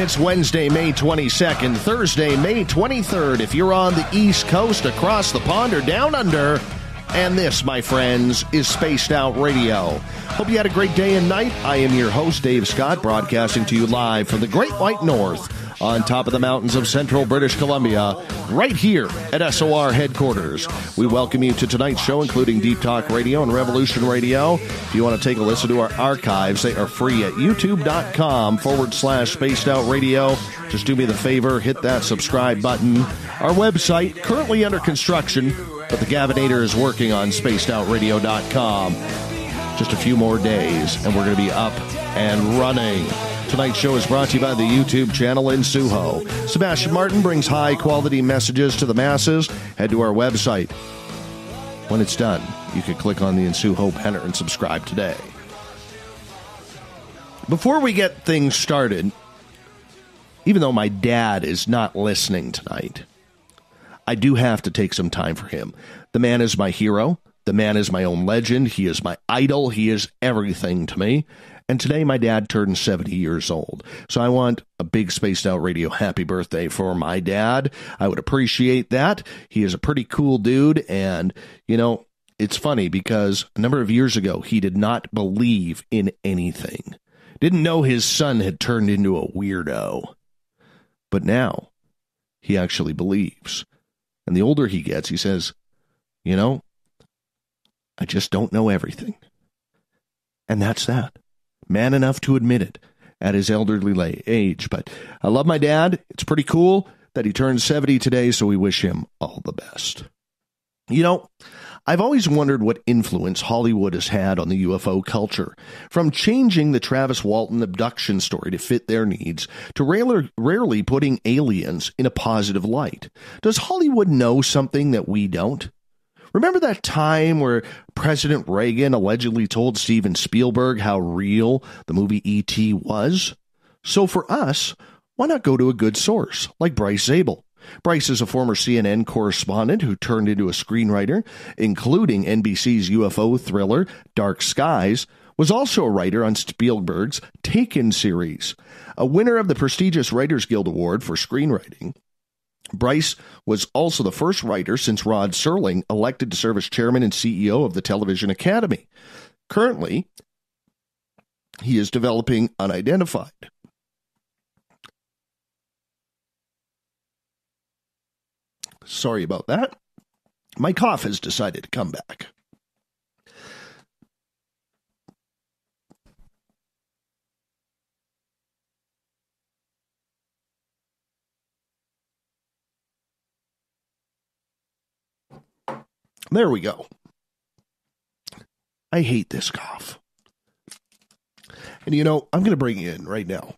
It's Wednesday, May 22nd, Thursday, May 23rd. If you're on the East Coast, across the pond, or down under, and this, my friends, is Spaced Out Radio. Hope you had a great day and night. I am your host, Dave Scott, broadcasting to you live from the Great White North on top of the mountains of central British Columbia, right here at SOR headquarters. We welcome you to tonight's show, including Deep Talk Radio and Revolution Radio. If you want to take a listen to our archives, they are free at youtube.com/Spaced Out Radio. Just do me the favor, hit that subscribe button. Our website, currently under construction, but the Gavinator is working on spacedoutradio.com. Just a few more days, and we're going to be up and running. Tonight's show is brought to you by the YouTube channel in Suho. Sebastian Martin brings high-quality messages to the masses. Head to our website. When it's done, you can click on the In Suho banner and subscribe today. Before we get things started, even though my dad is not listening tonight, I do have to take some time for him. The man is my hero. The man is my own legend. He is my idol. He is everything to me. And today my dad turned 70 years old. So I want a big Spaced Out Radio happy birthday for my dad. I would appreciate that. He is a pretty cool dude. And, you know, it's funny because a number of years ago, he did not believe in anything. Didn't know his son had turned into a weirdo. But now he actually believes. And the older he gets, he says, you know, I just don't know everything. And that's that. Man enough to admit it at his elderly age. But I love my dad. It's pretty cool that he turned 70 today, so we wish him all the best. You know, I've always wondered what influence Hollywood has had on the UFO culture, from changing the Travis Walton abduction story to fit their needs, to rarely putting aliens in a positive light. Does Hollywood know something that we don't? Remember that time where President Reagan allegedly told Steven Spielberg how real the movie E.T. was? So for us, why not go to a good source like Bryce Zabel? Bryce is a former CNN correspondent who turned into a screenwriter, including NBC's UFO thriller Dark Skies, was also a writer on Spielberg's Taken series. A winner of the prestigious Writers Guild Award for screenwriting, Bryce was also the first writer since Rod Serling elected to serve as chairman and CEO of the Television Academy. Currently, he is developing Unidentified. Sorry about that. My cough has decided to come back. There we go. I hate this cough. And you know, I'm going to bring you in right now.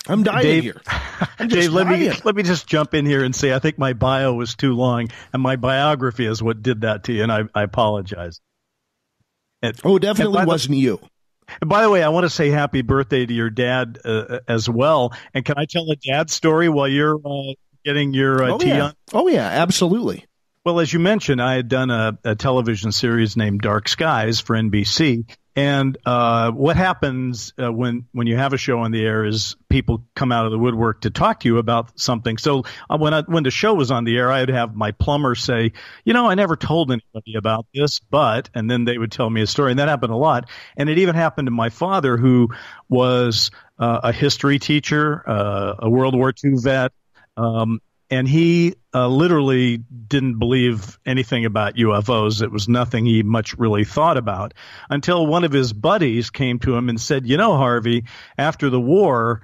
I'm dying Dave, here. Dave, let me just jump in here and say I think my bio was too long, and my biography is what did that to you, and I apologize. It definitely wasn't you. And by the way, I want to say happy birthday to your dad as well. And can I tell a dad story while you're getting your tea on? Oh, yeah, absolutely. Well, as you mentioned, I had done a television series named Dark Skies for NBC. And what happens when you have a show on the air is people come out of the woodwork to talk to you about something. So when the show was on the air, I'd have my plumber say, you know, I never told anybody about this, but, and then they would tell me a story. And that happened a lot. And it even happened to my father, who was a history teacher, a World War II vet. And he literally didn't believe anything about UFOs. It was nothing he much really thought about until one of his buddies came to him and said, you know, Harvey, after the war,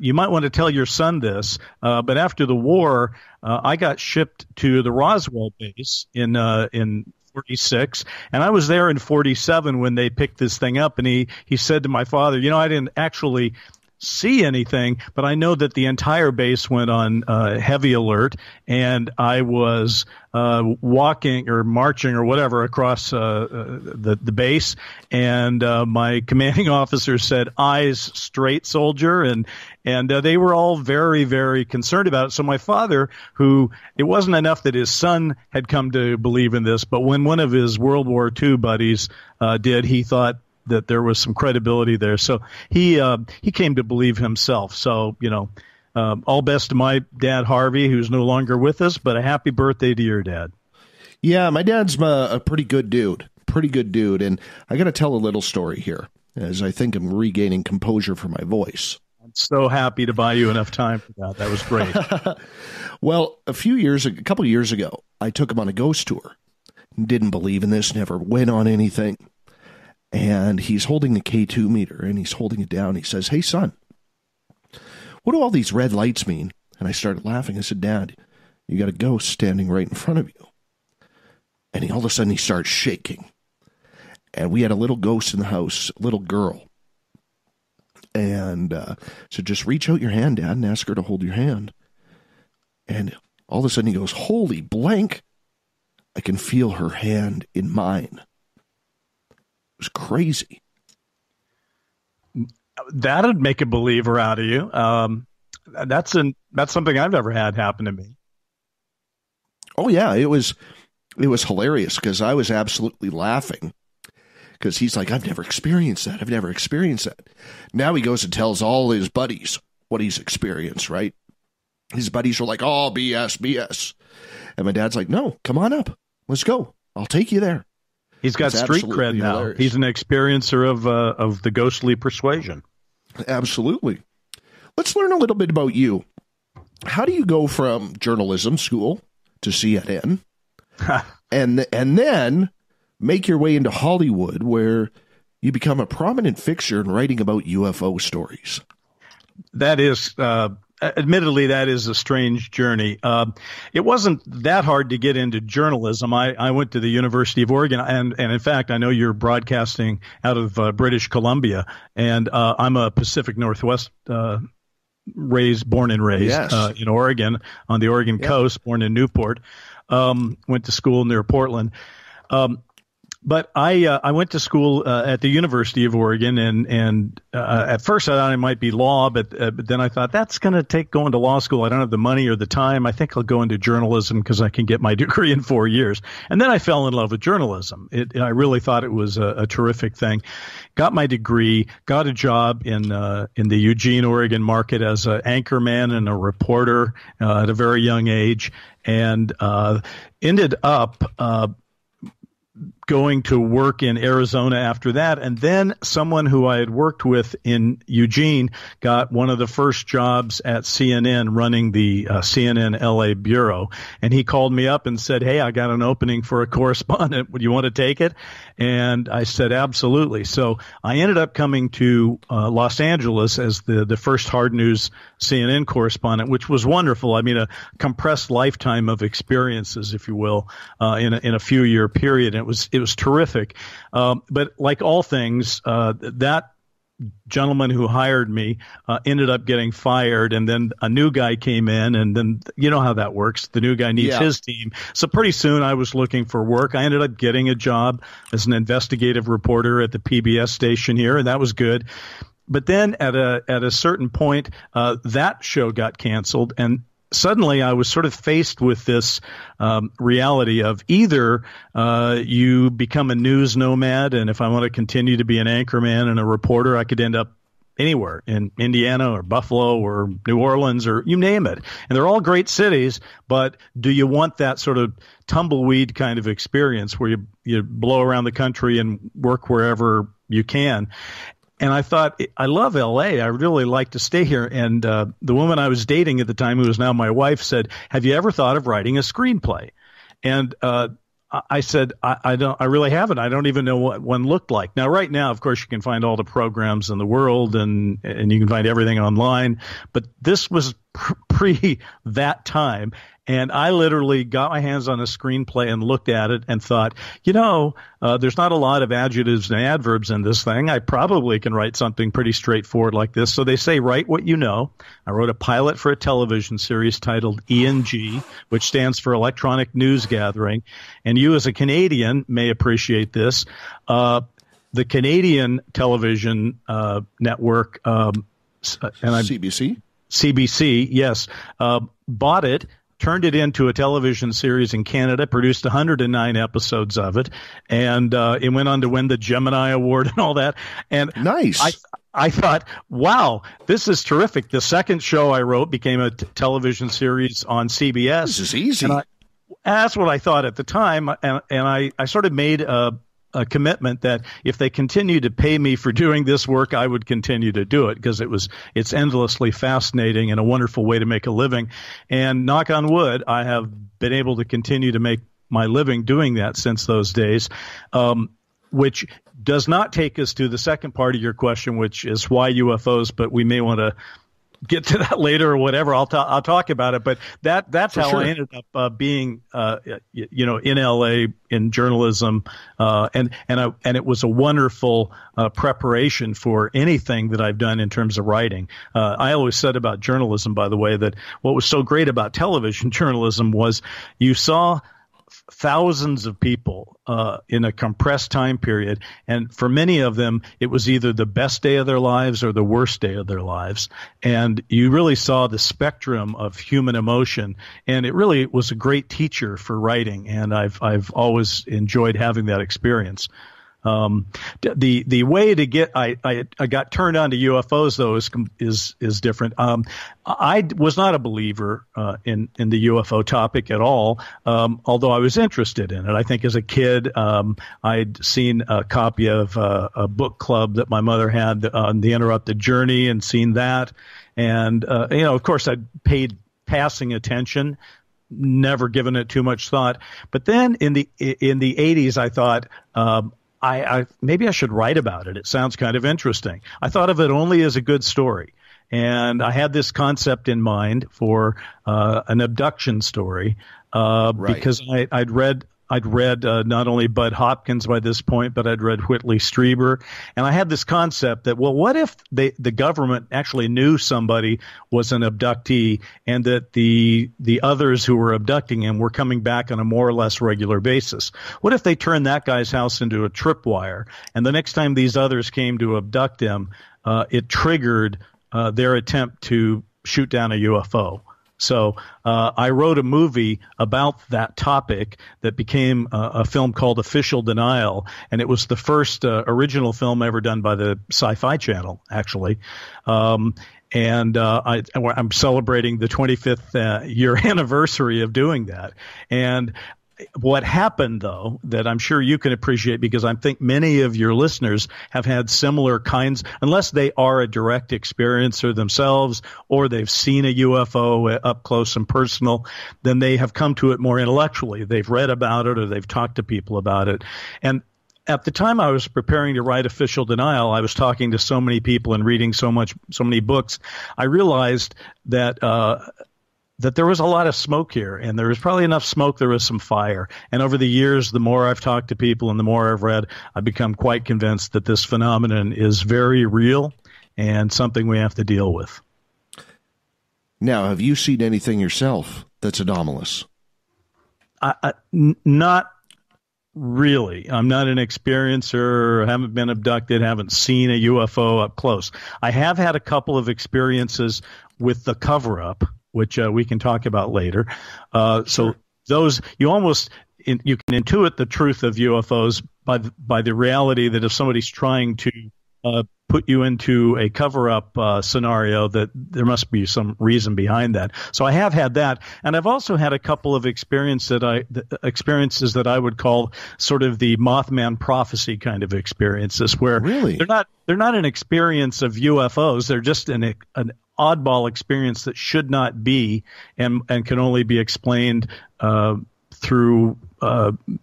you might want to tell your son this, but after the war, I got shipped to the Roswell base in 46, and I was there in 47 when they picked this thing up. And he said to my father, you know, I didn't actually see anything, but I know that the entire base went on heavy alert, and I was walking or marching or whatever across the base, and my commanding officer said, "Eyes straight, soldier," and they were all very, very concerned about it. So my father, who it wasn't enough that his son had come to believe in this, but when one of his World War II buddies did, he thought that there was some credibility there. So he came to believe himself. So, all best to my dad, Harvey, who's no longer with us, but a happy birthday to your dad. Yeah, my dad's a pretty good dude. And I got to tell a little story here, as I think I'm regaining composure for my voice. I'm so happy to buy you enough time for that. That was great. Well, a couple of years ago, I took him on a ghost tour. Didn't believe in this, never went on anything. And he's holding the K2 meter, and he's holding it down. He says, "Hey, son, what do all these red lights mean?" And I started laughing. I said, "Dad, you got a ghost standing right in front of you." And all of a sudden, he starts shaking. And we had a little ghost in the house, a little girl. And so just reach out your hand, Dad, and ask her to hold your hand. And all of a sudden, he goes, "Holy blank, I can feel her hand in mine." It was crazy. That'd make a believer out of you. That's something I've never had happen to me. Oh yeah, it was hilarious because I was absolutely laughing because he's like, "I've never experienced that. I've never experienced that." Now he goes and tells all his buddies what he's experienced, right? His buddies are like, "Oh, BS, BS." And my dad's like, "No, come on up. Let's go. I'll take you there." He's got street cred now. Hilarious. He's an experiencer of the ghostly persuasion. Absolutely. Let's learn a little bit about you. How do you go from journalism school to CNN and then make your way into Hollywood where you become a prominent fixture in writing about UFO stories? That is, admittedly, that is a strange journey. It wasn't that hard to get into journalism. I went to the University of Oregon, and in fact, I know you're broadcasting out of British Columbia, and I'm a Pacific Northwest born and raised yes. In Oregon, on the Oregon coast, born in Newport. Went to school near Portland. But I went to school at the University of Oregon, and at first I thought it might be law, but then I thought that's going to take going to law school. I don't have the money or the time. I think I'll go into journalism because I can get my degree in 4 years. And then I fell in love with journalism. I really thought it was a terrific thing. Got my degree, got a job in the Eugene, Oregon market as an anchorman and a reporter at a very young age, and ended up going to work in Arizona after that. And then someone who I had worked with in Eugene got one of the first jobs at CNN running the CNN LA bureau. And he called me up and said, "Hey, I got an opening for a correspondent. Would you want to take it?" And I said, absolutely. So I ended up coming to Los Angeles as the first hard news CNN correspondent, which was wonderful. I mean, a compressed lifetime of experiences, if you will, in a few year period. And it was terrific. But like all things, that gentleman who hired me ended up getting fired, and then a new guy came in, and then you know how that works. The new guy needs his team. So pretty soon I was looking for work. I ended up getting a job as an investigative reporter at the PBS station here, and that was good. But then at a certain point, that show got canceled, and suddenly I was sort of faced with this reality of either you become a news nomad, and if I want to continue to be an anchorman and a reporter, I could end up anywhere in Indiana or Buffalo or New Orleans or you name it. And they're all great cities, but do you want that sort of tumbleweed kind of experience where you blow around the country and work wherever you can? And I thought, I love L.A. I really like to stay here. And the woman I was dating at the time, who is now my wife, said, "Have you ever thought of writing a screenplay?" And I said, I really haven't. I don't even know what one looked like. Now, right now, of course, you can find all the programs in the world, and you can find everything online. But this was pre that time. And I literally got my hands on a screenplay and looked at it and thought, there's not a lot of adjectives and adverbs in this thing. I probably can write something pretty straightforward like this. So they say, write what you know. I wrote a pilot for a television series titled ENG, which stands for Electronic News Gathering. And you as a Canadian may appreciate this. The Canadian television network, CBC? CBC, yes, bought it. turned it into a television series in Canada, produced 109 episodes of it, and it went on to win the Gemini Award and all that. And nice. I thought, wow, this is terrific. The second show I wrote became a television series on CBS. This is easy. And that's what I thought at the time, and I sort of made a commitment that if they continue to pay me for doing this work, I would continue to do it because it's endlessly fascinating and a wonderful way to make a living. And knock on wood, I have been able to continue to make my living doing that since those days, which does not take us to the second part of your question, which is why UFOs, but we may want to get to that later or whatever. I'll talk about it, but that's how I ended up being in LA in journalism, and it was a wonderful preparation for anything that I've done in terms of writing. I always said about journalism, by the way, that what was so great about television journalism was you saw thousands of people in a compressed time period, and for many of them it was either the best day of their lives or the worst day of their lives, and you really saw the spectrum of human emotion, and it really was a great teacher for writing, and I've always enjoyed having that experience. The way to get I got turned on to UFOs though is different. I was not a believer in the UFO topic at all, although I was interested in it. I think as a kid, I'd seen a copy of a book club that my mother had on The Interrupted Journey and seen that, and of course I'd paid passing attention, never given it too much thought. But then in the 80s, I thought. I maybe I should write about it. It sounds kind of interesting. I thought of it only as a good story. And I had this concept in mind for an abduction story because I'd read not only Bud Hopkins by this point, but I'd read Whitley Strieber. And I had this concept that, well, what if the government actually knew somebody was an abductee and that the others who were abducting him were coming back on a more or less regular basis? What if they turned that guy's house into a tripwire, and the next time these others came to abduct him, it triggered their attempt to shoot down a UFO? So I wrote a movie about that topic that became a film called Official Denial, and it was the first original film ever done by the Sci-Fi Channel, actually. I'm celebrating the 25th year anniversary of doing that. And what happened, though, that I'm sure you can appreciate, because I think many of your listeners have had similar kinds, unless they are a direct experiencer themselves or they've seen a UFO up close and personal, then they have come to it more intellectually. They've read about it or they've talked to people about it. And at the time I was preparing to write Official Denial, I was talking to so many people and reading so many books. I realized that there was a lot of smoke here, and there was probably enough smoke, there was some fire. And over the years, the more I've talked to people and the more I've read, I've become quite convinced that this phenomenon is very real and something we have to deal with. Now, have you seen anything yourself that's anomalous? Not really. I'm not an experiencer, haven't been abducted, haven't seen a UFO up close. I have had a couple of experiences with the cover-up, which we can talk about later. So those, you can intuit the truth of UFOs by the reality that if somebody's trying to put you into a cover-up scenario, that there must be some reason behind that. So I have had that, and I've also had a couple of experiences that I would call sort of the Mothman prophecy kind of experiences, where really? they're not an experience of UFOs. They're just an oddball experience that should not be and can only be explained through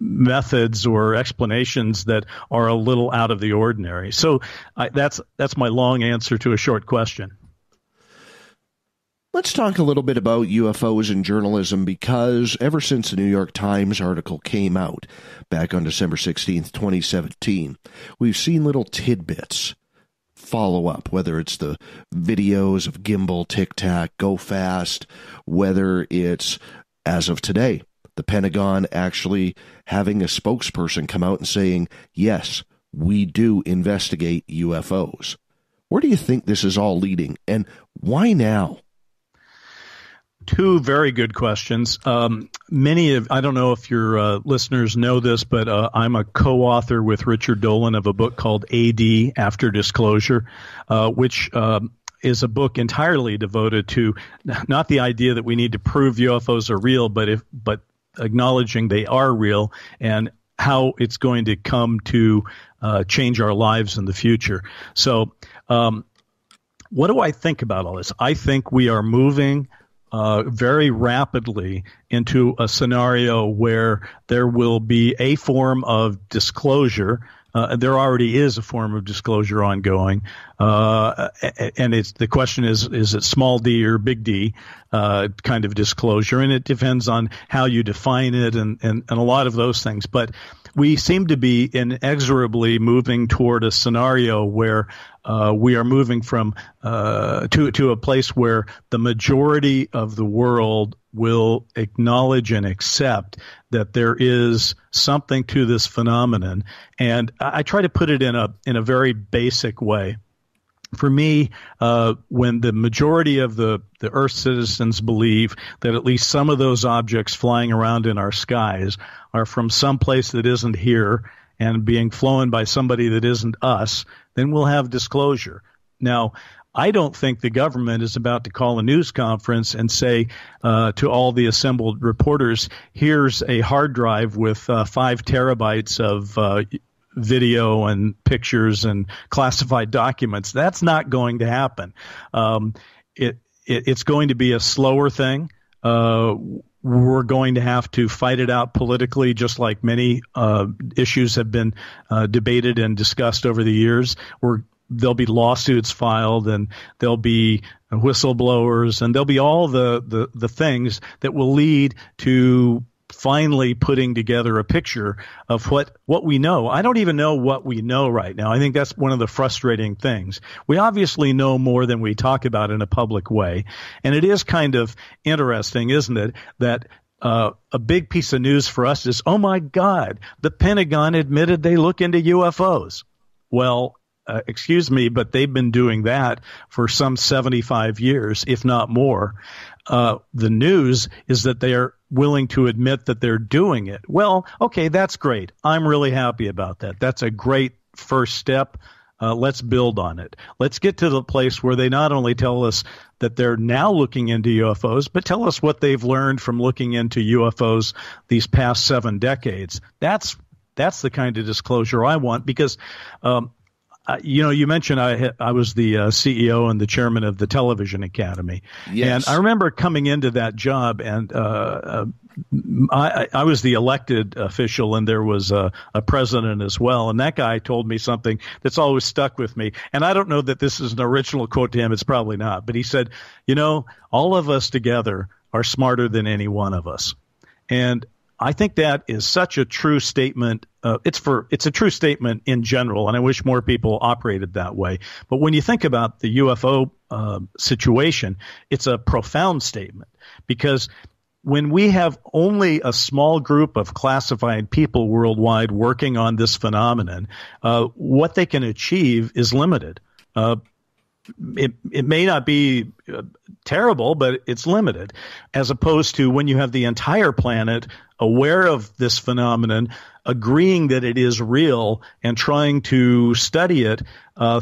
methods or explanations that are a little out of the ordinary. So that's my long answer to a short question. Let's talk a little bit about UFOs in journalism, because ever since the New York Times article came out back on December 16th, 2017, we've seen little tidbits follow up, whether it's the videos of gimbal, tic-tac, go fast, whether it's, as of today, the Pentagon actually having a spokesperson come out and saying, yes, we do investigate UFOs. Where do you think this is all leading, and why now? two very good questions. I don't know if your listeners know this, but I'm a co-author with Richard Dolan of a book called AD, After Disclosure, which is a book entirely devoted to not the idea that we need to prove UFOs are real, but acknowledging they are real and how it's going to come to change our lives in the future. So what do I think about all this? I think we are moving very rapidly into a scenario where there will be a form of disclosure. There already is a form of disclosure ongoing, and the question is it small d or big D kind of disclosure, and it depends on how you define it and a lot of those things. But we seem to be inexorably moving toward a scenario where we are moving from to a place where the majority of the world will acknowledge and accept that there is something to this phenomenon. And I try to put it in a very basic way. For me, when the majority of the Earth citizens believe that at least some of those objects flying around in our skies are from some place that isn't here and being flown by somebody that isn't us, then we'll have disclosure. Now, I don't think the government is about to call a news conference and say to all the assembled reporters, here's a hard drive with 5 terabytes of video and pictures and classified documents. That's not going to happen. It's going to be a slower thing. We're going to have to fight it out politically, just like many issues have been debated and discussed over the years. There'll be lawsuits filed, and there'll be whistleblowers, and there'll be all the things that will lead to finally putting together a picture of what we know. I don't even know what we know right now. I think that's one of the frustrating things. We obviously know more than we talk about in a public way. And it is kind of interesting, isn't it, that a big piece of news for us is, oh my God, the Pentagon admitted they look into UFOs. Well, excuse me, but they've been doing that for some 75 years, if not more. The news is that they are willing to admit that they're doing it. Well, okay, that's great. I'm really happy about that. That's a great first step. Let's build on it. Let's get to the place where they not only tell us that they're now looking into UFOs, but tell us what they've learned from looking into UFOs these past 7 decades. That's the kind of disclosure I want, because you mentioned I was the CEO and the chairman of the Television Academy. Yes. And I remember coming into that job, and I was the elected official, and there was a president as well. And that guy told me something that's always stuck with me. And I don't know that this is an original quote to him. It's probably not. But he said, all of us together are smarter than any one of us. And I think that is such a true statement. It's a true statement in general, and I wish more people operated that way. But when you think about the UFO situation, it's a profound statement, because when we have only a small group of classified people worldwide working on this phenomenon, what they can achieve is limited. It may not be terrible, but it's limited, as opposed to when you have the entire planet aware of this phenomenon, agreeing that it is real and trying to study it.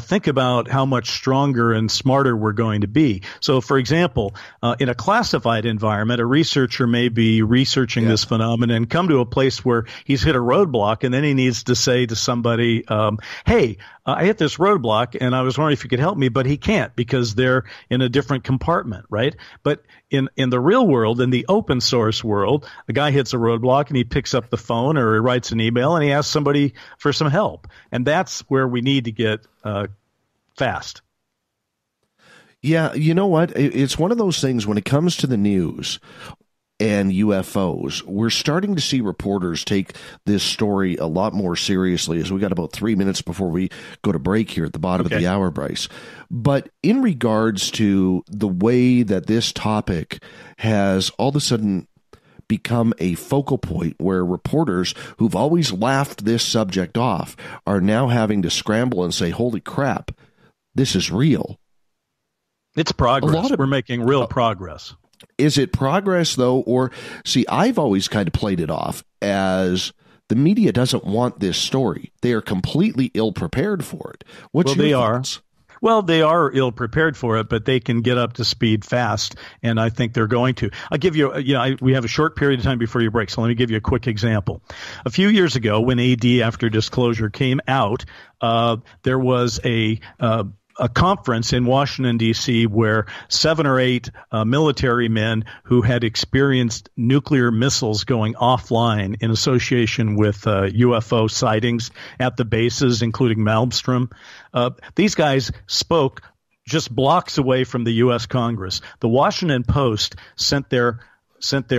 Think about how much stronger and smarter we're going to be. So, for example, in a classified environment, a researcher may be researching this phenomenon and come to a place where he's hit a roadblock, and then he needs to say to somebody, hey, I hit this roadblock, and I was wondering if you could help me, but he can't because they're in a different compartment, right? But in the real world, in the open source world, the guy hits a roadblock, and he picks up the phone or he writes an email, and he asks somebody for some help. And that's where we need to get fast. Yeah, you know what? It's one of those things when it comes to the news and UFOs, we're starting to see reporters take this story a lot more seriously, as we got about 3 minutes before we go to break here at the bottom of the hour, Bryce. But in regards to the way that this topic has all of a sudden become a focal point where reporters who've always laughed this subject off are now having to scramble and say, holy crap, this is real. It's progress. We're making real progress. Is it progress, though? Or, see, I've always kind of played it off as the media doesn't want this story. They are completely ill-prepared for it. What's your thoughts? Well, they are ill-prepared for it, but they can get up to speed fast, and I think they're going to. I'll give you, we have a short period of time before you break, so let me give you a quick example. A few years ago, when AD After Disclosure came out, there was a conference in Washington, D.C., where 7 or 8 military men who had experienced nuclear missiles going offline in association with UFO sightings at the bases, including Malmstrom. These guys spoke just blocks away from the U.S. Congress. The Washington Post sent their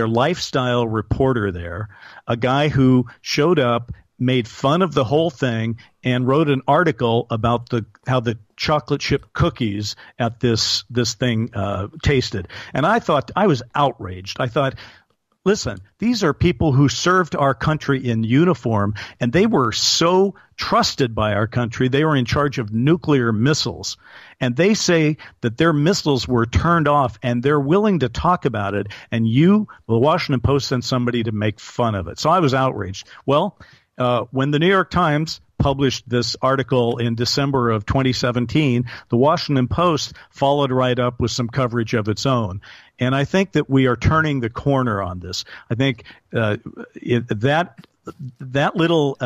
lifestyle reporter there, a guy who showed up, made fun of the whole thing, and wrote an article about how the chocolate chip cookies at this thing tasted. And I was outraged. I thought, listen, these are people who served our country in uniform, and they were so trusted by our country. They were in charge of nuclear missiles, and they say that their missiles were turned off, and they're willing to talk about it. And the Washington Post sent somebody to make fun of it. So I was outraged. Well, when the New York Times published this article in December of 2017, the Washington Post followed right up with some coverage of its own. And I think that we are turning the corner on this. I think that little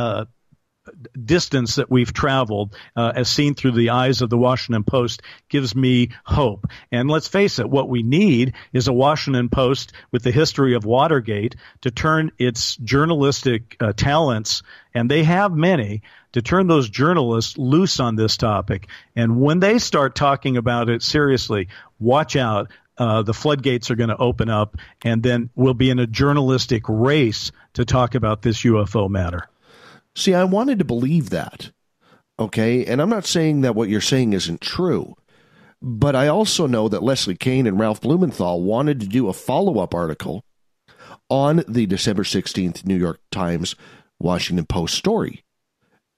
distance that we've traveled, as seen through the eyes of the Washington Post, gives me hope. And let's face it, what we need is a Washington Post with the history of Watergate to turn its journalistic talents, and they have many, to turn those journalists loose on this topic. And when they start talking about it seriously, watch out. The floodgates are going to open up, and then we'll be in a journalistic race to talk about this UFO matter. See, I wanted to believe that, okay? And I'm not saying that what you're saying isn't true, but I also know that Leslie Kean and Ralph Blumenthal wanted to do a follow-up article on the December 16th New York Times Washington Post story.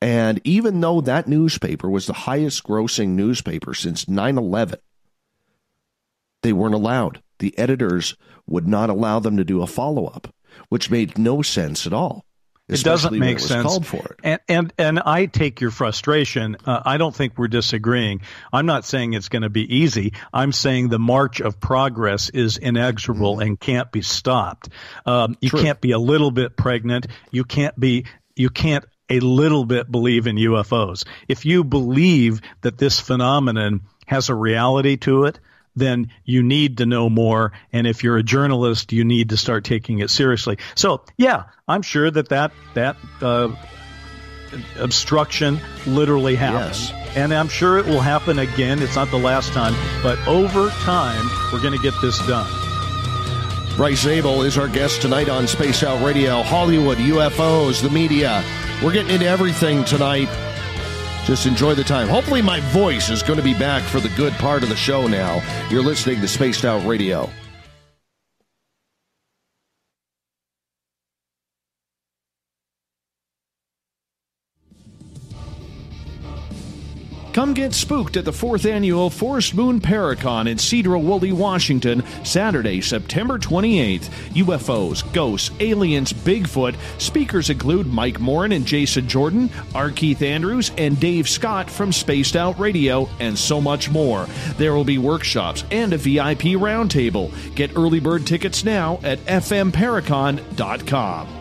And even though that newspaper was the highest-grossing newspaper since 9/11, they weren't allowed. The editors would not allow them to do a follow-up, which made no sense at all. It doesn't make sense. Called for it. And I take your frustration. I don't think we're disagreeing. I'm not saying it's going to be easy. I'm saying the march of progress is inexorable and can't be stopped. You can't be a little bit pregnant. You can't a little bit believe in UFOs. If you believe that this phenomenon has a reality to it, then you need to know more. And if you're a journalist, you need to start taking it seriously. So, yeah, I'm sure that obstruction literally happened. Yes. And I'm sure it will happen again. It's not the last time. But over time, we're going to get this done. Bryce Zabel is our guest tonight on Space Out Radio. Hollywood, UFOs, the media. We're getting into everything tonight. Just enjoy the time. Hopefully my voice is going to be back for the good part of the show now. You're listening to Spaced Out Radio. Come get spooked at the 4th Annual Forest Moon Paracon in Cedar-Woolley, Washington, Saturday, September 28th. UFOs, ghosts, aliens, Bigfoot. Speakers include Mike Morin and Jason Jordan, R. Keith Andrews, and Dave Scott from Spaced Out Radio, and so much more. There will be workshops and a VIP roundtable. Get early bird tickets now at fmparacon.com.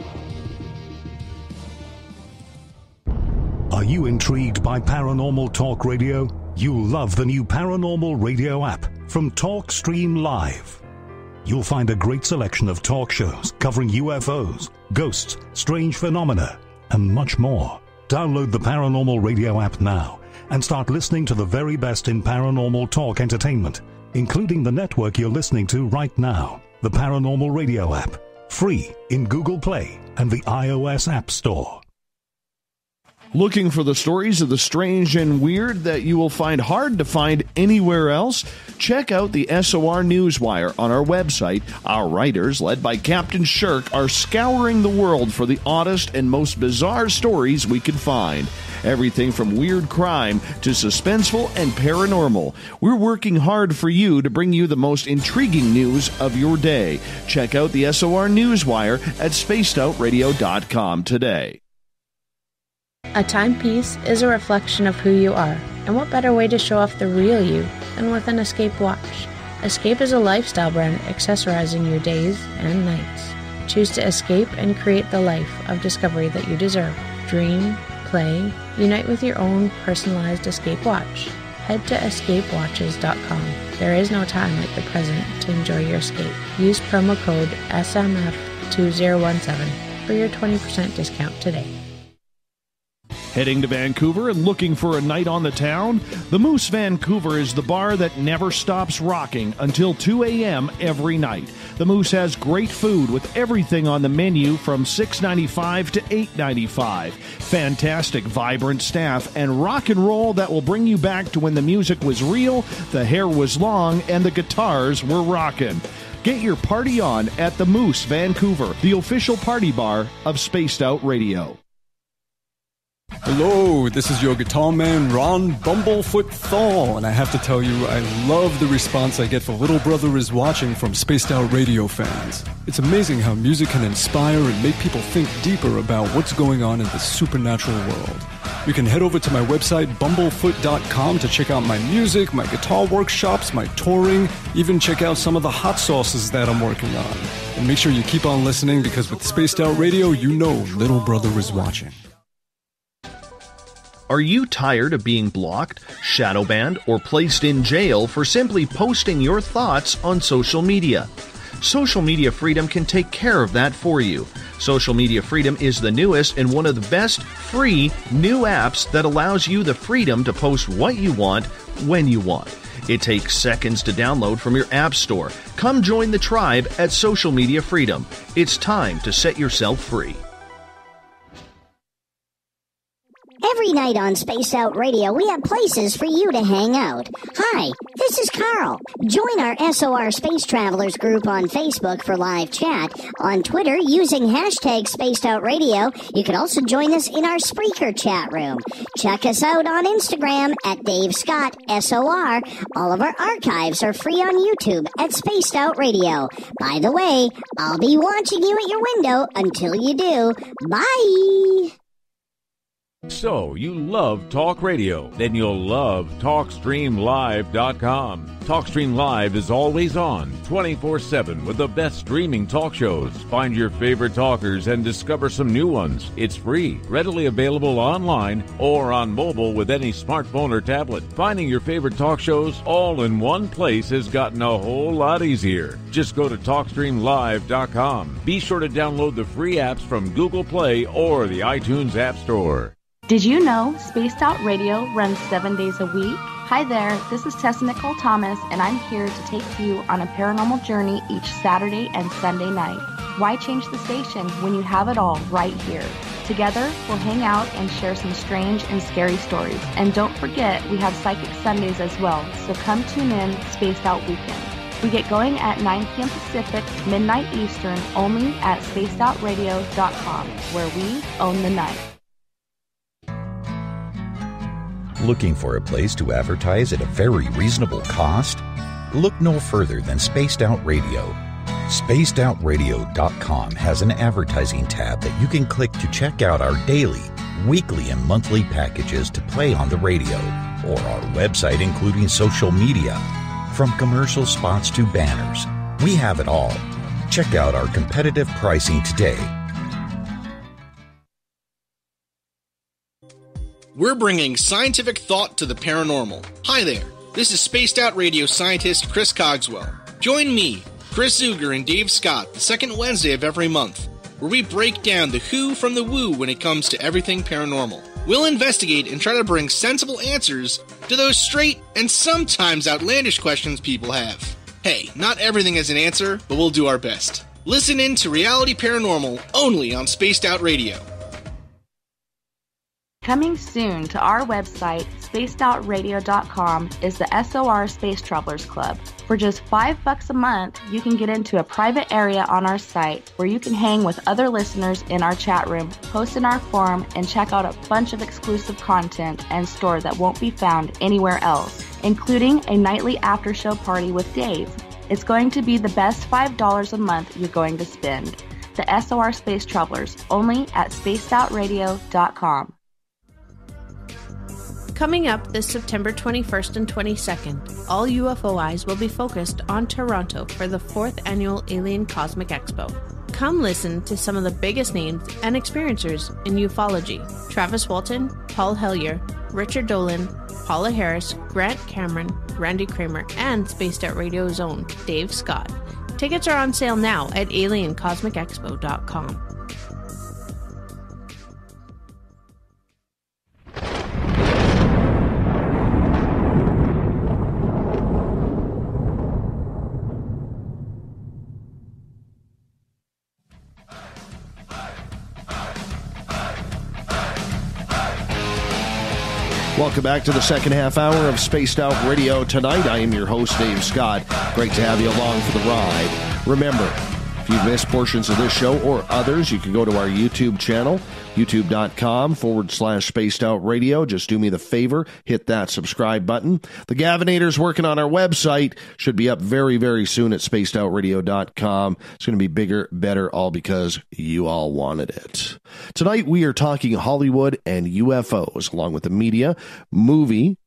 Are you intrigued by Paranormal Talk Radio? You'll love the new Paranormal Radio app from TalkStream Live. You'll find a great selection of talk shows covering UFOs, ghosts, strange phenomena, and much more. Download the Paranormal Radio app now and start listening to the very best in paranormal talk entertainment, including the network you're listening to right now. The Paranormal Radio app, free in Google Play and the iOS App Store. Looking for the stories of the strange and weird that you will find hard to find anywhere else? Check out the SOR Newswire on our website. Our writers, led by Captain Shirk, are scouring the world for the oddest and most bizarre stories we can find. Everything from weird crime to suspenseful and paranormal. We're working hard for you to bring you the most intriguing news of your day. Check out the SOR Newswire at spacedoutradio.com today. A timepiece is a reflection of who you are, and what better way to show off the real you than with an Escape watch? Escape is a lifestyle brand accessorizing your days and nights. Choose to escape and create the life of discovery that you deserve. Dream, play, unite with your own personalized Escape watch. Head to escapewatches.com. There is no time like the present to enjoy your escape. Use promo code SMF2017 for your 20% discount today. Heading to Vancouver and looking for a night on the town? The Moose Vancouver is the bar that never stops rocking until 2 a.m. every night. The Moose has great food with everything on the menu from $6.95 to $8.95. Fantastic, vibrant staff and rock and roll that will bring you back to when the music was real, the hair was long, and the guitars were rocking. Get your party on at the Moose Vancouver, the official party bar of Spaced Out Radio. Hello, this is your guitar man, Ron Bumblefoot Thal, and I have to tell you, I love the response I get for Little Brother is Watching from Spaced Out Radio fans. It's amazing how music can inspire and make people think deeper about what's going on in the supernatural world. You can head over to my website, bumblefoot.com, to check out my music, my guitar workshops, my touring, even check out some of the hot sauces that I'm working on. And make sure you keep on listening, because with Spaced Out Radio, you know Little Brother is watching. Are you tired of being blocked, shadow banned, or placed in jail for simply posting your thoughts on social media? Social Media Freedom can take care of that for you. Social Media Freedom is the newest and one of the best free new apps that allows you the freedom to post what you want, when you want. It takes seconds to download from your app store. Come join the tribe at Social Media Freedom. It's time to set yourself free. Every night on Spaced Out Radio, we have places for you to hang out. Hi, this is Carl. Join our SOR Space Travelers group on Facebook for live chat. On Twitter, using hashtag Spaced Out Radio. You can also join us in our Spreaker chat room. Check us out on Instagram at Dave Scott SOR. All of our archives are free on YouTube at Spaced Out Radio. By the way, I'll be watching you at your window until you do. Bye! So, you love talk radio? Then you'll love TalkStreamLive.com. TalkStream Live is always on, 24/7, with the best streaming talk shows. Find your favorite talkers and discover some new ones. It's free, readily available online or on mobile with any smartphone or tablet. Finding your favorite talk shows all in one place has gotten a whole lot easier. Just go to TalkStreamLive.com. Be sure to download the free apps from Google Play or the iTunes App Store. Did you know Spaced Out Radio runs 7 days a week? Hi there, this is Tessa Nicole Thomas, and I'm here to take you on a paranormal journey each Saturday and Sunday night. Why change the station when you have it all right here? Together, we'll hang out and share some strange and scary stories. And don't forget, we have Psychic Sundays as well, so come tune in Spaced Out Weekend. We get going at 9 p.m. Pacific, midnight Eastern, only at spacedoutradio.com, where we own the night. Looking for a place to advertise at a very reasonable cost? Look no further than Spaced Out Radio. SpacedOutRadio.com has an advertising tab that you can click to check out our daily, weekly, and monthly packages to play on the radio, or our website including social media. From commercial spots to banners, we have it all. Check out our competitive pricing today. We're bringing scientific thought to the paranormal. Hi there, this is Spaced Out Radio scientist Chris Cogswell. Join me, Chris Zuger, and Dave Scott the second Wednesday of every month, where we break down the who from the woo when it comes to everything paranormal. We'll investigate and try to bring sensible answers to those straight and sometimes outlandish questions people have. Hey, not everything has an answer, but we'll do our best. Listen in to Reality Paranormal only on Spaced Out Radio. Coming soon to our website, spacedoutradio.com, is the SOR Space Travelers Club. For just $5 a month, you can get into a private area on our site where you can hang with other listeners in our chat room, post in our forum, and check out a bunch of exclusive content and store that won't be found anywhere else, including a nightly after-show party with Dave. It's going to be the best $5 a month you're going to spend. The SOR Space Travelers, only at spacedoutradio.com. Coming up this September 21st and 22nd, all UFO eyes will be focused on Toronto for the 4th Annual Alien Cosmic Expo. Come listen to some of the biggest names and experiencers in ufology. Travis Walton, Paul Hellyer, Richard Dolan, Paula Harris, Grant Cameron, Randy Kramer, and Spaced Out Radio's own Dave Scott. Tickets are on sale now at aliencosmicexpo.com. Welcome back to the second half hour of Spaced Out Radio tonight. I am your host, Dave Scott. Great to have you along for the ride. Remember, if you've missed portions of this show or others, you can go to our YouTube channel, youtube.com/Spaced Out Radio. Just do me the favor, hit that subscribe button. The Gavinator's working on our website. Should be up very, very soon at spacedoutradio.com. It's going to be bigger, better, all because you all wanted it. Tonight, we are talking Hollywood and UFOs, along with the media, movie,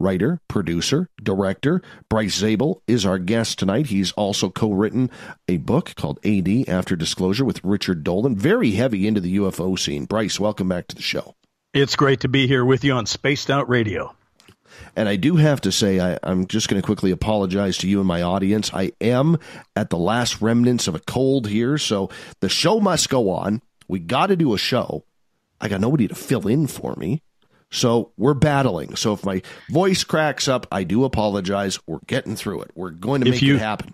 writer, producer, director. Bryce Zabel is our guest tonight. He's also co-written a book called AD, After Disclosure, with Richard Dolan. Very heavy into the UFO scene. Bryce, welcome back to the show. It's great to be here with you on Spaced Out Radio. And I do have to say, I'm just going to quickly apologize to you and my audience. I am at the last remnants of a cold here, so the show must go on. We got to do a show. I got nobody to fill in for me. So we're battling. So if my voice cracks up, I do apologize. We're getting through it. We're going to make it happen.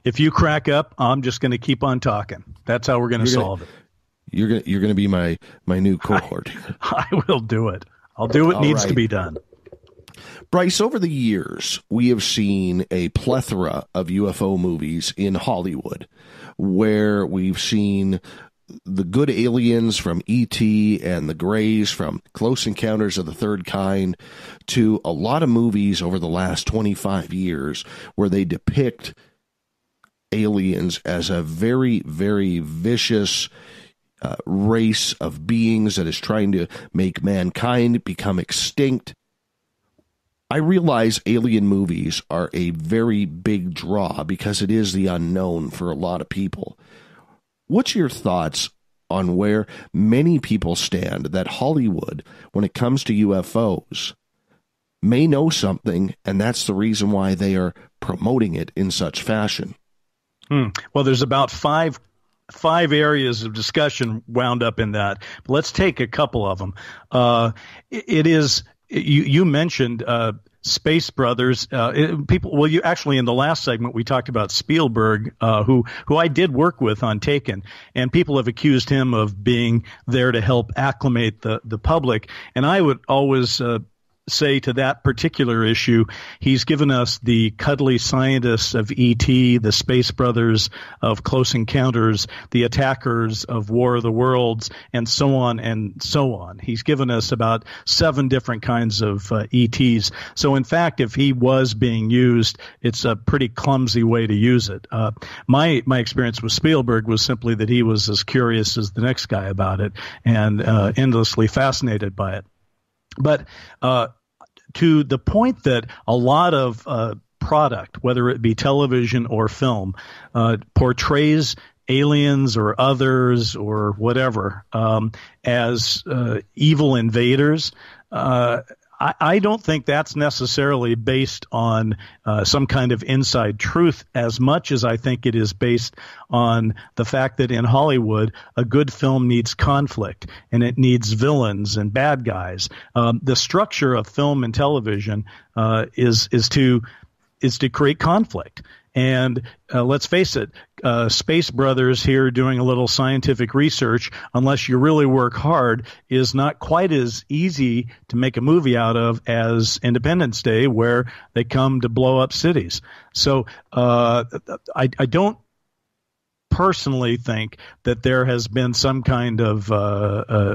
If you crack up, I'm just going to keep on talking. That's how we're going to solve it. You're going to be my new cohort. I will do it. I'll do what needs to be done. Bryce, over the years, we have seen a plethora of UFO movies in Hollywood where we've seen the good aliens from E.T. and the Greys from Close Encounters of the Third Kind to a lot of movies over the last 25 years where they depict aliens as a very, very vicious race of beings that is trying to make mankind become extinct. I realize alien movies are a very big draw because it is the unknown for a lot of people. What's your thoughts on where many people stand that Hollywood, when it comes to UFOs, may know something, and that's the reason why they are promoting it in such fashion? Well, there's about five areas of discussion wound up in that. But let's take a couple of them. You mentioned Space Brothers. You actually in the last segment we talked about Spielberg, who I did work with on Taken, and people have accused him of being there to help acclimate the public. And I would always say to that particular issue, he's given us the cuddly scientists of E.T., the Space Brothers of Close Encounters, the attackers of War of the Worlds, and so on and so on. He's given us about 7 different kinds of E.T.s. So, in fact, if he was being used, it's a pretty clumsy way to use it. My experience with Spielberg was simply that he was as curious as the next guy about it and endlessly fascinated by it. But to the point that a lot of product, whether it be television or film, portrays aliens or others or whatever as evil invaders, I don't think that's necessarily based on some kind of inside truth as much as I think it is based on the fact that in Hollywood, a good film needs conflict and it needs villains and bad guys. The structure of film and television is to create conflict. And let's face it, space brothers here doing a little scientific research, unless you really work hard, is not quite as easy to make a movie out of as Independence Day, where they come to blow up cities. So I don't personally think that there has been some kind of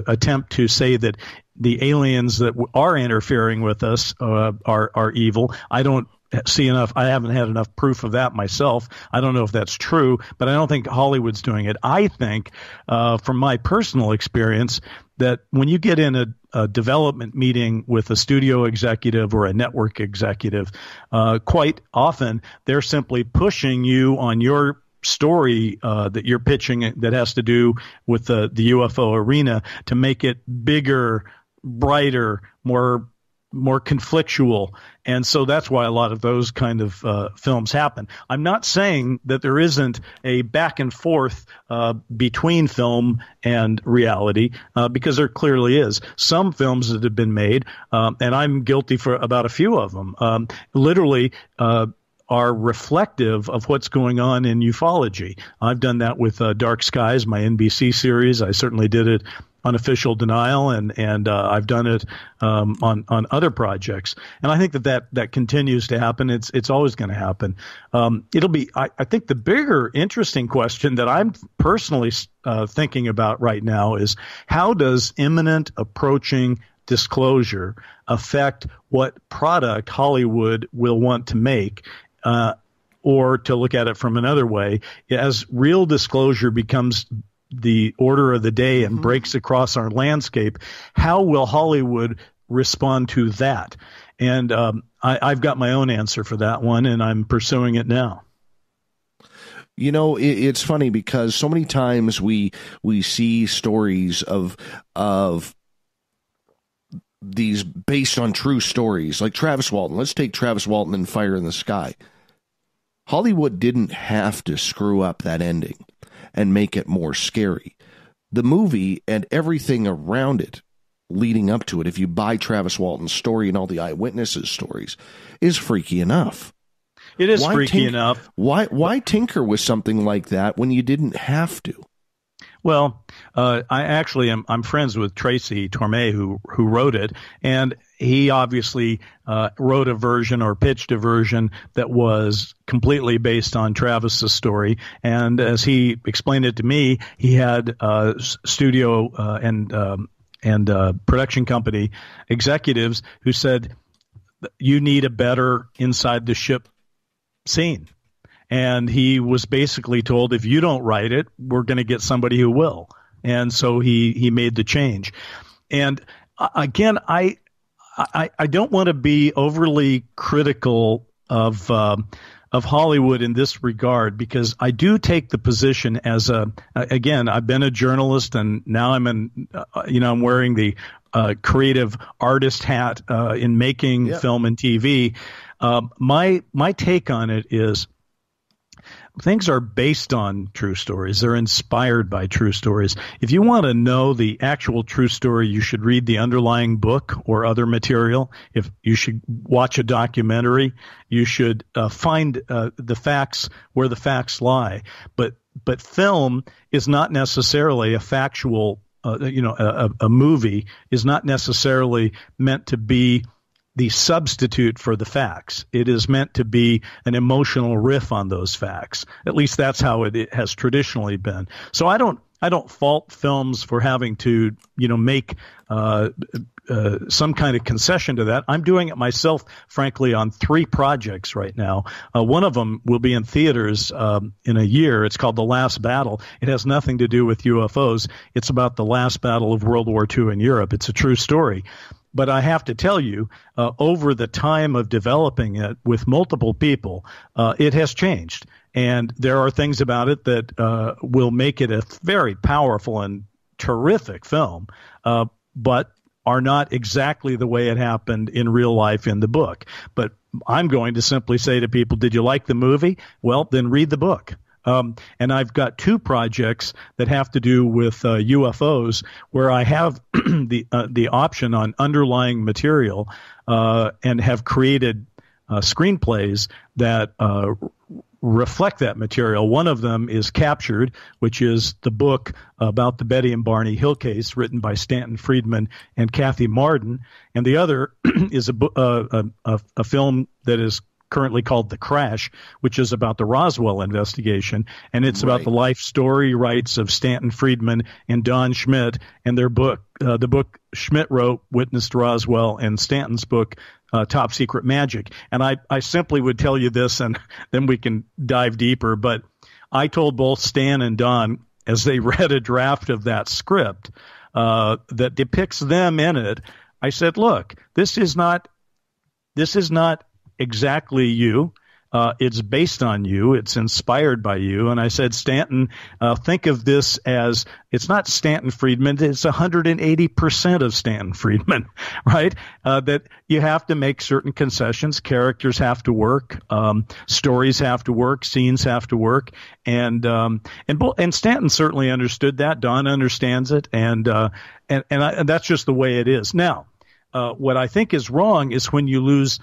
attempt to say that the aliens that are interfering with us are evil. I don't see enough. I haven't had enough proof of that myself. I don't know if that's true, but I don't think Hollywood's doing it. I think, from my personal experience, that when you get in a development meeting with a studio executive or a network executive, quite often they're simply pushing you on your story that you're pitching that has to do with the UFO arena to make it bigger, brighter, more conflictual. And so that's why a lot of those kind of films happen. I'm not saying that there isn't a back and forth between film and reality, because there clearly is. Some films that have been made, and I'm guilty for about a few of them, literally are reflective of what's going on in ufology. I've done that with Dark Skies, my NBC series. I certainly did it Unofficial Denial, and I've done it on other projects. And I think that continues to happen. It's always going to happen. It'll be, I think the bigger interesting question that I'm personally thinking about right now is, how does imminent approaching disclosure affect what product Hollywood will want to make? Or to look at it from another way, as real disclosure becomes the order of the day and breaks across our landscape, how will Hollywood respond to that? And I've got my own answer for that one, and I'm pursuing it now. You know, it's funny because so many times we see stories of these based on true stories, like Travis Walton. Let's take Travis Walton and Fire in the Sky. Hollywood didn't have to screw up that ending and make it more scary. The movie and everything around it leading up to it, if you buy Travis Walton's story and all the eyewitnesses' stories, is freaky enough. It is freaky enough. Why tinker with something like that when you didn't have to? Well, I'm friends with Tracy Torme, who wrote it, and he obviously wrote a version or pitched a version that was completely based on Travis's story. And as he explained it to me, he had studio and production company executives who said, you need a better inside the ship scene. And he was basically told, if you don't write it, we're going to get somebody who will. And so he made the change. And again, I don't want to be overly critical of Hollywood in this regard, because I do take the position as again, I've been a journalist, and now I'm wearing the creative artist hat in making film and TV. My take on it is, things are based on true stories. They're inspired by true stories. If you want to know the actual true story, you should read the underlying book or other material. If you should watch a documentary, you should find the facts where the facts lie. But film is not necessarily a factual. A movie is not necessarily meant to be the substitute for the facts. It is meant to be an emotional riff on those facts. At least that's how it has traditionally been. So I don't fault films for having to, make some kind of concession to that. I'm doing it myself, frankly, on 3 projects right now. One of them will be in theaters in a year. It's called The Last Battle. It has nothing to do with UFOs. It's about the last battle of World War II in Europe. It's a true story. But I have to tell you, over the time of developing it with multiple people, it has changed. And there are things about it that will make it a very powerful and terrific film, but are not exactly the way it happened in real life in the book. But I'm going to simply say to people, did you like the movie? Well, then read the book. And I've got 2 projects that have to do with UFOs, where I have the option on underlying material and have created screenplays that reflect that material. One of them is Captured, which is the book about the Betty and Barney Hill case written by Stanton Friedman and Kathy Marden. And the other is a film that is currently called The Crash, which is about the Roswell investigation. And it's about the life story rights of Stanton Friedman and Don Schmidt and their book. The book Schmidt wrote, Witnessed Roswell, and Stanton's book, Top Secret Magic. And I simply would tell you this, and then we can dive deeper. But I told both Stan and Don, as they read a draft of that script that depicts them in it, I said, look, this is not exactly you. It's based on you. It's inspired by you. And I said, Stanton, think of this as, it's not Stanton Friedman. It's 180% of Stanton Friedman, right? That you have to make certain concessions. Characters have to work. Stories have to work. Scenes have to work. And Stanton certainly understood that. Don understands it. And that's just the way it is. Now, what I think is wrong is when you lose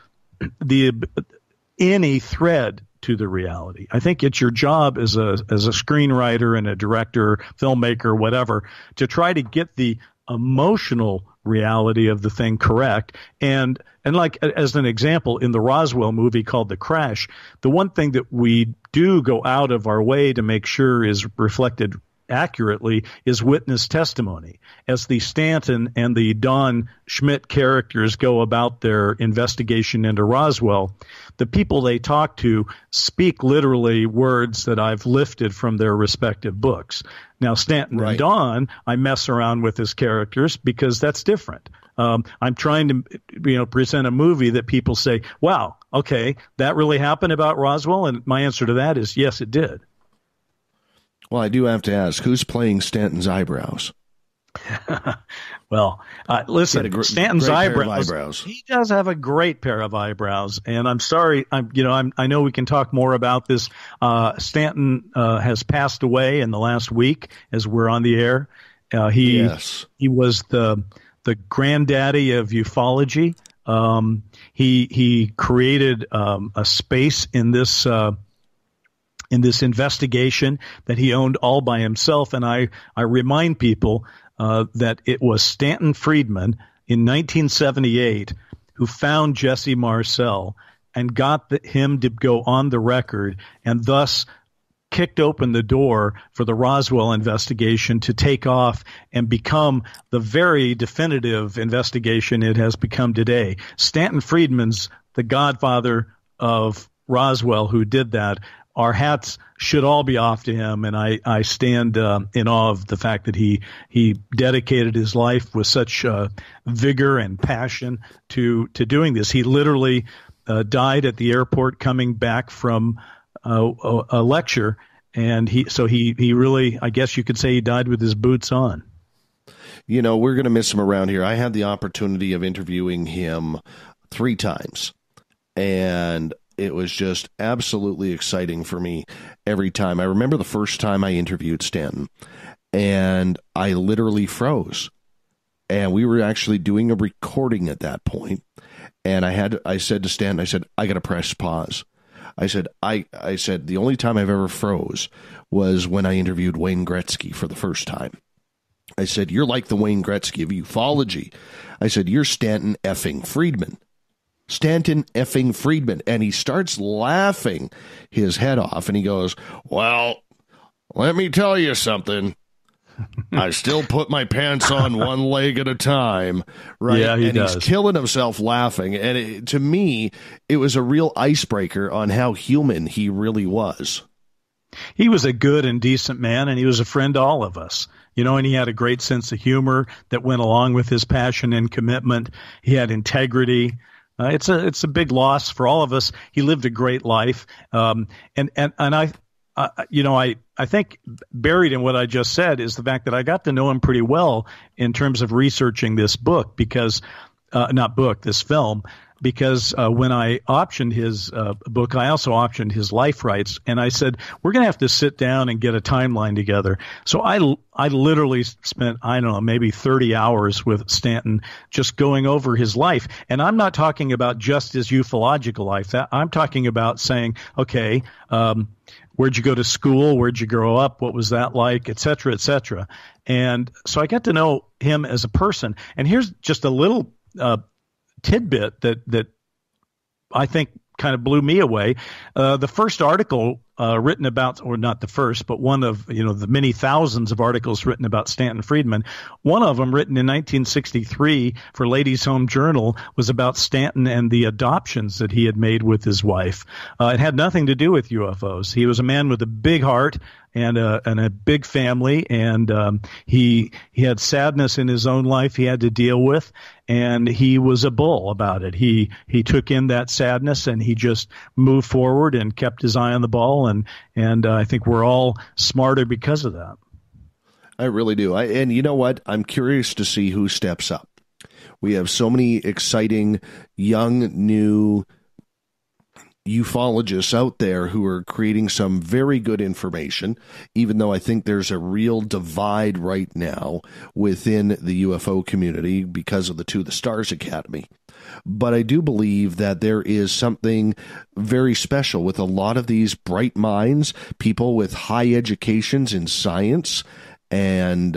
any thread to the reality. I think it's your job as a screenwriter and a director, filmmaker, whatever, to try to get the emotional reality of the thing correct. And like, as an example, in the Roswell movie called The Crash, the one thing that we do go out of our way to make sure is reflected accurately is witness testimony. As the Stanton and the Don Schmidt characters go about their investigation into Roswell, the people they talk to speak literally words that I've lifted from their respective books. Now, Stanton and Don, I mess around with his characters because that's different. I'm trying to, present a movie that people say, wow, okay, that really happened about Roswell? And my answer to that is, yes, it did. Well, I do have to ask, who's playing Stanton's eyebrows? Well, listen, Stanton's eyebrows. He does have a great pair of eyebrows, and I'm sorry. I know we can talk more about this. Stanton has passed away in the last week as we're on the air. He was the granddaddy of ufology. He created a space in this investigation that he owned all by himself. And I remind people that it was Stanton Friedman in 1978 who found Jesse Marcel and got him to go on the record and thus kicked open the door for the Roswell investigation to take off and become the very definitive investigation it has become today. Stanton Friedman's the godfather of Roswell who did that. Our hats should all be off to him, and I stand in awe of the fact that he dedicated his life with such vigor and passion to doing this. He literally died at the airport coming back from a lecture, and he really, I guess you could say, he died with his boots on. We're going to miss him around here. I had the opportunity of interviewing him 3 times, and it was just absolutely exciting for me every time. I remember the first time I interviewed Stanton, and I literally froze. And we were actually doing a recording at that point. And I said to Stanton, I got to press pause. I said, the only time I've ever froze was when I interviewed Wayne Gretzky for the first time. I said, you're like the Wayne Gretzky of ufology. I said, you're Stanton effing Friedman. Stanton effing Friedman. And he starts laughing his head off, and he goes, well, let me tell you something. I still put my pants on one leg at a time, right? Yeah, he does. He's killing himself laughing. And to me, it was a real icebreaker on how human he really was. He was a good and decent man, and he was a friend to all of us. And he had a great sense of humor that went along with his passion and commitment. He had integrity. It's a big loss for all of us. He lived a great life, and I think buried in what I just said is the fact that I got to know him pretty well in terms of researching this book because this film, because when I optioned his book, I also optioned his life rights. And I said, we're going to have to sit down and get a timeline together. So I literally spent, I don't know, maybe 30 hours with Stanton just going over his life. And I'm not talking about just his ufological life. I'm talking about saying, okay, where'd you go to school? Where'd you grow up? What was that like? Et cetera, et cetera. And so I got to know him as a person. And here's just a little tidbit that I think kind of blew me away. The first article written about, or not the first, but one of the many thousands of articles written about Stanton Friedman. One of them, written in 1963 for Ladies' Home Journal, was about Stanton and the adoptions that he had made with his wife. It had nothing to do with UFOs. He was a man with a big heart and a big family, and he had sadness in his own life he had to deal with, and he was a bull about it. He took in that sadness and he just moved forward and kept his eye on the ball, and I think we're all smarter because of that. I really do. And you know what? I'm curious to see who steps up. We have so many exciting, young, new ufologists out there who are creating some very good information, even though I think there's a real divide right now within the UFO community because of the To the Stars Academy. But I do believe that there is something very special with a lot of these bright minds, people with high educations in science and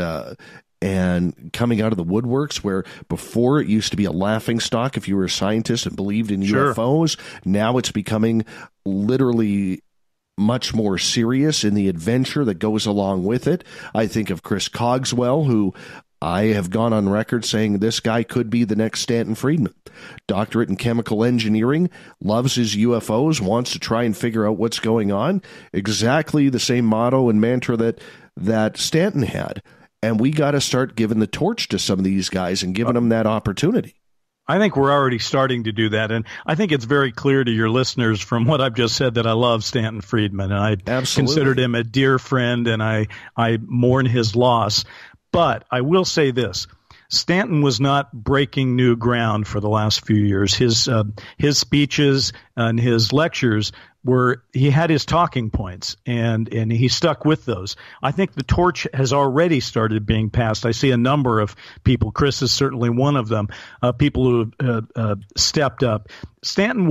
coming out of the woodworks, where before it used to be a laughing stock if you were a scientist and believed in UFOs. Now it's becoming literally much more serious in the adventure that goes along with it. I think of Chris Cogswell, who I have gone on record saying this guy could be the next Stanton Friedman. Doctorate in chemical engineering, loves his UFOs, wants to try and figure out what's going on. Exactly the same motto and mantra that Stanton had. And we got to start giving the torch to some of these guys and giving them that opportunity. I think we're already starting to do that. And I think it's very clear to your listeners from what I've just said that I love Stanton Friedman. And I considered him a dear friend, and I mourn his loss. But I will say this. Stanton was not breaking new ground for the last few years. His speeches and his lectures he had his talking points, and he stuck with those. I think the torch has already started being passed. I see a number of people. Chris is certainly one of them. People who stepped up. Stanton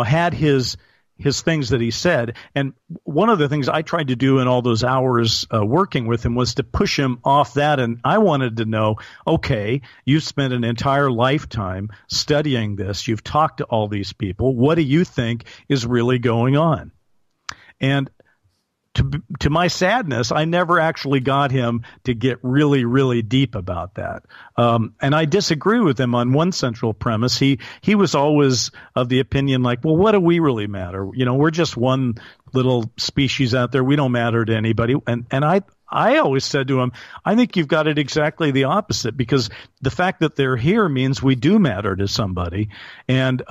had his things that he said. And one of the things I tried to do in all those hours working with him was to push him off that. And I wanted to know, okay, you've spent an entire lifetime studying this. You've talked to all these people. What do you think is really going on? And to my sadness, I never actually got him to get really, really deep about that. And I disagree with him on one central premise. He was always of the opinion like, well, what do we really matter? We're just one little species out there. We don't matter to anybody. And I always said to him, I think you've got it exactly the opposite, because the fact that they're here means we do matter to somebody. And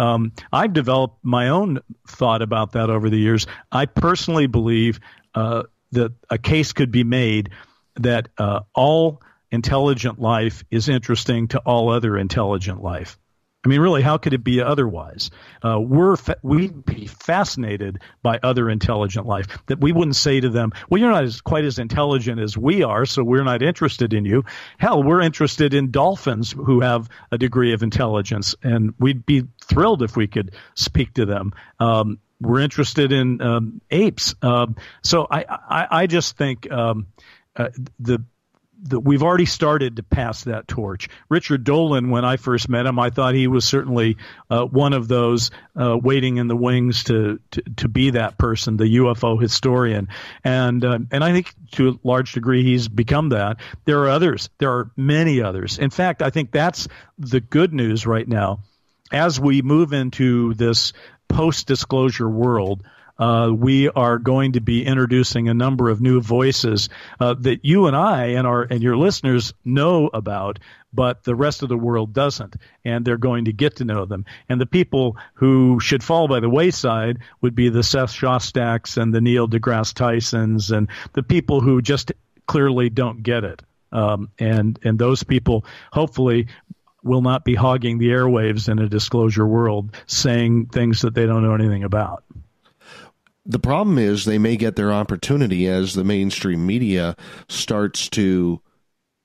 I've developed my own thought about that over the years. I personally believe that a case could be made that all intelligent life is interesting to all other intelligent life. I mean, really, how could it be otherwise? We'd be fascinated by other intelligent life, that we wouldn't say to them, well, you're not quite as intelligent as we are, so we're not interested in you. Hell, we're interested in dolphins who have a degree of intelligence, and we'd be thrilled if we could speak to them. We're interested in apes. So I just think we've already started to pass that torch. Richard Dolan, when I first met him, I thought he was certainly one of those waiting in the wings to be that person, the UFO historian. And I think to a large degree he's become that. There are others. There are many others. In fact, I think that's the good news right now. As we move into this post-disclosure world, we are going to be introducing a number of new voices that you and I and your listeners know about, but the rest of the world doesn't, and they're going to get to know them. And the people who should fall by the wayside would be the Seth Shostaks and the Neil deGrasse Tysons and the people who just clearly don't get it. And those people, hopefully, will not be hogging the airwaves in a disclosure world, saying things that they don't know anything about. The problem is they may get their opportunity as the mainstream media starts to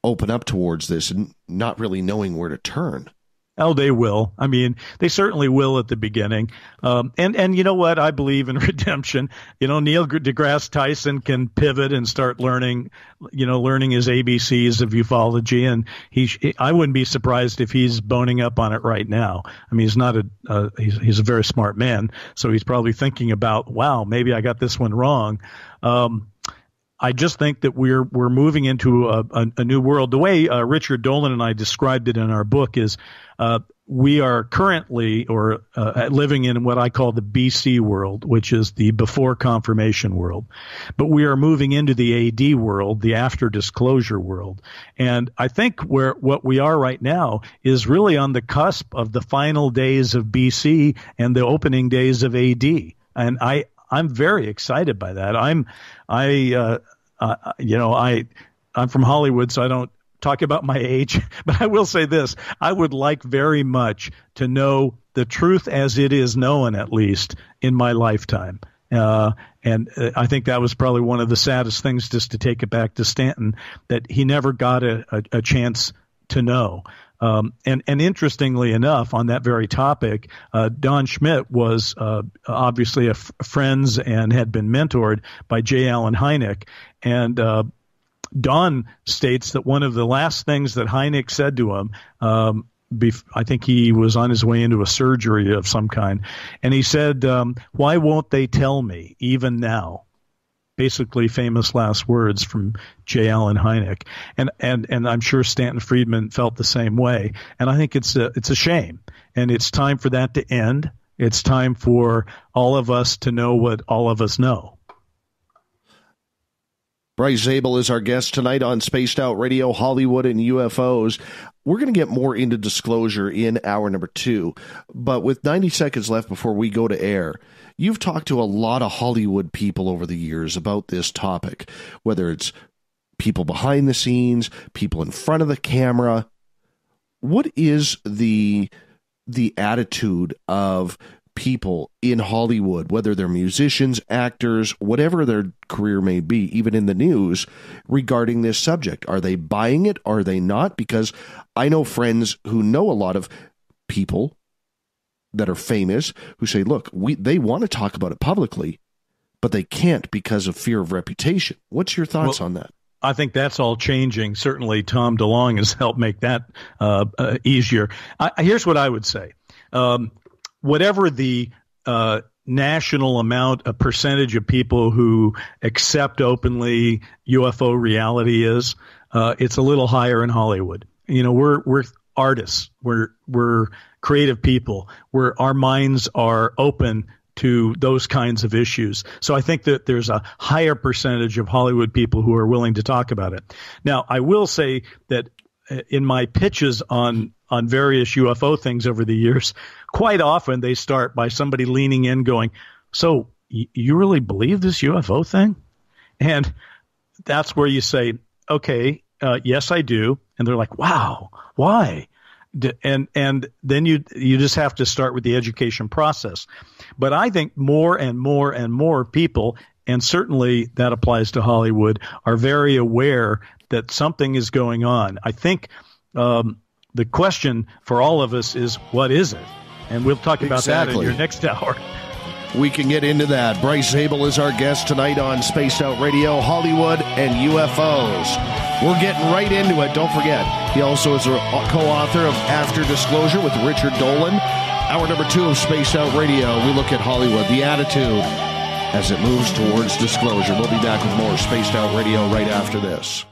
open up towards this and not really knowing where to turn. Oh, they will. I mean, they certainly will at the beginning. And you know what? I believe in redemption. You know, Neil deGrasse Tyson can pivot and start learning his ABCs of ufology. And I wouldn't be surprised if he's boning up on it right now. I mean, he's a very smart man. So he's probably thinking about, wow, maybe I got this one wrong. I just think that we're moving into a new world. The way Richard Dolan and I described it in our book is we are currently living in what I call the BC world, which is the before confirmation world. But we are moving into the AD world, the after disclosure world. And I think what we are right now is really on the cusp of the final days of BC and the opening days of AD. And I'm very excited by that. I'm from Hollywood, so I don't talk about my age, but I will say this. I would like very much to know the truth as it is known, at least in my lifetime. And I think that was probably one of the saddest things, just to take it back to Stanton, that he never got a chance to know. And interestingly enough, on that very topic, Don Schmidt was obviously friends and had been mentored by J. Allen Hynek. And Don states that one of the last things that Hynek said to him, I think he was on his way into a surgery of some kind, and he said, "Why won't they tell me even now?" Basically, famous last words from J. Allen Hynek, and I'm sure Stanton Friedman felt the same way. And I think it's a shame, and it's time for that to end. It's time for all of us to know what all of us know. Bryce Zabel is our guest tonight on Spaced Out Radio, Hollywood and UFOs. We're going to get more into disclosure in hour number 2, but with 90 seconds left before we go to air, you've talked to a lot of Hollywood people over the years about this topic, whether it's people behind the scenes, people in front of the camera. What is the attitude of people in Hollywood, whether they're musicians, actors, whatever their career may be, even in the news, regarding this subject? Are they buying it? Are they not? Because I know friends who know a lot of people that are famous who say, look, they want to talk about it publicly, but they can't because of fear of reputation. What's your thoughts on that? I think that's all changing. Certainly Tom DeLonge has helped make that easier. Here's what I would say. Whatever the national amount, a percentage of people who accept openly UFO reality is, it's a little higher in Hollywood. You know, we're artists. We're creative people. Our minds are open to those kinds of issues. So I think that there's a higher percentage of Hollywood people who are willing to talk about it. Now, I will say that in my pitches on various UFO things over the years, quite often they start by somebody leaning in going, so you really believe this UFO thing? And that's where you say, okay, yes, I do. And they're like, wow, why? And then you just have to start with the education process. But I think more and more and more people, and certainly that applies to Hollywood, are very aware that something is going on. I think the question for all of us is, what is it? And we'll talk about that in your next hour. We can get into that. Bryce Zabel is our guest tonight on Spaced Out Radio, Hollywood and UFOs. We're getting right into it. Don't forget, he also is a co-author of After Disclosure with Richard Dolan. Hour number 2 of Spaced Out Radio, we look at Hollywood, the attitude as it moves towards disclosure. We'll be back with more Spaced Out Radio right after this.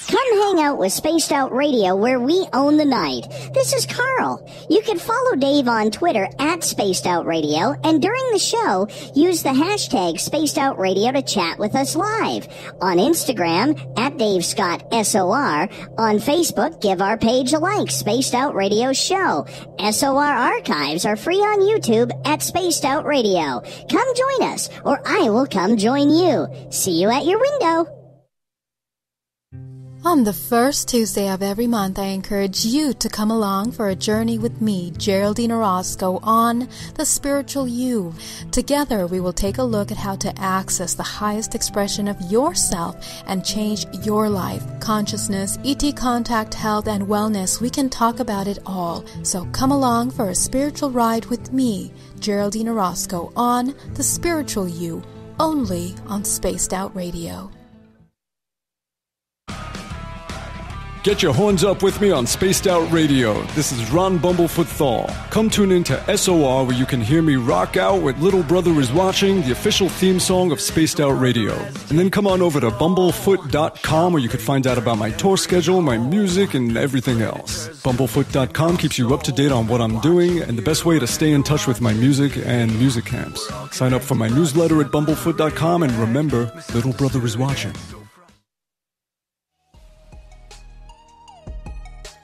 Come hang out with Spaced Out Radio, where we own the night. This is Carl. You can follow Dave on Twitter at Spaced Out Radio, and during the show, use the hashtag Spaced Out Radio to chat with us live. On Instagram, at Dave Scott SOR. On Facebook, give our page a like, Spaced Out Radio Show. SOR archives are free on YouTube at Spaced Out Radio. Come join us, or I will come join you. See you at your window. On the first Tuesday of every month, I encourage you to come along for a journey with me, Geraldine Orozco, on The Spiritual You. Together, we will take a look at how to access the highest expression of yourself and change your life. Consciousness, ET contact, health, and wellness, we can talk about it all. So come along for a spiritual ride with me, Geraldine Orozco, on The Spiritual You, only on Spaced Out Radio. Get your horns up with me on Spaced Out Radio. This is Ron Bumblefoot Thal. Come tune in to SOR where you can hear me rock out with Little Brother Is Watching, the official theme song of Spaced Out Radio. And then come on over to bumblefoot.com where you can find out about my tour schedule, my music, and everything else. Bumblefoot.com keeps you up to date on what I'm doing and the best way to stay in touch with my music and music camps. Sign up for my newsletter at bumblefoot.com and remember, Little Brother Is Watching.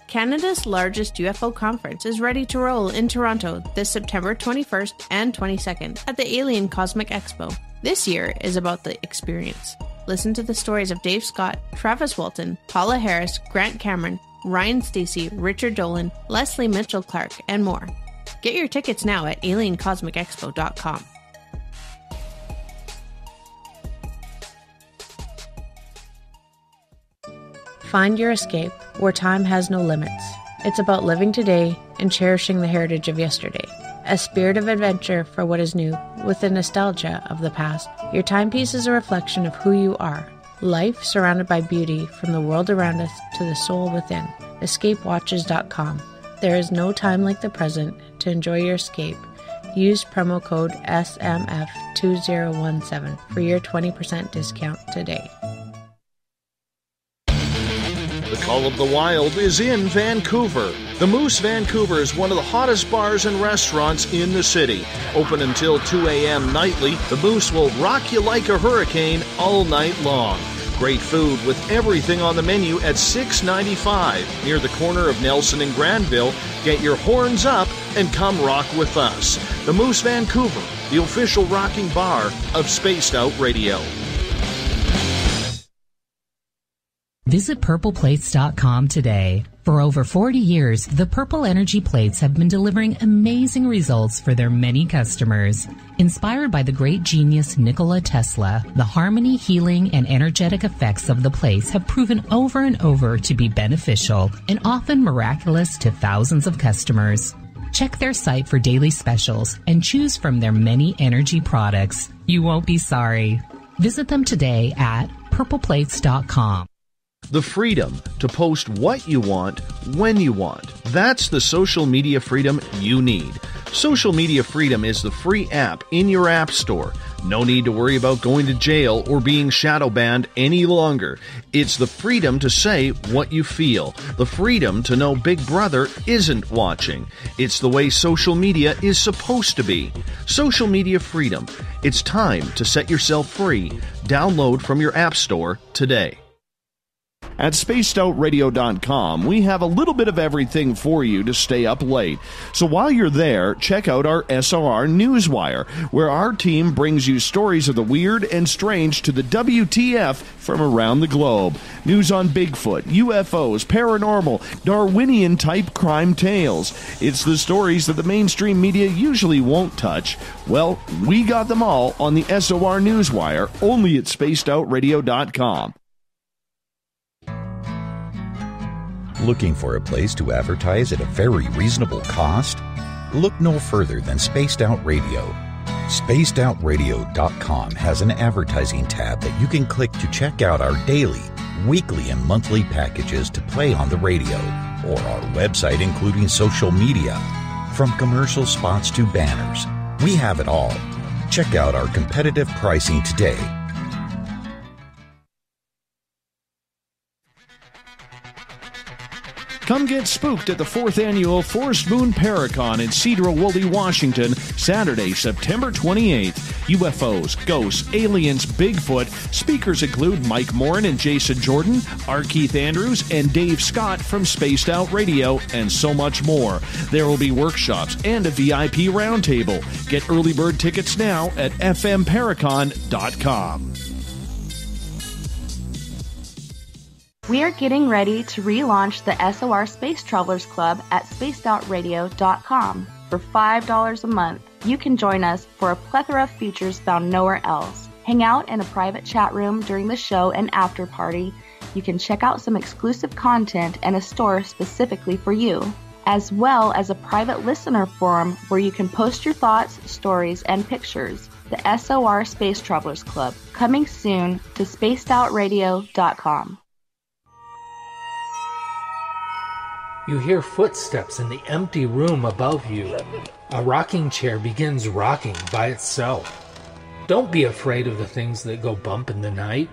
Canada's largest UFO conference is ready to roll in Toronto this September 21st and 22nd at the Alien Cosmic Expo. This year is about the experience. Listen to the stories of Dave Scott, Travis Walton, Paula Harris, Grant Cameron, Ryan Stacey, Richard Dolan, Leslie Mitchell-Clark, and more. Get your tickets now at aliencosmicexpo.com. Find your escape where time has no limits. It's about living today and cherishing the heritage of yesterday. A spirit of adventure for what is new with the nostalgia of the past. Your timepiece is a reflection of who you are. Life surrounded by beauty from the world around us to the soul within. EscapeWatches.com. There is no time like the present to enjoy your escape. Use promo code SMF2017 for your 20% discount today. The Call of the Wild is in Vancouver. The Moose Vancouver is one of the hottest bars and restaurants in the city. Open until 2 a.m. nightly, the Moose will rock you like a hurricane all night long. Great food with everything on the menu at $6.95 near the corner of Nelson and Granville. Get your horns up and come rock with us. The Moose Vancouver, the official rocking bar of Spaced Out Radio. Visit purpleplates.com today. For over 40 years, the Purple Energy Plates have been delivering amazing results for their many customers. Inspired by the great genius Nikola Tesla, the harmony, healing, and energetic effects of the plates have proven over and over to be beneficial and often miraculous to thousands of customers. Check their site for daily specials and choose from their many energy products. You won't be sorry. Visit them today at purpleplates.com. The freedom to post what you want, when you want. That's the social media freedom you need. Social Media Freedom is the free app in your app store. No need to worry about going to jail or being shadow banned any longer. It's the freedom to say what you feel. The freedom to know Big Brother isn't watching. It's the way social media is supposed to be. Social Media Freedom. It's time to set yourself free. Download from your app store today. At spacedoutradio.com, we have a little bit of everything for you to stay up late. So while you're there, check out our SOR Newswire, where our team brings you stories of the weird and strange to the WTF from around the globe. News on Bigfoot, UFOs, paranormal, Darwinian-type crime tales. It's the stories that the mainstream media usually won't touch. Well, we got them all on the SOR Newswire, only at spacedoutradio.com. Looking for a place to advertise at a very reasonable cost? Look no further than Spaced Out Radio. SpacedOutRadio.com has an advertising tab that you can click to check out our daily, weekly, and monthly packages to play on the radio, or our website including social media. From commercial spots to banners, we have it all. Check out our competitive pricing today. Come get spooked at the 4th Annual Forest Moon Paracon in Cedar-Woolley, Washington, Saturday, September 28th. UFOs, ghosts, aliens, Bigfoot. Speakers include Mike Morin and Jason Jordan, R. Keith Andrews, and Dave Scott from Spaced Out Radio, and so much more. There will be workshops and a VIP roundtable. Get early bird tickets now at fmparacon.com. We are getting ready to relaunch the SOR Space Travelers Club at spacedoutradio.com. For $5 a month, you can join us for a plethora of features found nowhere else. Hang out in a private chat room during the show and after party. You can check out some exclusive content and a store specifically for you, as well as a private listener forum where you can post your thoughts, stories, and pictures. The SOR Space Travelers Club, coming soon to spacedoutradio.com. You hear footsteps in the empty room above you. A rocking chair begins rocking by itself. Don't be afraid of the things that go bump in the night.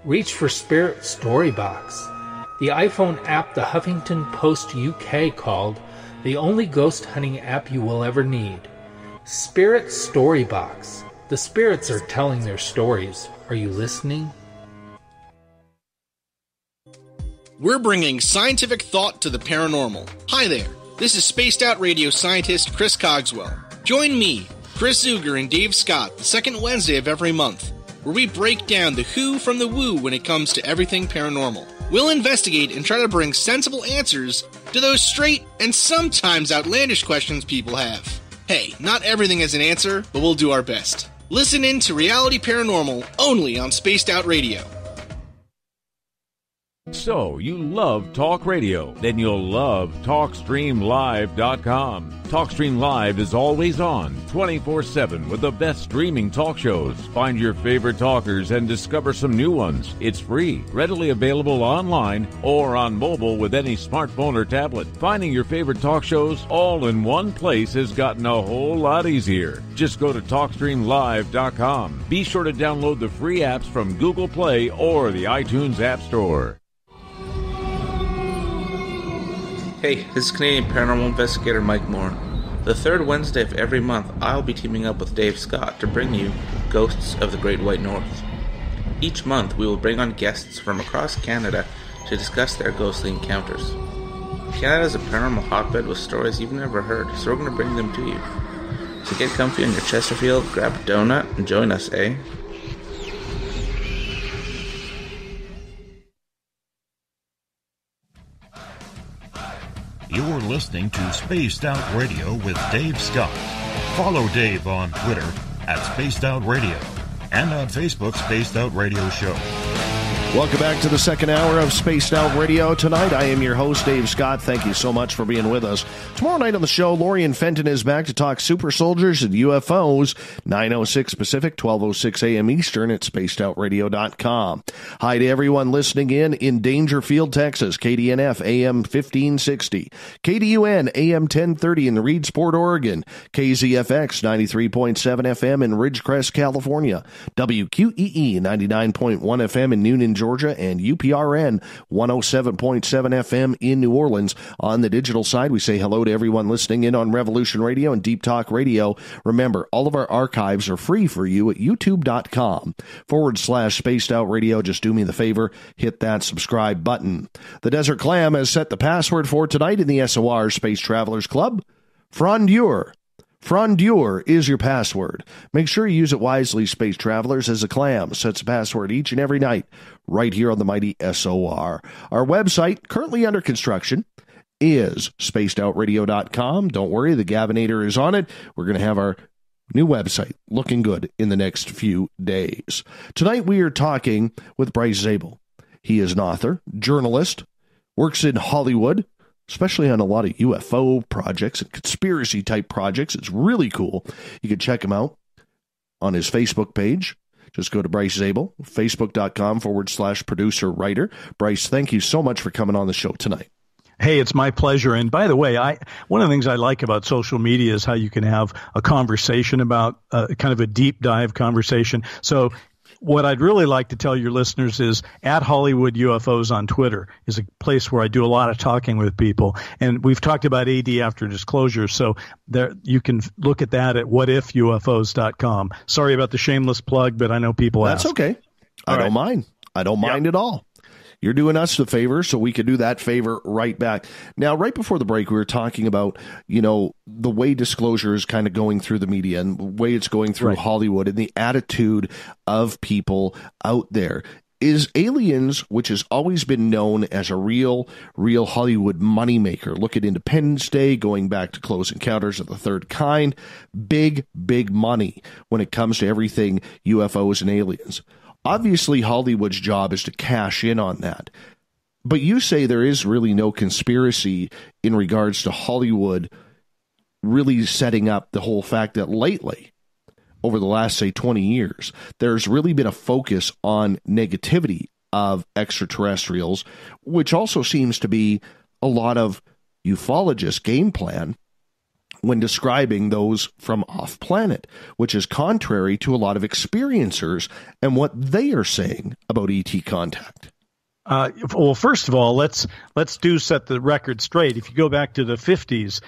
Reach for Spirit Storybox, the iPhone app the Huffington Post UK called the only ghost hunting app you will ever need. Spirit Storybox. The spirits are telling their stories. Are you listening? We're bringing scientific thought to the paranormal. Hi there, this is Spaced Out Radio scientist Chris Cogswell. Join me, Chris Zuger, and Dave Scott the second Wednesday of every month, where we break down the who from the woo when it comes to everything paranormal. We'll investigate and try to bring sensible answers to those straight and sometimes outlandish questions people have. Hey, not everything has an answer, but we'll do our best. Listen in to Reality Paranormal only on Spaced Out Radio. So, you love talk radio? Then you'll love TalkStreamLive.com. TalkStream Live is always on, 24/7, with the best streaming talk shows. Find your favorite talkers and discover some new ones. It's free, readily available online or on mobile with any smartphone or tablet. Finding your favorite talk shows all in one place has gotten a whole lot easier. Just go to TalkStreamLive.com. Be sure to download the free apps from Google Play or the iTunes App Store. Hey, this is Canadian Paranormal Investigator Mike Moore. The third Wednesday of every month, I'll be teaming up with Dave Scott to bring you Ghosts of the Great White North. Each month, we will bring on guests from across Canada to discuss their ghostly encounters. Canada is a paranormal hotbed with stories you've never heard, so we're going to bring them to you. So get comfy on your Chesterfield, grab a donut, and join us, eh? You're listening to Spaced Out Radio with Dave Scott. Follow Dave on Twitter at Spaced Out Radio and on Facebook, Spaced Out Radio Show. Welcome back to the second hour of Spaced Out Radio. Tonight, I am your host, Dave Scott. Thank you so much for being with us. Tomorrow night on the show, Lorian Fenton is back to talk super soldiers and UFOs, 9:06 Pacific, 12:06 a.m. Eastern at spacedoutradio.com. Hi to everyone listening in Dangerfield, Texas, KDNF AM 1560, KDUN AM 1030 in Reedsport, Oregon, KZFX 93.7 FM in Ridgecrest, California, WQEE 99.1 FM in Noonan, Georgia, and UPRN 107.7 FM in New Orleans. On the digital side, we say hello to everyone listening in on Revolution Radio and Deep Talk Radio. Remember, all of our archives are free for you at youtube.com/Spaced Out Radio. Just do me the favor, hit that subscribe button. The Desert Clam has set the password for tonight in the SOR Space Travelers Club. Frondeur. Frondeur is your password. Make sure you use it wisely, Space Travelers, as a clam sets a password each and every night right here on the mighty SOR. Our website, currently under construction, is spacedoutradio.com. Don't worry, the Gavinator is on it. We're going to have our new website looking good in the next few days. Tonight we are talking with Bryce Zabel. He is an author, journalist, works in Hollywood, especially on a lot of UFO projects and conspiracy-type projects. It's really cool. You can check him out on his Facebook page. Just go to Bryce Zabel, facebook.com/producer-writer. Bryce, thank you so much for coming on the show tonight. Hey, it's my pleasure. And by the way, one of the things I like about social media is how you can have a conversation about kind of a deep dive conversation. So what I'd really like to tell your listeners is at Hollywood UFOs on Twitter is a place where I do a lot of talking with people. And we've talked about AD after disclosure. So there you can look at that at whatifufos.com. Sorry about the shameless plug, but I know people ask. That's okay. I don't mind. I don't mind at all. You're doing us the favor, so we could do that favor right back. Now, right before the break, we were talking about, the way disclosure is kind of going through the media and the way it's going through Hollywood and the attitude of people out there. is aliens, which has always been known as a real Hollywood moneymaker. Look at Independence Day, going back to Close Encounters of the Third Kind. Big money when it comes to everything UFOs and aliens. Obviously, Hollywood's job is to cash in on that. But you say there is really no conspiracy in regards to Hollywood really setting up the whole fact that lately, over the last, say, 20 years, there's really been a focus on negativity of extraterrestrials, which also seems to be a lot of ufologists' game plan when describing those from off-planet, which is contrary to a lot of experiencers and what they are saying about ET contact. Well, first of all, let's set the record straight. If you go back to the 50s,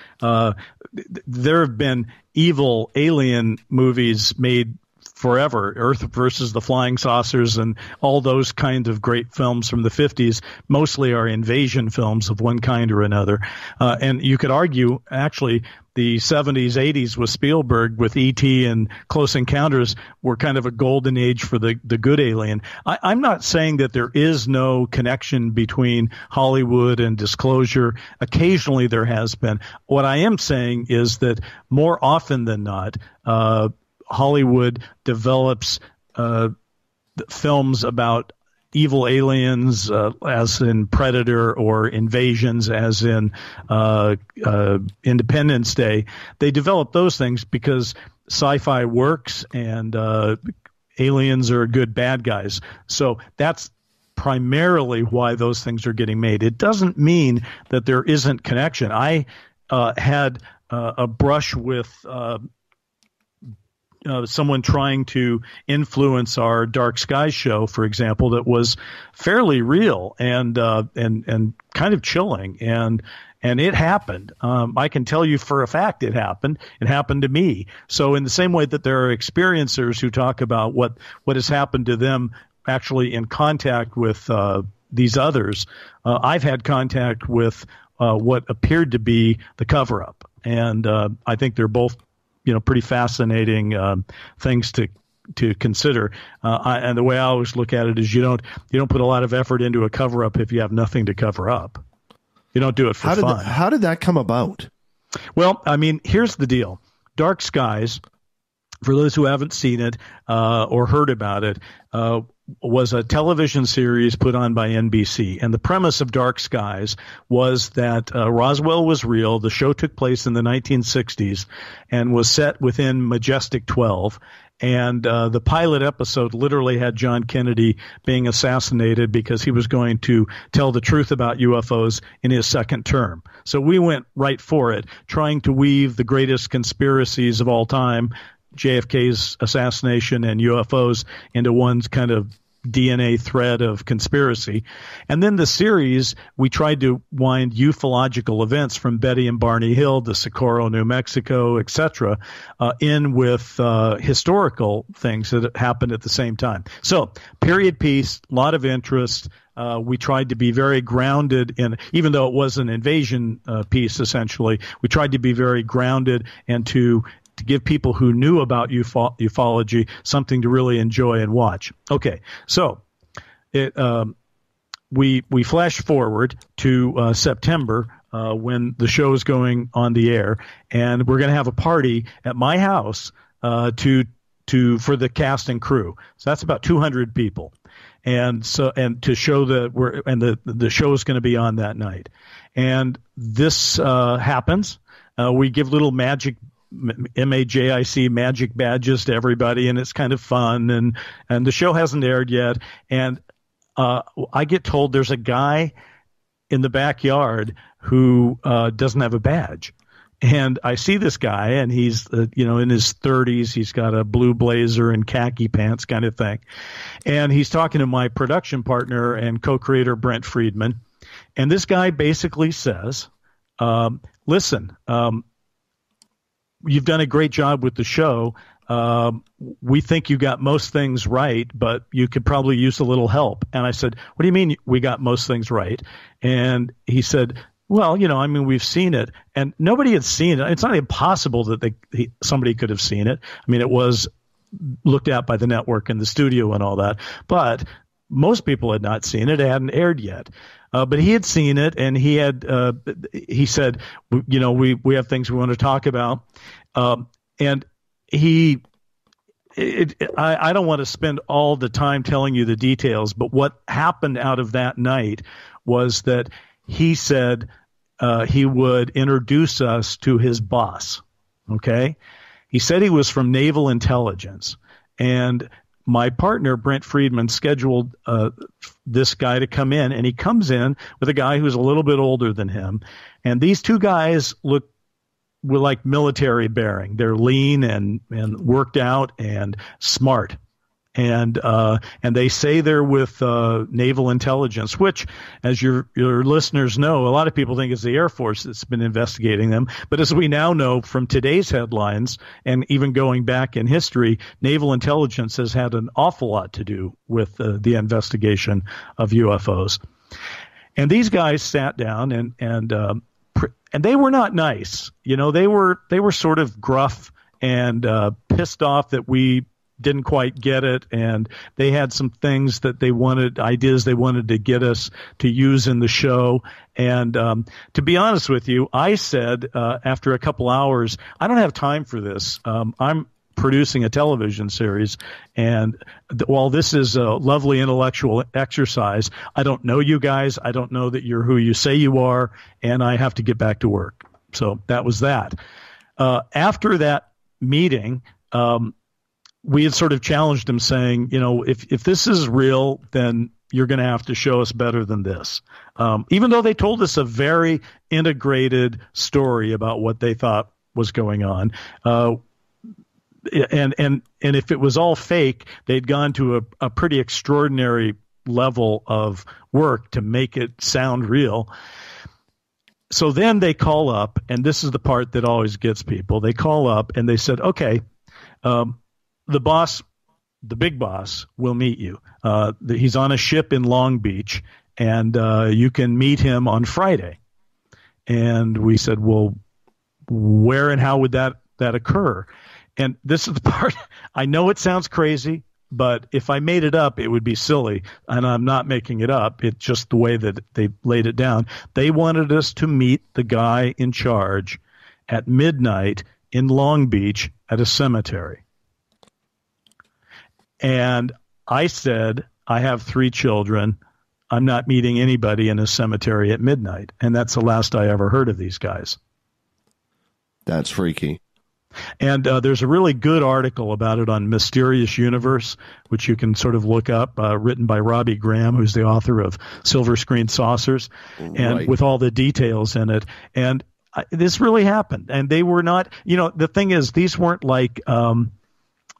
there have been evil alien movies made forever. Earth versus the Flying Saucers and all those kinds of great films from the 50s mostly are invasion films of one kind or another. And you could argue, actually, the 70s, 80s with Spielberg, with E.T. and Close Encounters were kind of a golden age for the good alien. I'm not saying that there is no connection between Hollywood and disclosure. Occasionally there has been. What I am saying is that more often than not, Hollywood develops films about evil aliens, as in Predator, or invasions, as in Independence Day. They develop those things because sci-fi works and aliens are good bad guys. So that's primarily why those things are getting made. It doesn't mean that there isn't connection. I had a brush with someone trying to influence our Dark Skies show, for example, that was fairly real and kind of chilling, and it happened. I can tell you for a fact it happened. It happened to me. So in the same way that there are experiencers who talk about what has happened to them actually in contact with these others, I've had contact with what appeared to be the cover-up, and I think they're both pretty fascinating things to consider. And the way I always look at it is you don't put a lot of effort into a cover-up if you have nothing to cover up. You don't do it for fun. How did that come about? Well, I mean, here's the deal. Dark Skies, for those who haven't seen it or heard about it, was a television series put on by NBC. And the premise of Dark Skies was that Roswell was real. The show took place in the 1960s and was set within Majestic 12. And the pilot episode literally had John Kennedy being assassinated because he was going to tell the truth about UFOs in his second term. So we went right for it, trying to weave the greatest conspiracies of all time, JFK's assassination and UFOs, into one kind of DNA thread of conspiracy. And then the series, we tried to wind ufological events from Betty and Barney Hill to Socorro, New Mexico, etc., in with historical things that happened at the same time. So, period piece, a lot of interest. We tried to be very grounded in, even though it was an invasion piece, essentially, we tried to be very grounded and to give people who knew about ufology something to really enjoy and watch. Okay, so we flash forward to September when the show is going on the air, and we're going to have a party at my house for the cast and crew. So that's about 200 people, and to show that the show is going to be on that night, and this happens. We give little MAJIC magic badges to everybody, and it's kind of fun, and the show hasn't aired yet, and I get told there's a guy in the backyard who doesn't have a badge, and I see this guy, and he's in his 30s, he's got a blue blazer and khaki pants kind of thing, and he's talking to my production partner and co-creator Brent Friedman, and this guy basically says, listen, you've done a great job with the show. We think you got most things right, but you could probably use a little help. And I said, what do you mean we got most things right? And he said, well, we've seen it. And nobody had seen it. It's not impossible that somebody could have seen it. I mean, it was looked at by the network and the studio and all that. But most people had not seen it. It hadn't aired yet. But he had seen it, and he said, we have things we want to talk about. And I don't want to spend all the time telling you the details, but what happened out of that night was that he said he would introduce us to his boss. Okay? He said he was from Naval Intelligence, and my partner, Brent Friedman, scheduled this guy to come in, and he comes in with a guy who's a little bit older than him. And these two guys were like military bearing. They're lean and worked out and smart. And they say they're with Naval Intelligence, which, as your listeners know, a lot of people think it's the Air Force that's been investigating them. But as we now know from today's headlines, and even going back in history, Naval Intelligence has had an awful lot to do with the investigation of UFOs. And these guys sat down and they were not nice. They were sort of gruff and pissed off that we didn't quite get it, and they had some things that ideas they wanted to get us to use in the show. And to be honest with you, I said after a couple hours, I don't have time for this. I'm producing a television series, and while this is a lovely intellectual exercise, I don't know you guys. I don't know that you're who you say you are, and I have to get back to work. So that was that. After that meeting, we had sort of challenged him, saying, if this is real, then you're going to have to show us better than this. Even though they told us a very integrated story about what they thought was going on. And if it was all fake, they'd gone to a pretty extraordinary level of work to make it sound real. So then they call up, and this is the part that always gets people. They call up and they said, okay, the boss, the big boss, will meet you. He's on a ship in Long Beach, and you can meet him on Friday. And we said, well, where and how would that occur? And this is the part, I know it sounds crazy, but if I made it up, it would be silly. And I'm not making it up. It's just the way that they laid it down. They wanted us to meet the guy in charge at midnight in Long Beach at a cemetery. And I said, I have 3 children. I'm not meeting anybody in a cemetery at midnight. And that's the last I ever heard of these guys. That's freaky. And there's a really good article about it on Mysterious Universe, which you can sort of look up, written by Robbie Graham, who's the author of Silver Screen Saucers, and with all the details in it. And this really happened. And they were not, the thing is, these weren't like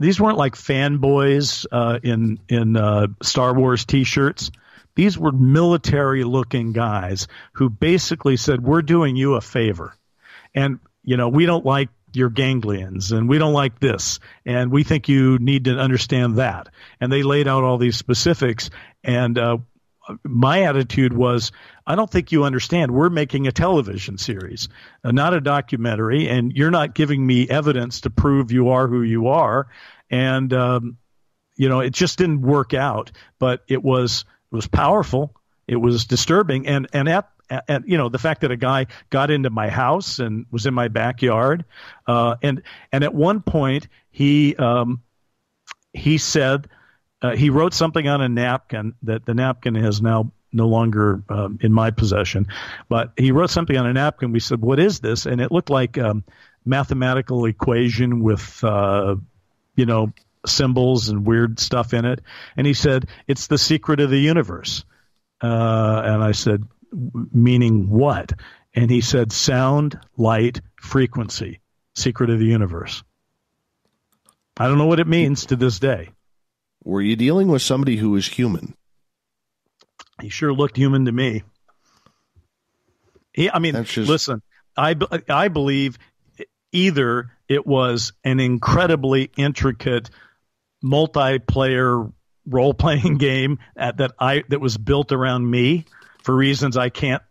fanboys in Star Wars T-shirts. These were military-looking guys who basically said, we're doing you a favor. And, we don't like your ganglions, and we don't like this, and we think you need to understand that. And they laid out all these specifics, and my attitude was, I don't think you understand. We're making a television series, not a documentary, and you're not giving me evidence to prove you are who you are. And, it just didn't work out, but it was powerful. It was disturbing. And the fact that a guy got into my house and was in my backyard. And at one point he said, he wrote something on a napkin that the napkin is now no longer in my possession, but he wrote something on a napkin. We said, what is this? And it looked like a mathematical equation with, symbols and weird stuff in it. And he said, it's the secret of the universe. And I said, meaning what? And he said, sound, light, frequency, secret of the universe. I don't know what it means to this day. Were you dealing with somebody who was human? He sure looked human to me. Listen, I believe either it was an incredibly intricate multiplayer role-playing game that was built around me for reasons I can't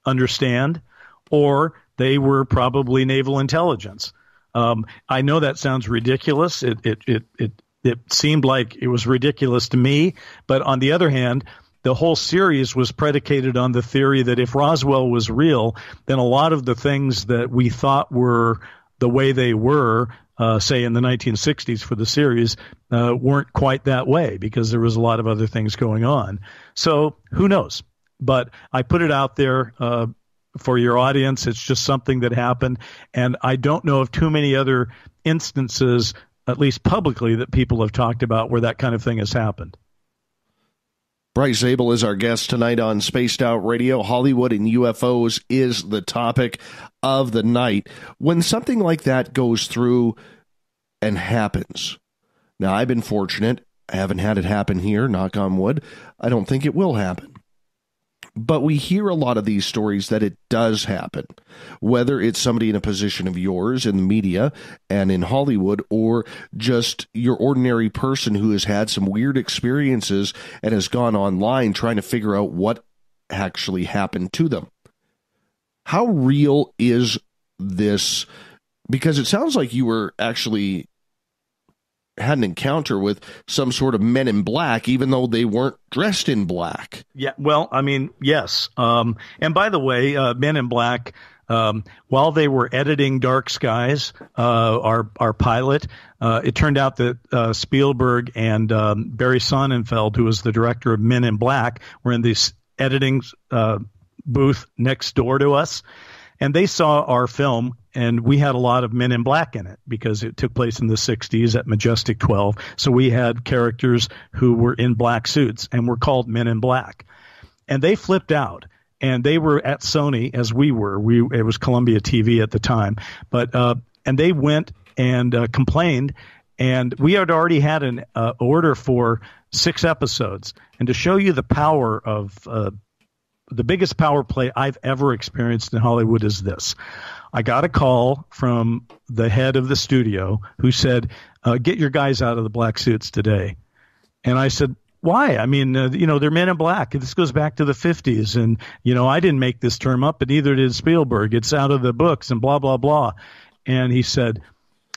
understand, or they were probably naval intelligence. I know that sounds ridiculous. It it seemed like it was ridiculous to me. But on the other hand, the whole series was predicated on the theory that if Roswell was real, then a lot of the things that we thought were the way they were, say in the 1960s for the series, weren't quite that way because there was a lot of other things going on. So who knows? But I put it out there for your audience. It's just something that happened. And I don't know of too many other instances, at least publicly, that people have talked about where that kind of thing has happened. Bryce Zabel is our guest tonight on Spaced Out Radio. Hollywood and UFOs is the topic of the night. When something like that goes through and happens, now I've been fortunate. I haven't had it happen here, knock on wood. I don't think it will happen. But we hear a lot of these stories that it does happen, whether it's somebody in a position of yours in the media and in Hollywood, or just your ordinary person who has had some weird experiences and has gone online trying to figure out what actually happened to them. How real is this? Because it sounds like you were actually had an encounter with some sort of men in black, even though they weren't dressed in black. Yeah, well, I mean, yes. And by the way, Men in Black, while they were editing Dark Skies, our pilot, it turned out that Spielberg and Barry Sonnenfeld, who was the director of Men in Black, were in this editing booth next door to us. And they saw our film, and we had a lot of Men in Black in it because it took place in the 60s at Majestic 12. So we had characters who were in black suits and were called Men in Black. And they flipped out. And they were at Sony, as we were. It was Columbia TV at the time. But and they went and complained. And we had already had an order for 6 episodes. And to show you the power of the biggest power play I've ever experienced in Hollywood is this. I got a call from the head of the studio who said, get your guys out of the black suits today. And I said, why? I mean, they're Men in Black. This goes back to the 50s. And, I didn't make this term up, but neither did Spielberg. It's out of the books and blah, blah, blah. And he said,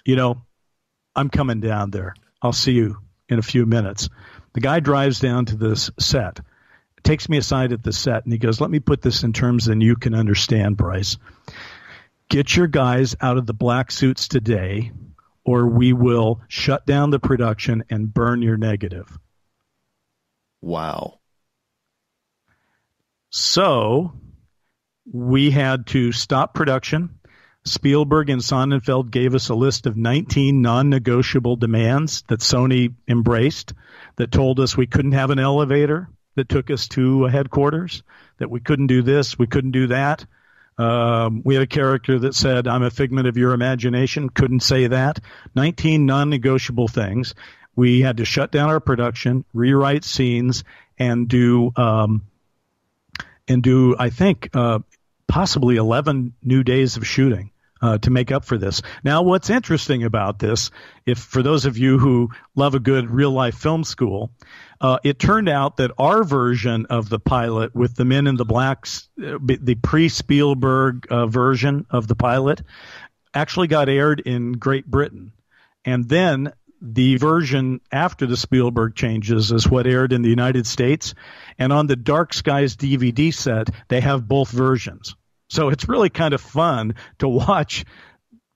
I'm coming down there. I'll see you in a few minutes. The guy drives down to this set, takes me aside at the set, and he goes, let me put this in terms that you can understand, Bryce. Get your guys out of the black suits today, or we will shut down the production and burn your negative. Wow. So we had to stop production. Spielberg and Sonnenfeld gave us a list of 19 non-negotiable demands that Sony embraced, that told us we couldn't have an elevator that took us to headquarters, that we couldn't do this, we couldn't do that. We had a character that said, I'm a figment of your imagination, couldn't say that. 19 non-negotiable things. We had to shut down our production, rewrite scenes, and do I think, possibly 11 new days of shooting to make up for this. Now, what's interesting about this, if for those of you who love a good real-life film school, it turned out that our version of the pilot with the Men in the Blacks, the pre-Spielberg version of the pilot, actually got aired in Great Britain. And then the version after the Spielberg changes is what aired in the United States. And on the Dark Skies DVD set, they have both versions. So it's really kind of fun to watch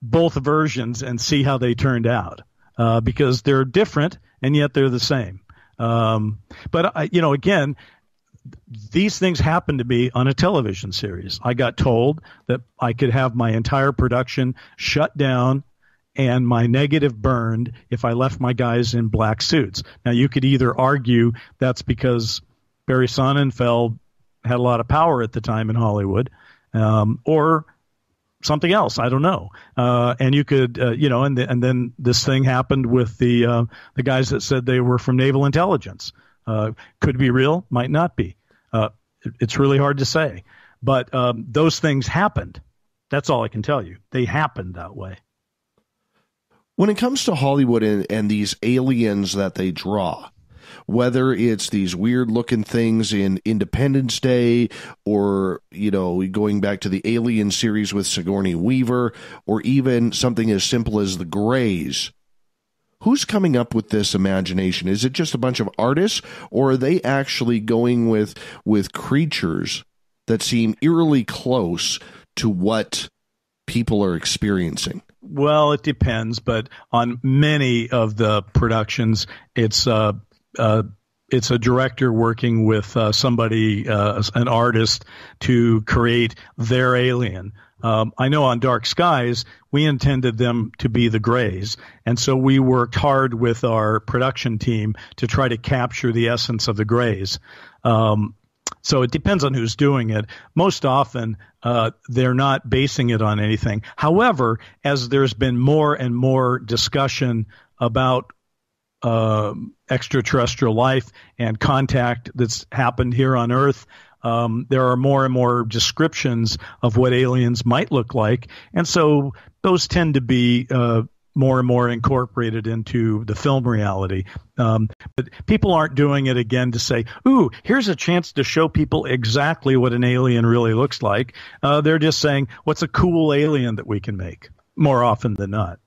both versions and see how they turned out because they're different and yet they're the same. But again, these things happened to me on a television series. I got told that I could have my entire production shut down and my negative burned if I left my guys in black suits. Now, you could either argue that's because Barry Sonnenfeld had a lot of power at the time in Hollywood, or something else. I don't know. And you could, and then this thing happened with the guys that said they were from naval intelligence. Could be real, might not be. It's really hard to say. But those things happened. That's all I can tell you. They happened that way. When it comes to Hollywood and these aliens that they draw, whether it's these weird-looking things in Independence Day or, going back to the Alien series with Sigourney Weaver, or even something as simple as the Greys, Who's coming up with this imagination? Is it just a bunch of artists, or are they actually going with creatures that seem eerily close to what people are experiencing? Well, it depends, but on many of the productions, it's a director working with somebody, an artist, to create their alien. I know on Dark Skies, we intended them to be the Greys, and so we worked hard with our production team to try to capture the essence of the Greys. So it depends on who's doing it. Most often, they're not basing it on anything. However, as there's been more and more discussion about extraterrestrial life and contact that's happened here on Earth, there are more and more descriptions of what aliens might look like. And so those tend to be more and more incorporated into the film reality. But people aren't doing it again to say, ooh, here's a chance to show people exactly what an alien really looks like. They're just saying, what's a cool alien that we can make, more often than not.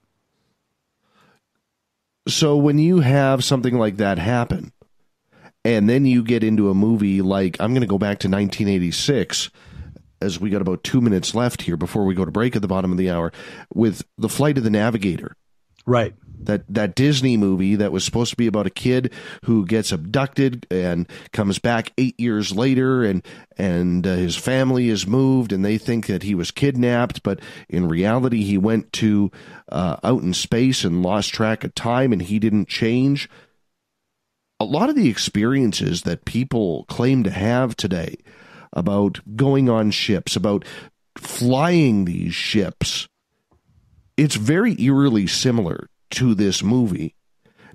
So when you have something like that happen, and then you get into a movie like, I'm going to go back to 1986, as we got about 2 minutes left here before we go to break at the bottom of the hour, with The Flight of the Navigator. Right. That Disney movie that was supposed to be about a kid who gets abducted and comes back 8 years later, and his family is moved, and they think that he was kidnapped, but in reality he went to out in space and lost track of time, and he didn't change. A lot of the experiences that people claim to have today about going on ships, about flying these ships, it's very eerily similar to this movie.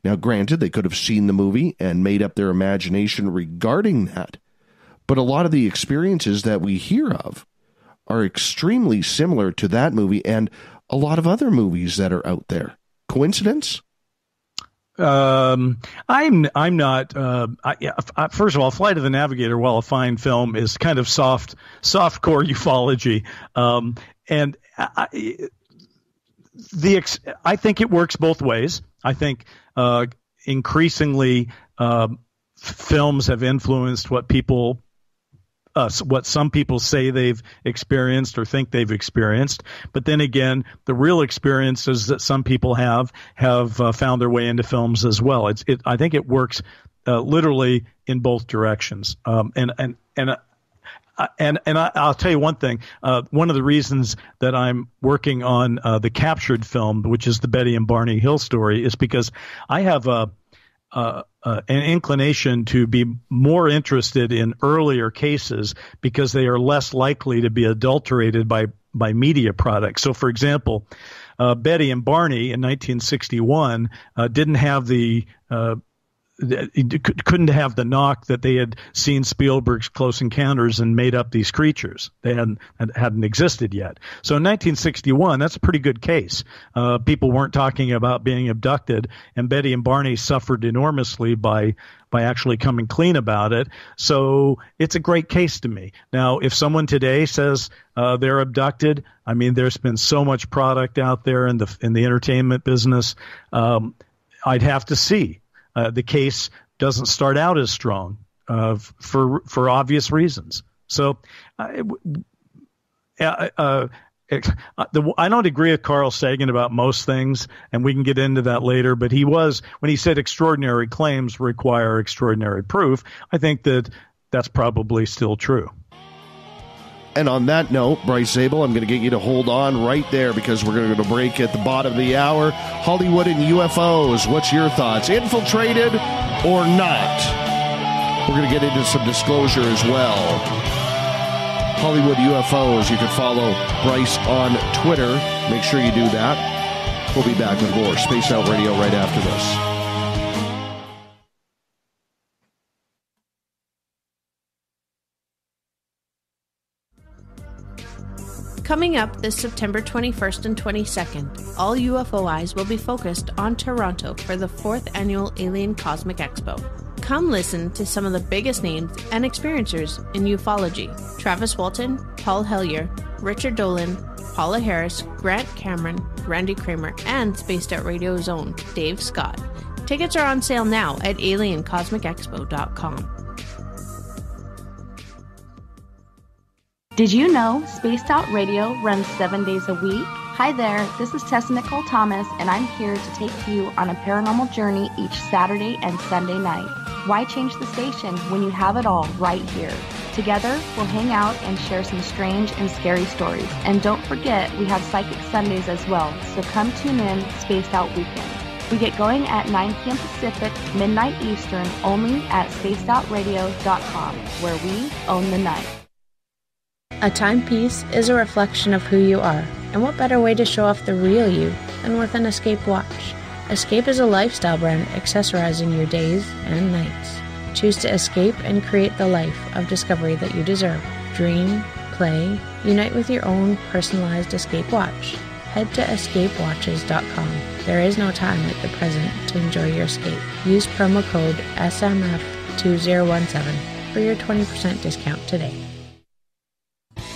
Now, granted, they could have seen the movie and made up their imagination regarding that, but a lot of the experiences that we hear of are extremely similar to that movie and a lot of other movies that are out there. Coincidence? I'm not. First of all, Flight of the Navigator, while a fine film, is kind of softcore ufology, and I think it works both ways. I think increasingly films have influenced what some people say they've experienced or think they've experienced. But then again, the real experiences that some people have found their way into films as well. I think it works literally in both directions. And I'll tell you one thing. One of the reasons that I'm working on the captured film, which is the Betty and Barney Hill story, is because I have an inclination to be more interested in earlier cases because they are less likely to be adulterated by media products. So, for example, Betty and Barney in 1961 didn't have couldn't have the knock that they had seen Spielberg's Close Encounters and made up these creatures. They hadn't existed yet. So in 1961, that's a pretty good case. People weren't talking about being abducted, and Betty and Barney suffered enormously by actually coming clean about it. So it's a great case to me. Now, if someone today says they're abducted, I mean, there's been so much product out there in the entertainment business. I'd have to see. The case doesn't start out as strong for obvious reasons. So I don't agree with Carl Sagan about most things, and we can get into that later. But when he said extraordinary claims require extraordinary proof, I think that's probably still true. And on that note, Bryce Zabel, I'm going to get you to hold on right there because we're going to go to break at the bottom of the hour. Hollywood and UFOs, what's your thoughts? Infiltrated or not? We're going to get into some disclosure as well. Hollywood UFOs, you can follow Bryce on Twitter. Make sure you do that. We'll be back with more Spaced Out Radio right after this. Coming up this September 21st and 22nd, all UFO eyes will be focused on Toronto for the 4th Annual Alien Cosmic Expo. Come listen to some of the biggest names and experiencers in ufology. Travis Walton, Paul Hellyer, Richard Dolan, Paula Harris, Grant Cameron, Randy Kramer, and Spaced Out Radio's own Dave Scott. Tickets are on sale now at aliencosmicexpo.com. Did you know Spaced Out Radio runs 7 days a week? Hi there, this is Tessa Nicole Thomas, and I'm here to take you on a paranormal journey each Saturday and Sunday night. Why change the station when you have it all right here? Together, we'll hang out and share some strange and scary stories. And don't forget, we have Psychic Sundays as well, so come tune in Spaced Out Weekend. We get going at 9 p.m. Pacific, midnight Eastern, only at spacedoutradio.com, where we own the night. A timepiece is a reflection of who you are, and what better way to show off the real you than with an Escape watch? Escape is a lifestyle brand accessorizing your days and nights. Choose to escape and create the life of discovery that you deserve. Dream, play, unite with your own personalized Escape watch. Head to escapewatches.com. There is no time like the present to enjoy your escape. Use promo code SMF2017 for your 20% discount today.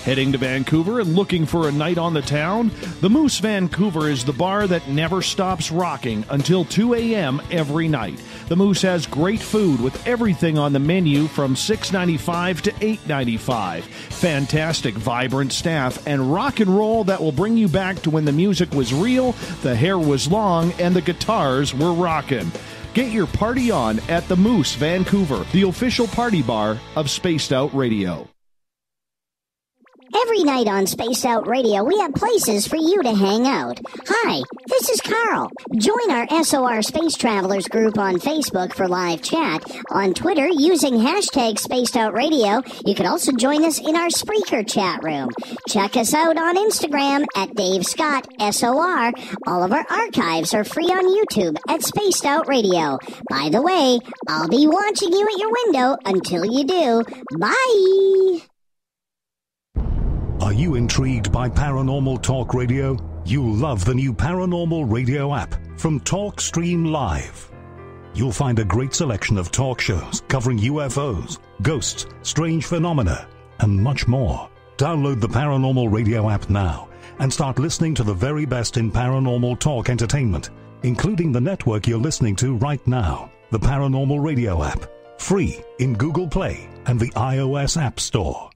Heading to Vancouver and looking for a night on the town? The Moose Vancouver is the bar that never stops rocking until 2 a.m. every night. The Moose has great food with everything on the menu from $6.95 to $8.95. Fantastic, vibrant staff and rock and roll that will bring you back to when the music was real, the hair was long, and the guitars were rockin'. Get your party on at the Moose Vancouver, the official party bar of Spaced Out Radio. Every night on Spaced Out Radio, we have places for you to hang out. Hi, this is Carl. Join our SOR Space Travelers group on Facebook for live chat. On Twitter, using hashtag Spaced Out Radio. You can also join us in our Spreaker chat room. Check us out on Instagram at Dave Scott SOR. All of our archives are free on YouTube at Spaced Out Radio. By the way, I'll be watching you at your window until you do. Bye! Are you intrigued by Paranormal Talk Radio? You'll love the new Paranormal Radio app from TalkStream Live. You'll find a great selection of talk shows covering UFOs, ghosts, strange phenomena, and much more. Download the Paranormal Radio app now and start listening to the very best in paranormal talk entertainment, including the network you're listening to right now, the Paranormal Radio app, free in Google Play and the iOS App Store.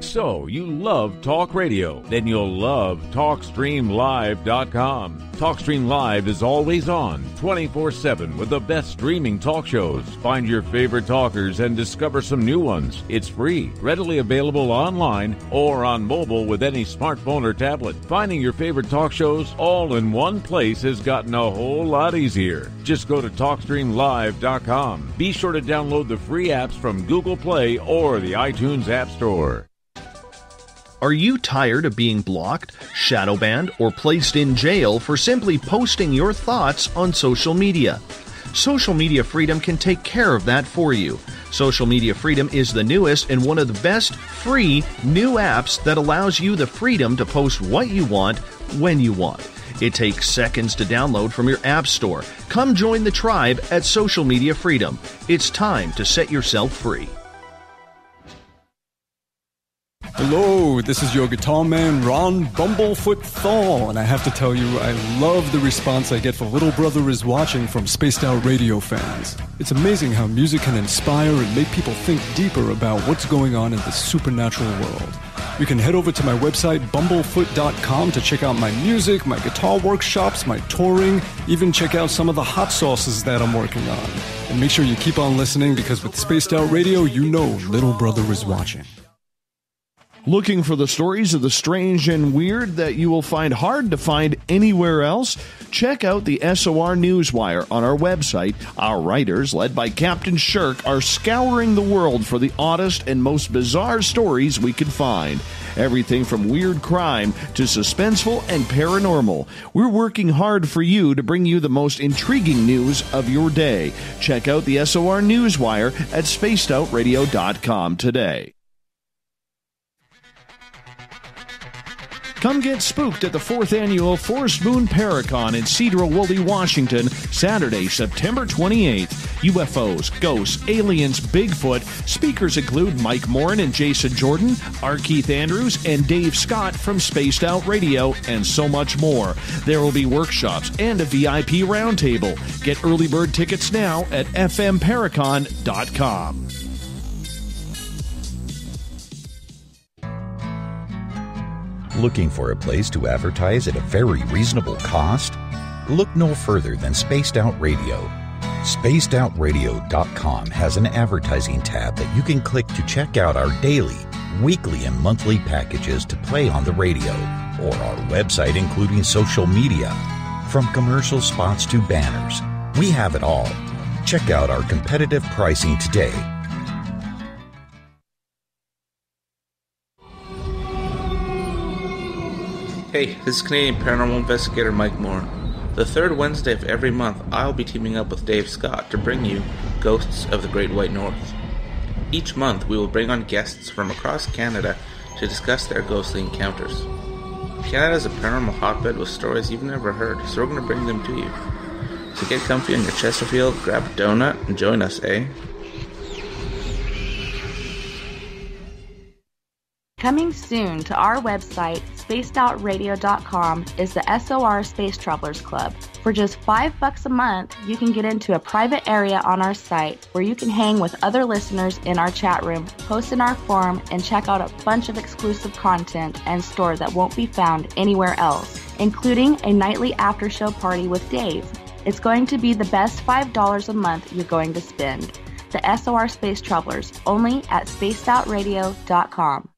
So, you love talk radio? Then you'll love TalkStreamLive.com. TalkStream Live is always on, 24/7, with the best streaming talk shows. Find your favorite talkers and discover some new ones. It's free, readily available online or on mobile with any smartphone or tablet. Finding your favorite talk shows all in one place has gotten a whole lot easier. Just go to TalkStreamLive.com. Be sure to download the free apps from Google Play or the iTunes App Store. Are you tired of being blocked, shadow banned, or placed in jail for simply posting your thoughts on social media? Social Media Freedom can take care of that for you. Social Media Freedom is the newest and one of the best free new apps that allows you the freedom to post what you want, when you want. It takes seconds to download from your app store. Come join the tribe at Social Media Freedom. It's time to set yourself free. Hello, this is your guitar man, Ron Bumblefoot Thal, and I have to tell you, I love the response I get for Little Brother is Watching from Spaced Out Radio fans. It's amazing how music can inspire and make people think deeper about what's going on in the supernatural world. You can head over to my website, bumblefoot.com, to check out my music, my guitar workshops, my touring, even check out some of the hot sauces that I'm working on. And make sure you keep on listening, because with Spaced Out Radio, you know Little Brother is watching. Looking for the stories of the strange and weird that you will find hard to find anywhere else? Check out the SOR Newswire on our website. Our writers, led by Captain Shirk, are scouring the world for the oddest and most bizarre stories we can find. Everything from weird crime to suspenseful and paranormal. We're working hard for you to bring you the most intriguing news of your day. Check out the SOR Newswire at spacedoutradio.com today. Come get spooked at the 4th Annual Forest Moon Paracon in Cedar Woolley, Washington, Saturday, September 28th. UFOs, ghosts, aliens, Bigfoot. Speakers include Mike Morin and Jason Jordan, R. Keith Andrews, and Dave Scott from Spaced Out Radio, and so much more. There will be workshops and a VIP roundtable. Get early bird tickets now at fmparacon.com. Looking for a place to advertise at a very reasonable cost? Look no further than Spaced Out Radio. SpacedOutRadio.com has an advertising tab that you can click to check out our daily, weekly, and monthly packages to play on the radio, or our website including social media. From commercial spots to banners, we have it all. Check out our competitive pricing today. Hey, this is Canadian Paranormal Investigator Mike Moore. The third Wednesday of every month, I'll be teaming up with Dave Scott to bring you Ghosts of the Great White North. Each month, we will bring on guests from across Canada to discuss their ghostly encounters. Canada is a paranormal hotbed with stories you've never heard, so we're going to bring them to you. So get comfy on your Chesterfield, grab a donut, and join us, eh? Coming soon to our website, spacedoutradio.com, is the SOR Space Travelers Club. For just $5 a month, you can get into a private area on our site where you can hang with other listeners in our chat room, post in our forum, and check out a bunch of exclusive content and store that won't be found anywhere else, including a nightly after-show party with Dave. It's going to be the best $5 a month you're going to spend. The SOR Space Travelers, only at spacedoutradio.com.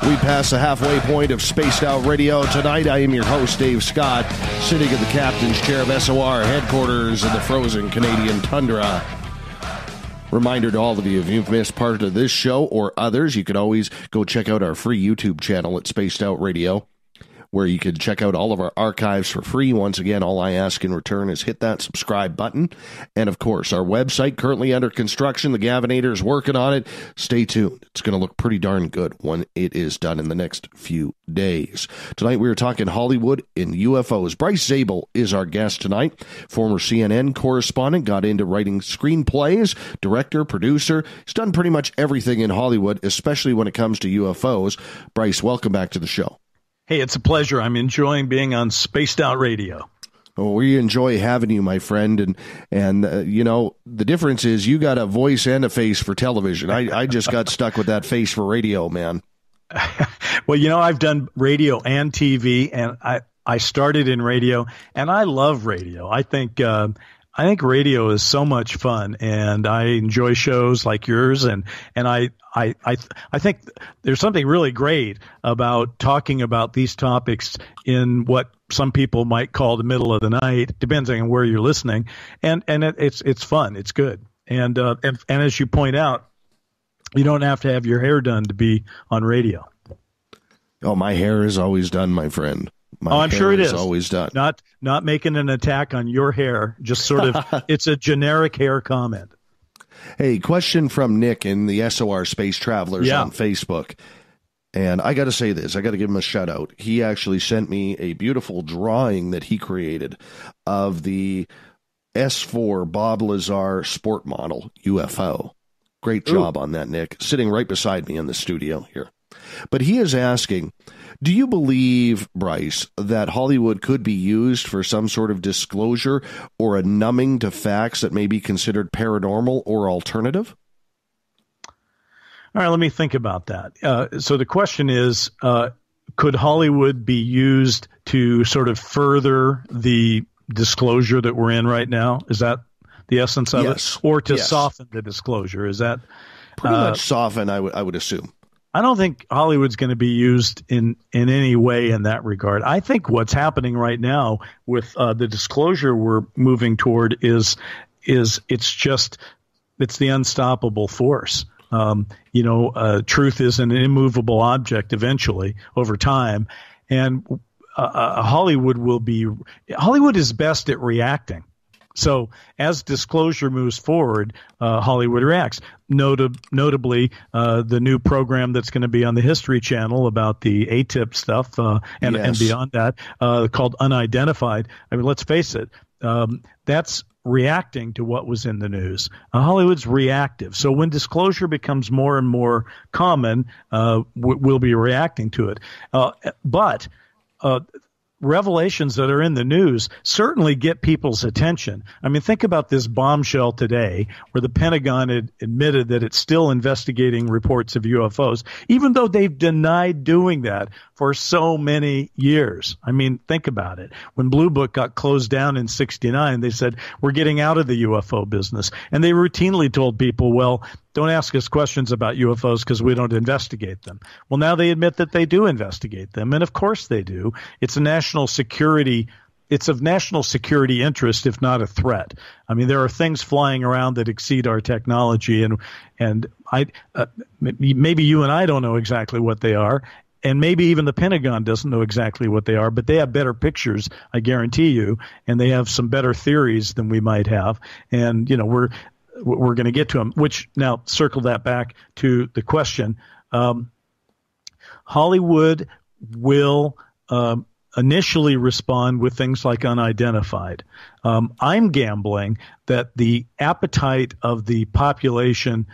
We pass the halfway point of Spaced Out Radio. Tonight, I am your host, Dave Scott, sitting in the captain's chair of SOR headquarters in the frozen Canadian tundra. Reminder to all of you, if you've missed part of this show or others, you can always go check out our free YouTube channel at Spaced Out Radio, where you can check out all of our archives for free. Once again, all I ask in return is hit that subscribe button. And, of course, our website currently under construction. The Gavinator is working on it. Stay tuned. It's going to look pretty darn good when it is done in the next few days. Tonight, we are talking Hollywood and UFOs. Bryce Zabel is our guest tonight. Former CNN correspondent, got into writing screenplays, director, producer. He's done pretty much everything in Hollywood, especially when it comes to UFOs. Bryce, welcome back to the show. Hey, it's a pleasure. I'm enjoying being on Spaced Out Radio. Well, we enjoy having you, my friend. And you know, the difference is you got a voice and a face for television. I just got stuck with that face for radio, man. Well, you know, I've done radio and TV, and I started in radio, and I love radio. I think radio is so much fun, and I enjoy shows like yours, and I think there's something really great about talking about these topics in what some people might call the middle of the night, depends on where you're listening, and it's fun, it's good, and as you point out, you don't have to have your hair done to be on radio. Oh, my hair is always done, my friend. I'm sure it is always done. Not making an attack on your hair, just sort of, it's a generic hair comment. Hey, question from Nick in the SOR Space Travelers on Facebook. And I got to say this, I got to give him a shout out. He actually sent me a beautiful drawing that he created of the S4 Bob Lazar sport model UFO. Great job on that, Nick. Sitting right beside me in the studio here. But he is asking, do you believe, Bryce, that Hollywood could be used for some sort of disclosure or a numbing to facts that may be considered paranormal or alternative? All right, let me think about that. So the question is, could Hollywood be used to sort of further the disclosure that we're in right now? Is that the essence of it? Or to soften the disclosure? Is that pretty much soften, I would assume. I don't think Hollywood's going to be used in any way in that regard. I think what's happening right now with the disclosure we're moving toward is it's the unstoppable force. Truth is an immovable object eventually over time, and Hollywood is best at reacting. So as disclosure moves forward, Hollywood reacts. Notably, the new program that's going to be on the History Channel about the ATIP stuff and beyond that, called Unidentified. I mean, let's face it, that's reacting to what was in the news. Hollywood's reactive. So when disclosure becomes more and more common, we'll be reacting to it. But revelations that are in the news certainly get people's attention. I mean, think about this bombshell today where the Pentagon had admitted that it's still investigating reports of UFOs, even though they've denied doing that for so many years. I mean, think about it. When Blue Book got closed down in '69, they said, we're getting out of the UFO business. And they routinely told people, well, don't ask us questions about UFOs because we don't investigate them. Well, now they admit that they do investigate them. And of course they do. It's of national security interest, if not a threat. I mean, there are things flying around that exceed our technology, and maybe you and I don't know exactly what they are, and maybe even the Pentagon doesn't know exactly what they are, but they have better pictures, I guarantee you, and they have some better theories than we might have. And we're going to get to them. Which now circle that back to the question. Hollywood will initially respond with things like Unidentified. I'm gambling that the appetite of the population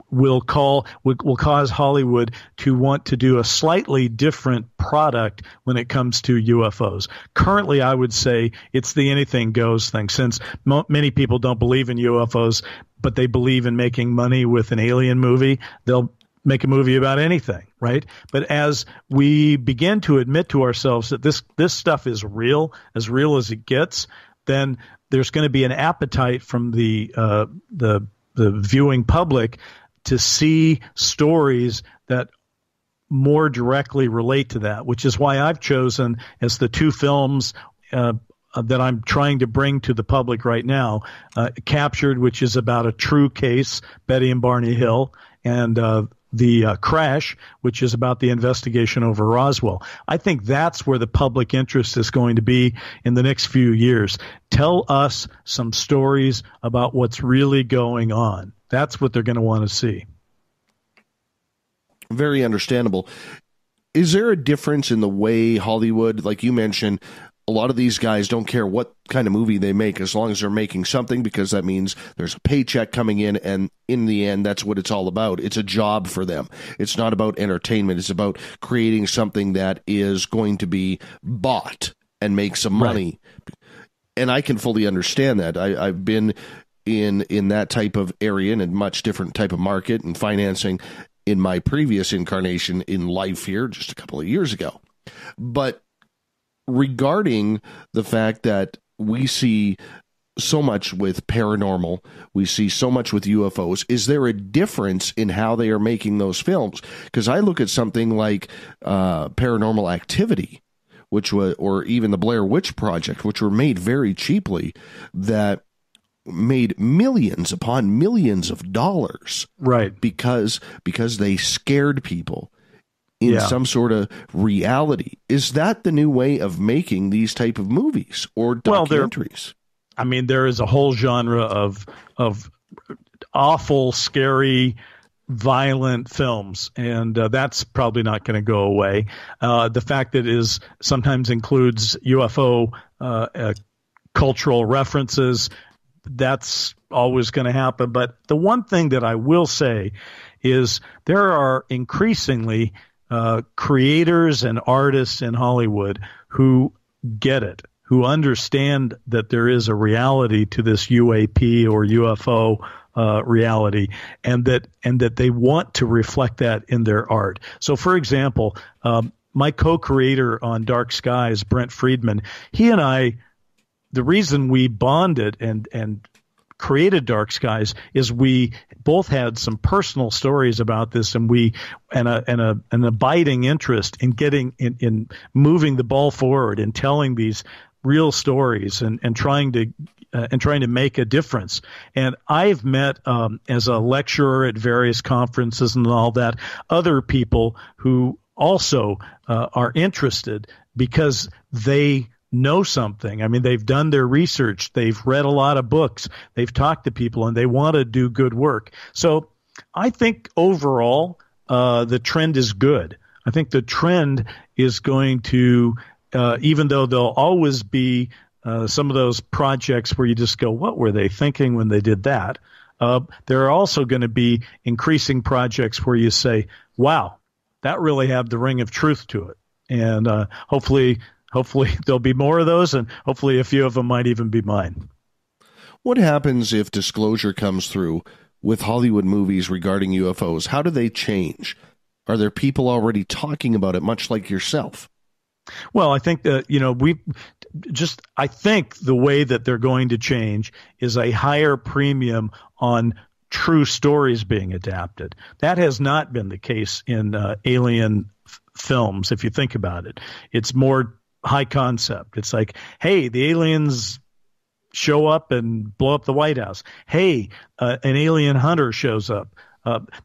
will cause Hollywood to want to do a slightly different product when it comes to UFOs. Currently, I would say it's the anything goes thing, since many people don't believe in UFOs, but they believe in making money with an alien movie. They'll make a movie about anything, right? But as we begin to admit to ourselves that this stuff is real as it gets, then there's going to be an appetite from the viewing public to see stories that more directly relate to that, which is why I've chosen as the two films that I'm trying to bring to the public right now, Captured, which is about a true case, Betty and Barney Hill, and the Crash, which is about the investigation over Roswell. I think that's where the public interest is going to be in the next few years. Tell us some stories about what's really going on. That's what they're going to want to see. Very understandable. Is there a difference in the way Hollywood, like you mentioned, a lot of these guys don't care what kind of movie they make as long as they're making something, because that means there's a paycheck coming in, and in the end, that's what it's all about. It's a job for them. It's not about entertainment. It's about creating something that is going to be bought and make some money. Right. And I can fully understand that. I've been in that type of area, in a much different type of market and financing in my previous incarnation in life here just a couple of years ago. But regarding the fact that we see so much with paranormal, we see so much with UFOs, is there a difference in how they are making those films? Because I look at something like Paranormal Activity, which was, or even the Blair Witch Project, which were made very cheaply, that made millions upon millions of dollars, right? Because they scared people in some sort of reality. Is that the new way of making these type of movies or documentaries? There is a whole genre of awful, scary, violent films, and that's probably not going to go away. The fact that it sometimes includes UFO cultural references, that's always going to happen. But the one thing that I will say is there are increasingly creators and artists in Hollywood who get it, who understand that there is a reality to this UAP or UFO reality, and that they want to reflect that in their art. So, for example, my co-creator on Dark Skies, Brent Friedman, he and I, the reason we bonded and created Dark Skies is we both had some personal stories about this, and an abiding interest in in moving the ball forward and telling these real stories and trying to make a difference. And I've met as a lecturer at various conferences and all that, other people who also are interested because they know something. I mean, they've done their research. They've read a lot of books. They've talked to people, and they want to do good work. So I think overall, the trend is good. I think the trend is going to, even though there'll always be some of those projects where you just go, what were they thinking when they did that? There are also going to be increasing projects where you say, wow, that really had the ring of truth to it. And hopefully there'll be more of those, and hopefully a few of them might even be mine. What happens if disclosure comes through with Hollywood movies regarding UFOs? How do they change? Are there people already talking about it, much like yourself? Well, I think that, I think the way that they're going to change is a higher premium on true stories being adapted. That has not been the case in alien films, if you think about it. It's more high concept. It's like, hey, the aliens show up and blow up the White House. Hey, an alien hunter shows up.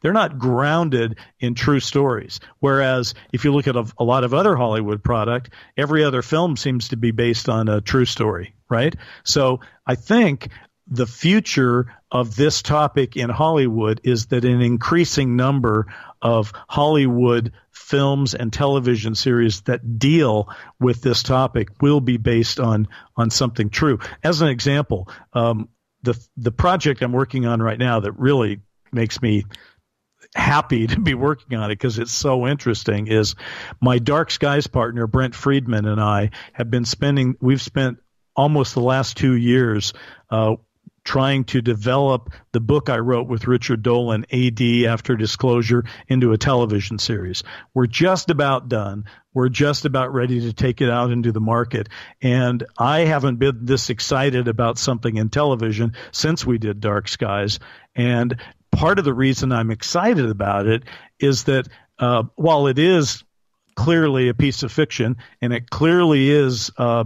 They're not grounded in true stories. Whereas if you look at a lot of other Hollywood product, every other film seems to be based on a true story, right? So I think the future of this topic in Hollywood is that an increasing number of Hollywood films and television series that deal with this topic will be based on something true. As an example, the project I'm working on right now that really makes me happy to be working on it because it's so interesting is my Dark Skies partner, Brent Friedman, and I have been we've spent almost the last 2 years trying to develop the book I wrote with Richard Dolan, AD After Disclosure, into a television series. We're just about done. We're just about ready to take it out into the market. And I haven't been this excited about something in television since we did Dark Skies. And part of the reason I'm excited about it is that while it is clearly a piece of fiction and it clearly is a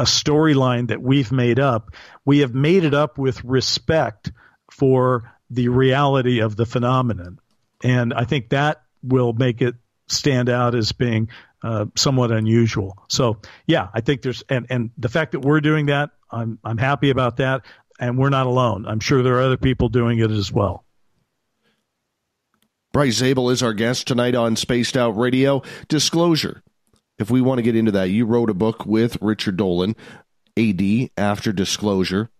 storyline that we've made up, we have made it up with respect for the reality of the phenomenon. And I think that will make it stand out as being somewhat unusual. So, yeah, I think there's and the fact that we're doing that, I'm happy about that. And we're not alone. I'm sure there are other people doing it as well. Bryce Zabel is our guest tonight on Spaced Out Radio. Disclosure. If we want to get into that, you wrote a book with Richard Dolan, AD After Disclosure.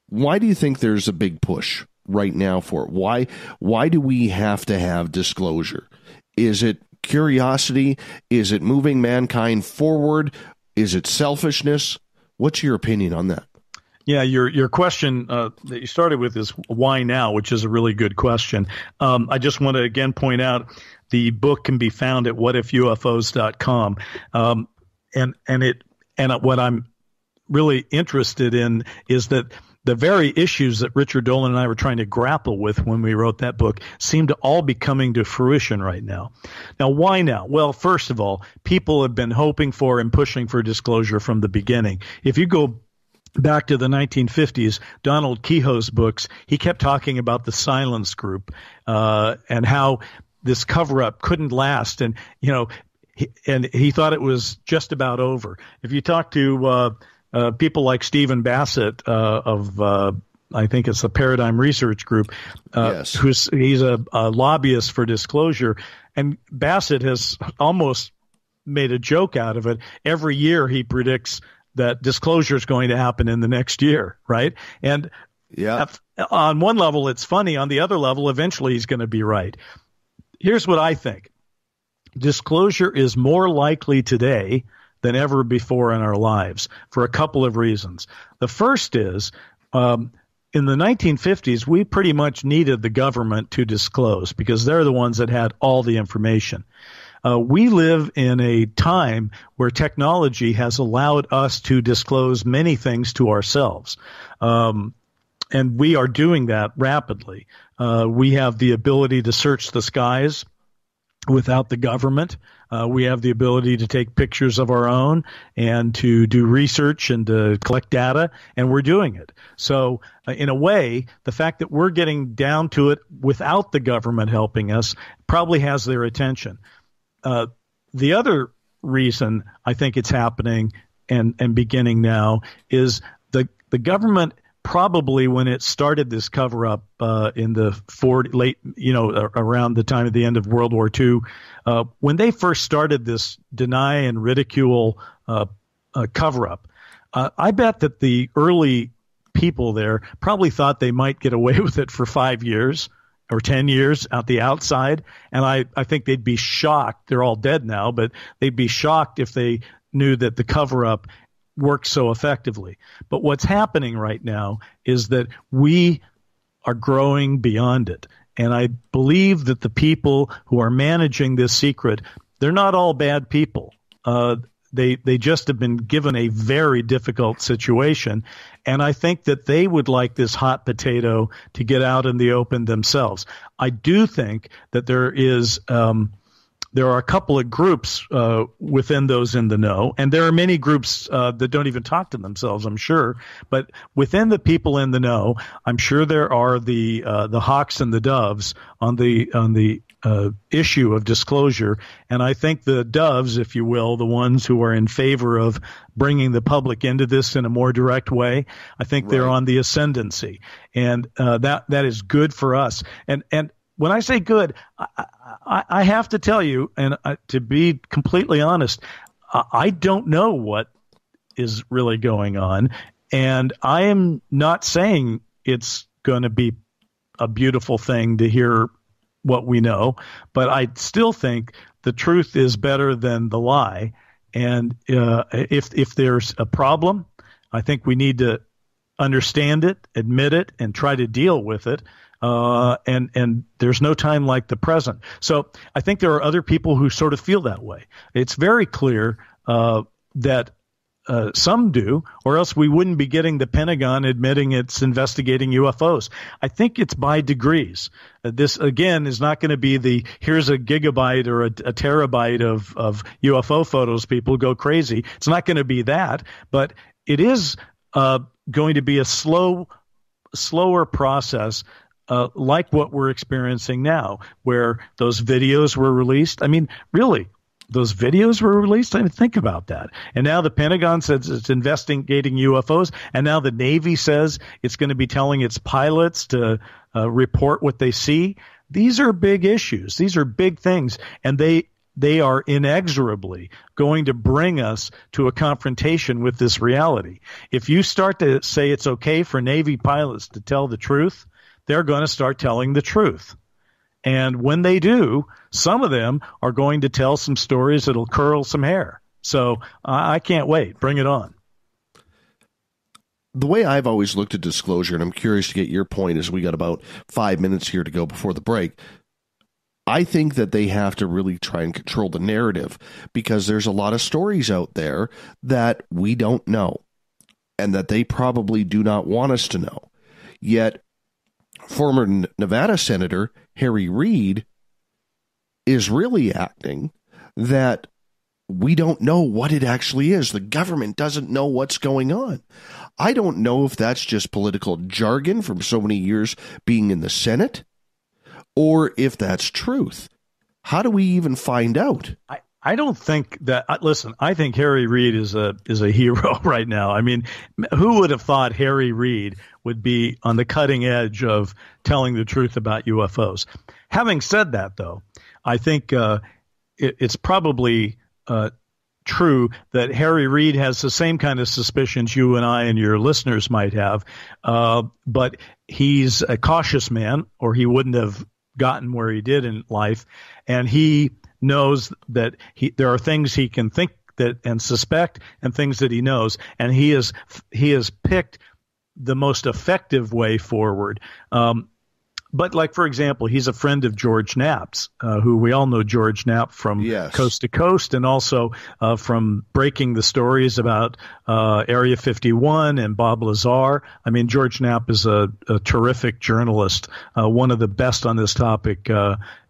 Why do you think there's a big push right now for it? Why do we have to have disclosure? Is it curiosity? Is it moving mankind forward? Is it selfishness? What's your opinion on that? Yeah, your question that you started with is why now, which is a really good question. I just want to again point out the book can be found at whatifufos.com. And what I'm really interested in is that the very issues that Richard Dolan and I were trying to grapple with when we wrote that book seem to all be coming to fruition right now. Now, why now? Well, first of all, people have been hoping for and pushing for disclosure from the beginning. If you go back to the 1950s, Donald Kehoe's books, he kept talking about the silence group and how this cover-up couldn't last. And, he thought it was just about over. If you talk to people like Stephen Bassett of I think it's the Paradigm Research Group, yes. He's a lobbyist for disclosure. And Bassett has almost made a joke out of it. Every year he predicts that disclosure is going to happen in the next year, right? And on one level, it's funny. On the other level, eventually he's going to be right. Here's what I think. Disclosure is more likely today than ever before in our lives for a couple of reasons. The first is in the 1950s, we pretty much needed the government to disclose because they're the ones that had all the information. We live in a time where technology has allowed us to disclose many things to ourselves. And we are doing that rapidly. We have the ability to search the skies without the government. We have the ability to take pictures of our own and to do research and to collect data, and we're doing it. So in a way, the fact that we're getting down to it without the government helping us probably has their attention. The other reason I think it's happening and beginning now is the government probably, when it started this cover up in the around the time of the end of World War II, when they first started this deny and ridicule cover up, I bet that the early people there probably thought they might get away with it for 5 years or 10 years at the outside. And I think they'd be shocked. They're all dead now, but they'd be shocked if they knew that the cover up works so effectively. But what's happening right now is that we are growing beyond it. And I believe that the people who are managing this secret, they're not all bad people. They just have been given a very difficult situation. And I think that they would like this hot potato to get out in the open themselves. I do think that there are a couple of groups within those in the know, and there are many groups that don't even talk to themselves, I'm sure. But within the people in the know, I'm sure there are the hawks and the doves on the issue of disclosure. And I think the doves, if you will, the ones who are in favor of bringing the public into this in a more direct way, I think they're on the ascendancy, and that is good for us. And when I say good, I have to tell you, and to be completely honest, I don't know what is really going on. And I am not saying it's going to be a beautiful thing to hear what we know, but I still think the truth is better than the lie. And if there's a problem, I think we need to understand it, admit it, and try to deal with it. And there's no time like the present. So I think there are other people who sort of feel that way. It's very clear that some do, or else we wouldn't be getting the Pentagon admitting it's investigating UFOs. I think it's by degrees. This, again, is not going to be here's a gigabyte or a terabyte of UFO photos. People go crazy. It's not going to be that, but it is going to be a slower process. Like what we're experiencing now, where those videos were released. I mean, really, those videos were released? I mean, think about that. And now the Pentagon says it's investigating UFOs, and now the Navy says it's going to be telling its pilots to report what they see. These are big issues. These are big things, and they are inexorably going to bring us to a confrontation with this reality. If you start to say it's okay for Navy pilots to tell the truth, they're going to start telling the truth. And when they do, some of them are going to tell some stories that'll curl some hair. So I can't wait. Bring it on. The way I've always looked at disclosure, and I'm curious to get your point as we got about 5 minutes here to go before the break, I think that they have to really try and control the narrative, because there's a lot of stories out there that we don't know and that they probably do not want us to know. Yet former Nevada Senator Harry Reid is really acting that we don't know what it actually is. The government doesn't know what's going on. I don't know if that's just political jargon from so many years being in the Senate, or if that's truth. How do we even find out? I don't think that. Listen, I think Harry Reid is a hero right now. I mean, who would have thought Harry Reid would be on the cutting edge of telling the truth about UFOs? Having said that, though, I think it's probably true that Harry Reid has the same kind of suspicions you and I and your listeners might have, but he's a cautious man, or he wouldn't have gotten where he did in life, and he knows that there are things he can think that and suspect, and things that he knows, and he has picked the most effective way forward. But like, for example, he's a friend of George Knapp's, who we all know George Knapp from Coast to Coast, and also from breaking the stories about Area 51 and Bob Lazar. I mean, George Knapp is a terrific journalist, one of the best on this topic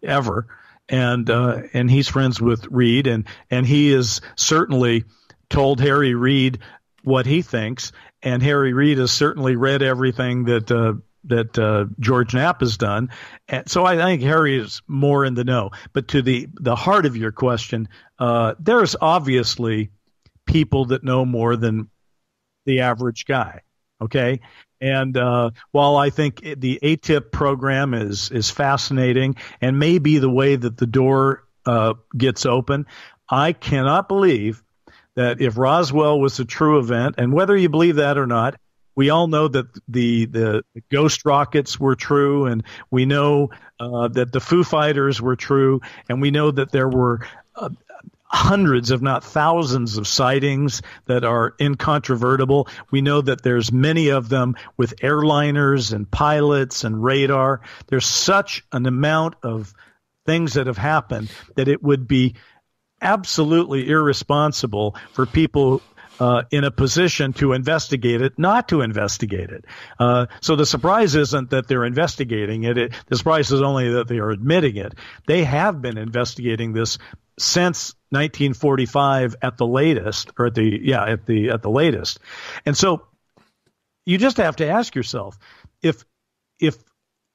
ever. And he's friends with Reid, and he has certainly told Harry Reid what he thinks, and Harry Reid has certainly read everything that George Knapp has done. And so I think Harry is more in the know. But to the heart of your question, there's obviously people that know more than the average guy. Okay. And while I think the ATIP program is fascinating and may be the way that the door gets open, I cannot believe that if Roswell was a true event, and whether you believe that or not, we all know that the ghost rockets were true, and we know that the Foo Fighters were true, and we know that there were hundreds, if not thousands, of sightings that are incontrovertible. We know that there's many of them with airliners and pilots and radar. There's such an amount of things that have happened that it would be absolutely irresponsible for people in a position to investigate it, not to investigate it. So the surprise isn't that they're investigating it. The surprise is only that they are admitting it. They have been investigating this since 1945 at the latest, or at the latest. And so you just have to ask yourself, if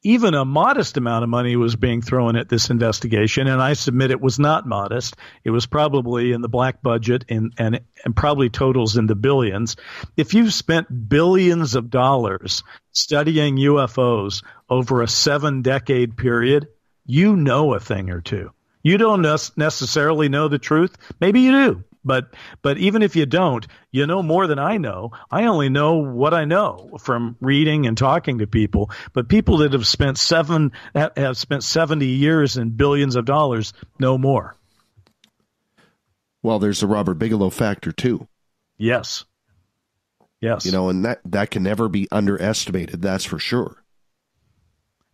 even a modest amount of money was being thrown at this investigation, and I submit it was not modest. It was probably in the black budget and probably totals in the billions. If you've spent billions of dollars studying UFOs over a 7-decade period, you know a thing or two. You don't necessarily know the truth. Maybe you do. But even if you don't, you know more than I know. I only know what I know from reading and talking to people. But people that have spent 70 years and billions of dollars know more. Well, there's the Robert Bigelow factor too. Yes. You know, and that can never be underestimated. That's for sure.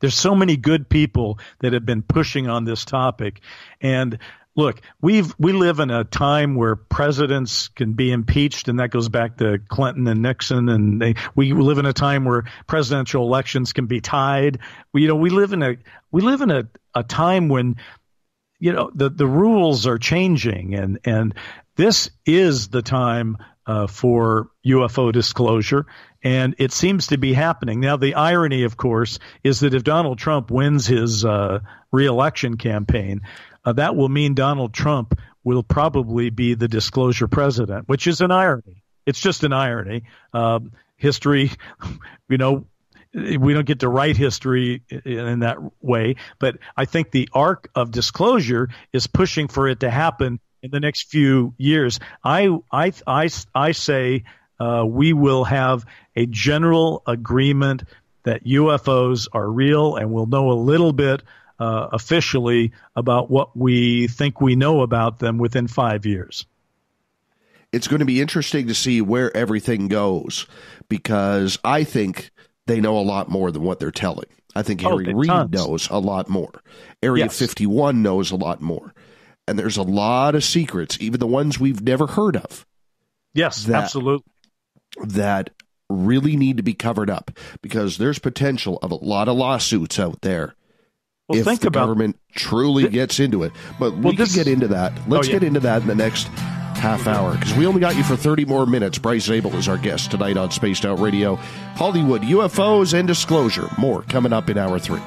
There's so many good people that have been pushing on this topic, and look, we live in a time where presidents can be impeached, and that goes back to Clinton and Nixon. And we live in a time where presidential elections can be tied. We live in a time when, the rules are changing, and this is the time for UFO disclosure, and it seems to be happening. Now, the irony, of course, is that if Donald Trump wins his re-election campaign, that will mean Donald Trump will probably be the disclosure president, which is an irony. It's just an irony. History, we don't get to write history in that way, but I think the arc of disclosure is pushing for it to happen in the next few years. I say we will have a general agreement that UFOs are real, and we'll know a little bit officially about what we think we know about them within 5 years. It's going to be interesting to see where everything goes, because I think they know a lot more than what they're telling. I think Harry Reid knows a lot more. Area 51 knows a lot more. And there's a lot of secrets, even the ones we've never heard of. Yes, absolutely. That really need to be covered up, because there's potential of a lot of lawsuits out there. Well, if the government truly gets into it. But we can get into that. Let's get into that in the next half hour, because we only got you for 30 more minutes. Bryce Zabel is our guest tonight on Spaced Out Radio. Hollywood, UFOs, and disclosure. More coming up in hour 3.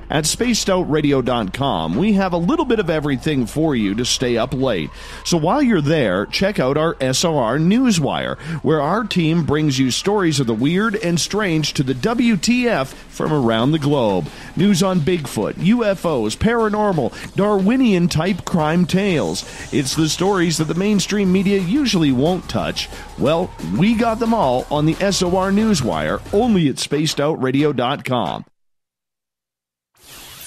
At spacedoutradio.com, we have a little bit of everything for you to stay up late. So while you're there, check out our SOR Newswire, where our team brings you stories of the weird and strange to the WTF from around the globe. News on Bigfoot, UFOs, paranormal, Darwinian-type crime tales. It's the stories that the mainstream media usually won't touch. Well, we got them all on the SOR Newswire, only at spacedoutradio.com.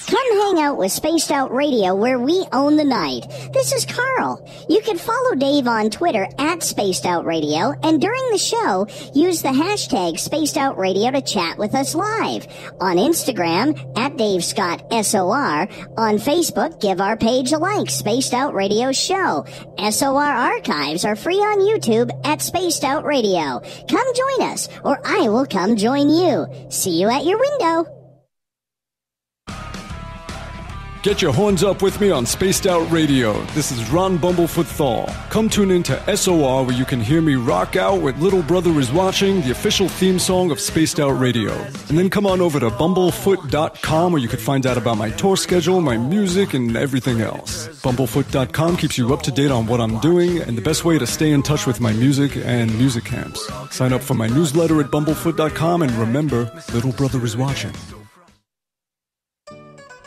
Come hang out with Spaced Out Radio, where we own the night. This is Carl. You can follow Dave on Twitter at Spaced Out Radio, and during the show, use the hashtag Spaced Out Radio to chat with us live. On Instagram, at Dave Scott SOR. On Facebook, give our page a like, Spaced Out Radio Show. SOR archives are free on YouTube at Spaced Out Radio. Come join us, or I will come join you. See you at your window. Get your horns up with me on Spaced Out Radio. This is Ron Bumblefoot Thal. Come tune in to SOR, where you can hear me rock out with Little Brother Is Watching, the official theme song of Spaced Out Radio. And then come on over to bumblefoot.com, where you can find out about my tour schedule, my music, and everything else. Bumblefoot.com keeps you up to date on what I'm doing and the best way to stay in touch with my music and music camps. Sign up for my newsletter at bumblefoot.com, and remember, Little Brother Is Watching.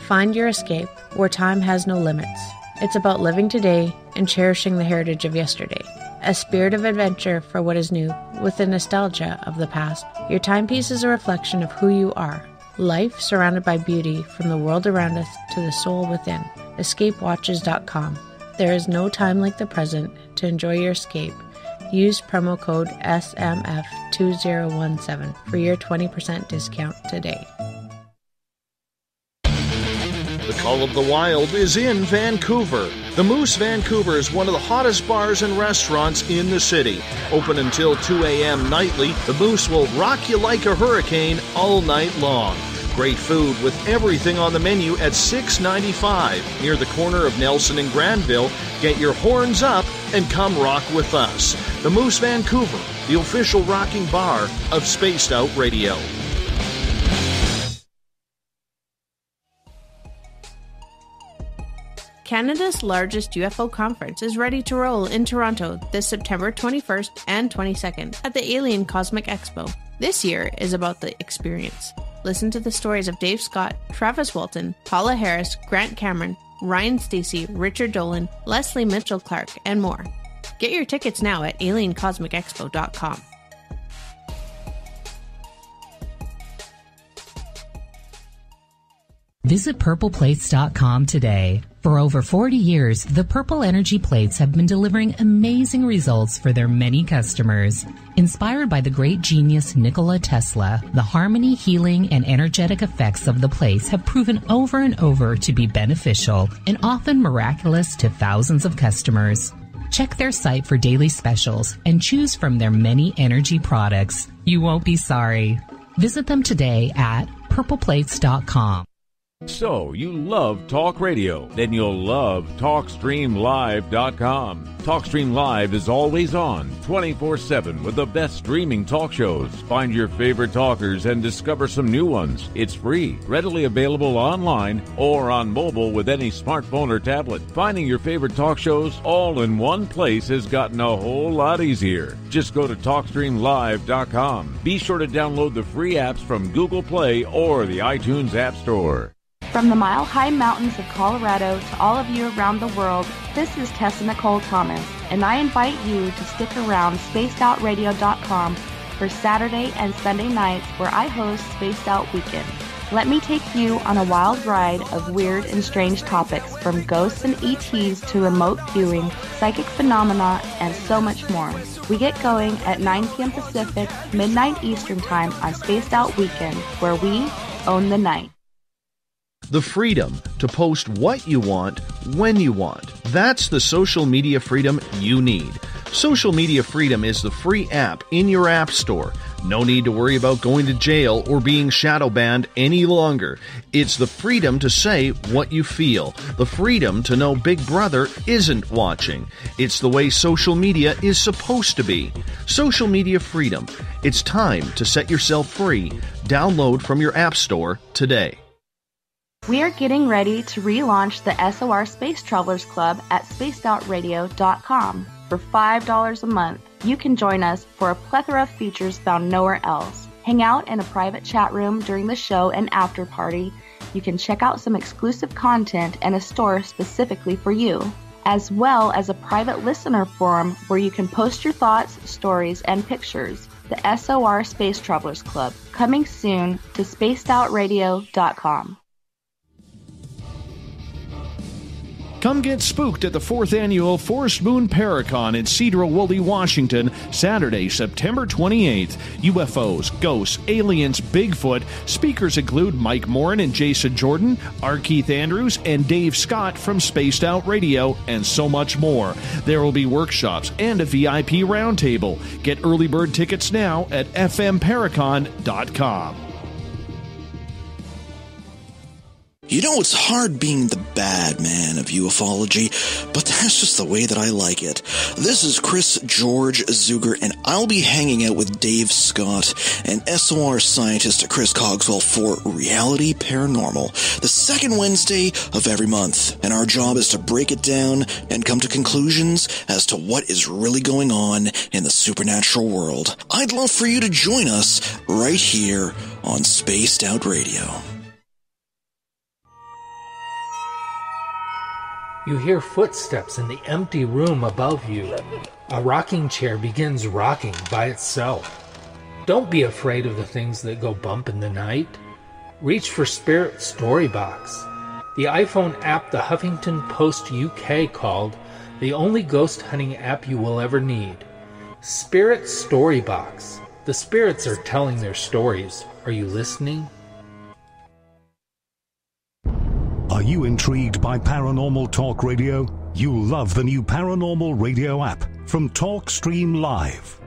Find your escape where time has no limits. It's about living today and cherishing the heritage of yesterday. A spirit of adventure for what is new, with the nostalgia of the past. Your timepiece is a reflection of who you are. Life surrounded by beauty from the world around us to the soul within. EscapeWatches.com. There is no time like the present to enjoy your escape. Use promo code SMF2017 for your 20% discount today. The Call of the Wild is in Vancouver. The Moose Vancouver is one of the hottest bars and restaurants in the city. Open until 2 a.m. nightly, the Moose will rock you like a hurricane all night long. Great food with everything on the menu at $6.95 near the corner of Nelson and Granville. Get your horns up and come rock with us. The Moose Vancouver, the official rocking bar of Spaced Out Radio. Canada's largest UFO conference is ready to roll in Toronto this September 21st and 22nd at the Alien Cosmic Expo. This year is about the experience. Listen to the stories of Dave Scott, Travis Walton, Paula Harris, Grant Cameron, Ryan Stacey, Richard Dolan, Leslie Mitchell-Clark, and more. Get your tickets now at aliencosmicexpo.com. Visit purpleplates.com today. For over 40 years, the Purple Energy Plates have been delivering amazing results for their many customers. Inspired by the great genius Nikola Tesla, the harmony, healing, and energetic effects of the plates have proven over and over to be beneficial and often miraculous to thousands of customers. Check their site for daily specials and choose from their many energy products. You won't be sorry. Visit them today at purpleplates.com. So, you love talk radio? Then you'll love TalkStreamLive.com. TalkStream Live is always on, 24/7, with the best streaming talk shows. Find your favorite talkers and discover some new ones. It's free, readily available online or on mobile with any smartphone or tablet. Finding your favorite talk shows all in one place has gotten a whole lot easier. Just go to TalkStreamLive.com. Be sure to download the free apps from Google Play or the iTunes App Store. From the mile-high mountains of Colorado to all of you around the world, this is Tessa Nicole Thomas, and I invite you to stick around SpacedOutRadio.com for Saturday and Sunday nights where I host Spaced Out Weekend. Let me take you on a wild ride of weird and strange topics, from ghosts and ETs to remote viewing, psychic phenomena, and so much more. We get going at 9 p.m. Pacific, midnight Eastern Time on Spaced Out Weekend, where we own the night. The freedom to post what you want, when you want. That's the social media freedom you need. Social Media Freedom is the free app in your app store. No need to worry about going to jail or being shadow banned any longer. It's the freedom to say what you feel. The freedom to know Big Brother isn't watching. It's the way social media is supposed to be. Social Media Freedom. It's time to set yourself free. Download from your app store today. We are getting ready to relaunch the SOR Space Travelers Club at spacedoutradio.com. For $5 a month, you can join us for a plethora of features found nowhere else. Hang out in a private chat room during the show and after party. You can check out some exclusive content and a store specifically for you, as well as a private listener forum where you can post your thoughts, stories, and pictures. The SOR Space Travelers Club, coming soon to spacedoutradio.com. Come get spooked at the 4th Annual Forest Moon Paracon in Cedar-Woolley, Washington, Saturday, September 28th. UFOs, ghosts, aliens, Bigfoot. Speakers include Mike Morin and Jason Jordan, R. Keith Andrews, and Dave Scott from Spaced Out Radio, and so much more. There will be workshops and a VIP roundtable. Get early bird tickets now at fmparacon.com. You know, it's hard being the bad man of ufology, but that's just the way that I like it. This is Chris George Zuger, and I'll be hanging out with Dave Scott and SOR scientist Chris Cogswell for Reality Paranormal, the second Wednesday of every month. And our job is to break it down and come to conclusions as to what is really going on in the supernatural world. I'd love for you to join us right here on Spaced Out Radio. You hear footsteps in the empty room above you. A rocking chair begins rocking by itself. Don't be afraid of the things that go bump in the night. Reach for Spirit Storybox, the iPhone app the Huffington Post UK called the only ghost hunting app you will ever need. Spirit Storybox. The spirits are telling their stories. Are you listening? Are you intrigued by Paranormal Talk Radio? You'll love the new Paranormal Radio app from TalkStream Live.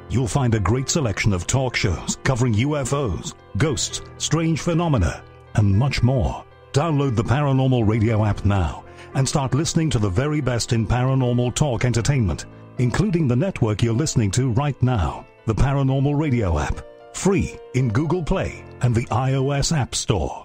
You'll find a great selection of talk shows covering UFOs, ghosts, strange phenomena, and much more. Download the Paranormal Radio app now and start listening to the very best in paranormal talk entertainment, including the network you're listening to right now, the Paranormal Radio app, free in Google Play and the iOS App Store.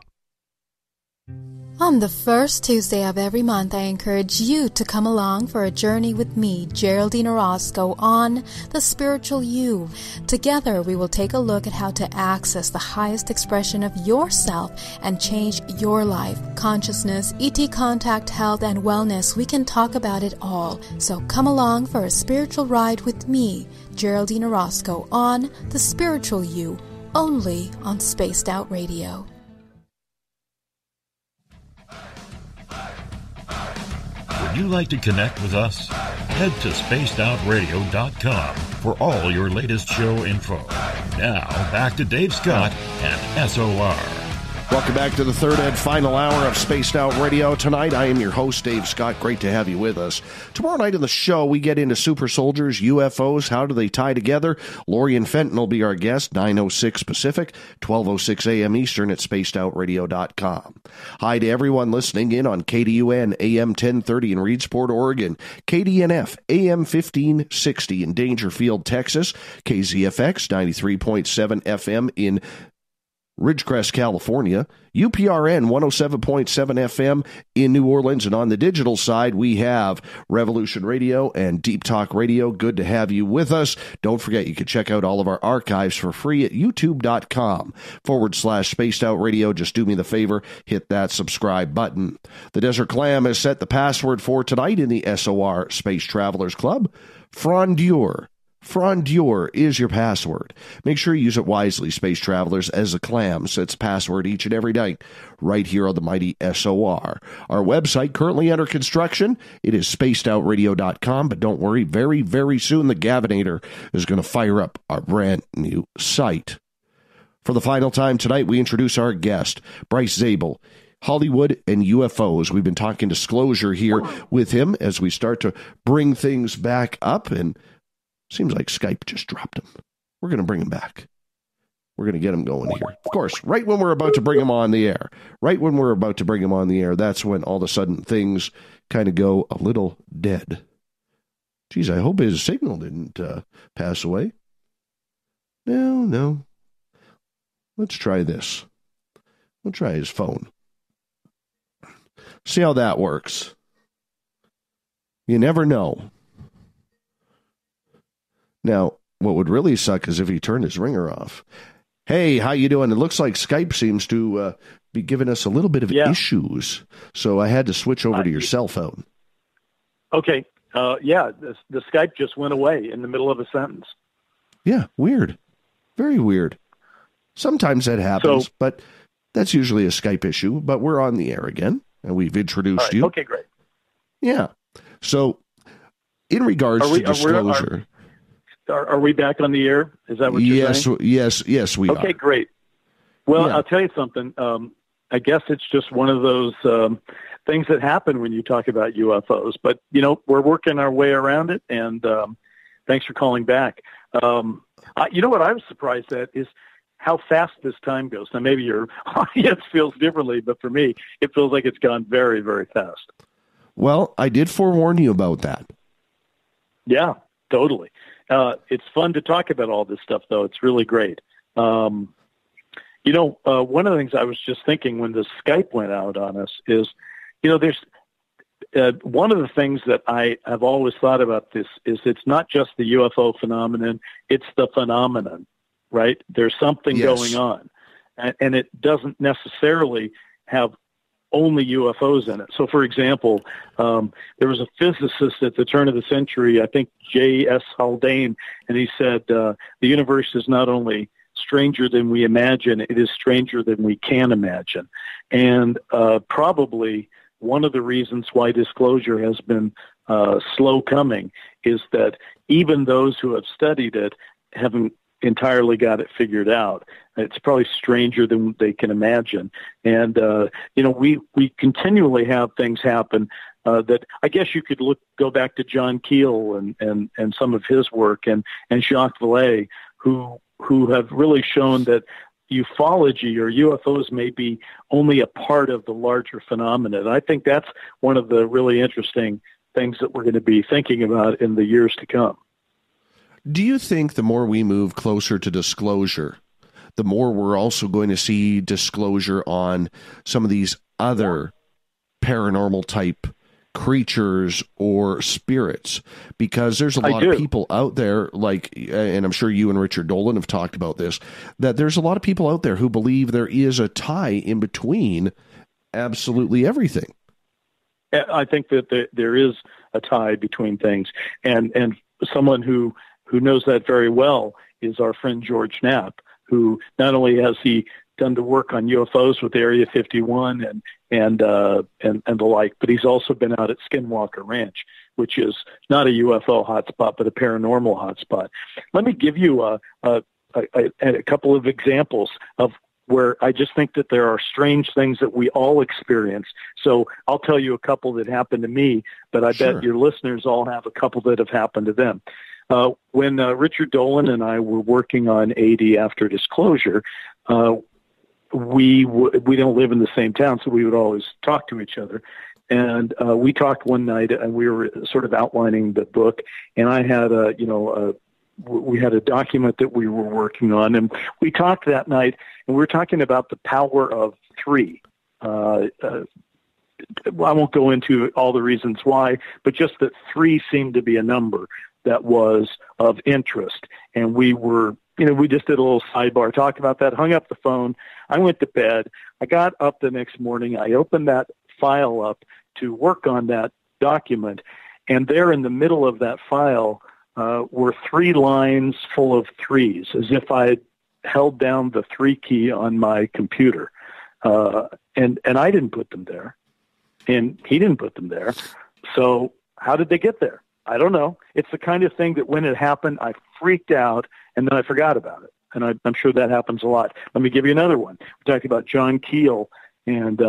On the first Tuesday of every month, I encourage you to come along for a journey with me, Geraldine Orozco, on The Spiritual You. Together, we will take a look at how to access the highest expression of yourself and change your life. Consciousness, ET contact, health, and wellness, we can talk about it all. So come along for a spiritual ride with me, Geraldine Orozco, on The Spiritual You, only on Spaced Out Radio. Would you like to connect with us? Head to spacedoutradio.com for all your latest show info. Now, back to Dave Scott and SOR. Welcome back to the third and final hour of Spaced Out Radio. Tonight, I am your host, Dave Scott. Great to have you with us. Tomorrow night on the show, we get into super soldiers, UFOs, how do they tie together? Lorian Fenton will be our guest, 9:06 Pacific, 12:06 a.m. Eastern at spacedoutradio.com. Hi to everyone listening in on KDUN AM 1030 in Reedsport, Oregon, KDNF AM 1560 in Dangerfield, Texas, KZFX 93.7 FM in Ridgecrest, California, UPRN 107.7 FM in New Orleans, and on the digital side, we have Revolution Radio and Deep Talk Radio. Good to have you with us. Don't forget, you can check out all of our archives for free at youtube.com/Spaced Out Radio. Just do me the favor, hit that subscribe button. The Desert Clam has set the password for tonight in the SOR Space Travelers Club. Frondure. Frondure is your password. Make sure you use it wisely, Space Travelers, as the Clam sets password each and every night right here on the mighty SOR. Our website currently under construction. It is spacedoutradio.com, but don't worry, very, very soon the Gavinator is going to fire up our brand new site. For the final time tonight, we introduce our guest, Bryce Zabel, Hollywood and UFOs. We've been talking disclosure here with him as we start to bring things back up, and seems like Skype just dropped him. We're going to bring him back. We're going to get him going here. Of course, right when we're about to bring him on the air. Right when we're about to bring him on the air, that's when all of a sudden things kind of go a little dead. Geez, I hope his signal didn't pass away. No. Let's try this. We'll try his phone. See how that works. You never know. Now, what would really suck is if he turned his ringer off. Hey, how you doing? It looks like Skype seems to be giving us a little bit of issues, so I had to switch over to your cell phone. Okay. The Skype just went away in the middle of a sentence. Yeah, weird. Very weird. Sometimes that happens, but that's usually a Skype issue. But we're on the air again, and we've introduced you. Okay, great. Yeah. So in regards to disclosure. Are we back on the air? Is that what you're saying? Yes, we are. Okay, great. Well, I'll tell you something. I guess it's just one of those things that happen when you talk about UFOs. But, we're working our way around it, and thanks for calling back. What I was surprised at is how fast this time goes. Now, maybe your audience feels differently, but for me, it feels like it's gone very, very fast. Well, I did forewarn you about that. Yeah, totally. It's fun to talk about all this stuff, though. It's really great. One of the things I was just thinking when the Skype went out on us is, there's one of the things that I have always thought about this is it's not just the UFO phenomenon, it's the phenomenon, right? There's something going on, and it doesn't necessarily have only UFOs in it. So, for example, there was a physicist at the turn of the century, I think J.S. Haldane, and he said, the universe is not only stranger than we imagine, it is stranger than we can imagine. And probably one of the reasons why disclosure has been slow coming is that even those who have studied it haven't entirely got it figured out. It's probably stranger than they can imagine. And, we continually have things happen that I guess you could go back to John Keel and some of his work and Jacques Vallée, who have really shown that ufology or UFOs may be only a part of the larger phenomenon. I think that's one of the really interesting things that we're going to be thinking about in the years to come. Do you think the more we move closer to disclosure, the more we're also going to see disclosure on some of these other paranormal type creatures or spirits? Because there's a lot of people out there, and I'm sure you and Richard Dolan have talked about this, that there's a lot of people out there who believe there is a tie in between absolutely everything. I think that there is a tie between things, and someone who knows that very well is our friend George Knapp, who not only has he done the work on UFOs with Area 51 and the like, but he's also been out at Skinwalker Ranch, which is not a UFO hotspot, but a paranormal hotspot. Let me give you a couple of examples of where I just think that there are strange things that we all experience. So I'll tell you a couple that happened to me, but I bet your listeners all have a couple that have happened to them. When Richard Dolan and I were working on 80 after disclosure, we don't live in the same town, so we would always talk to each other. And we talked one night, and we were sort of outlining the book. And I had we had a document that we were working on, and we talked that night, and we were talking about the power of three. I won't go into all the reasons why, but just that three seemed to be a number that was of interest. And we were, we just did a little sidebar, talked about that, hung up the phone. I went to bed. I got up the next morning. I opened that file up to work on that document. And there in the middle of that file were 3 lines full of threes, as if I held down the 3 key on my computer. And I didn't put them there. And he didn't put them there. So how did they get there? I don't know. It's the kind of thing that when it happened, I freaked out, and then I forgot about it. And I'm sure that happens a lot. Let me give you another one. We're talking about John Keel, and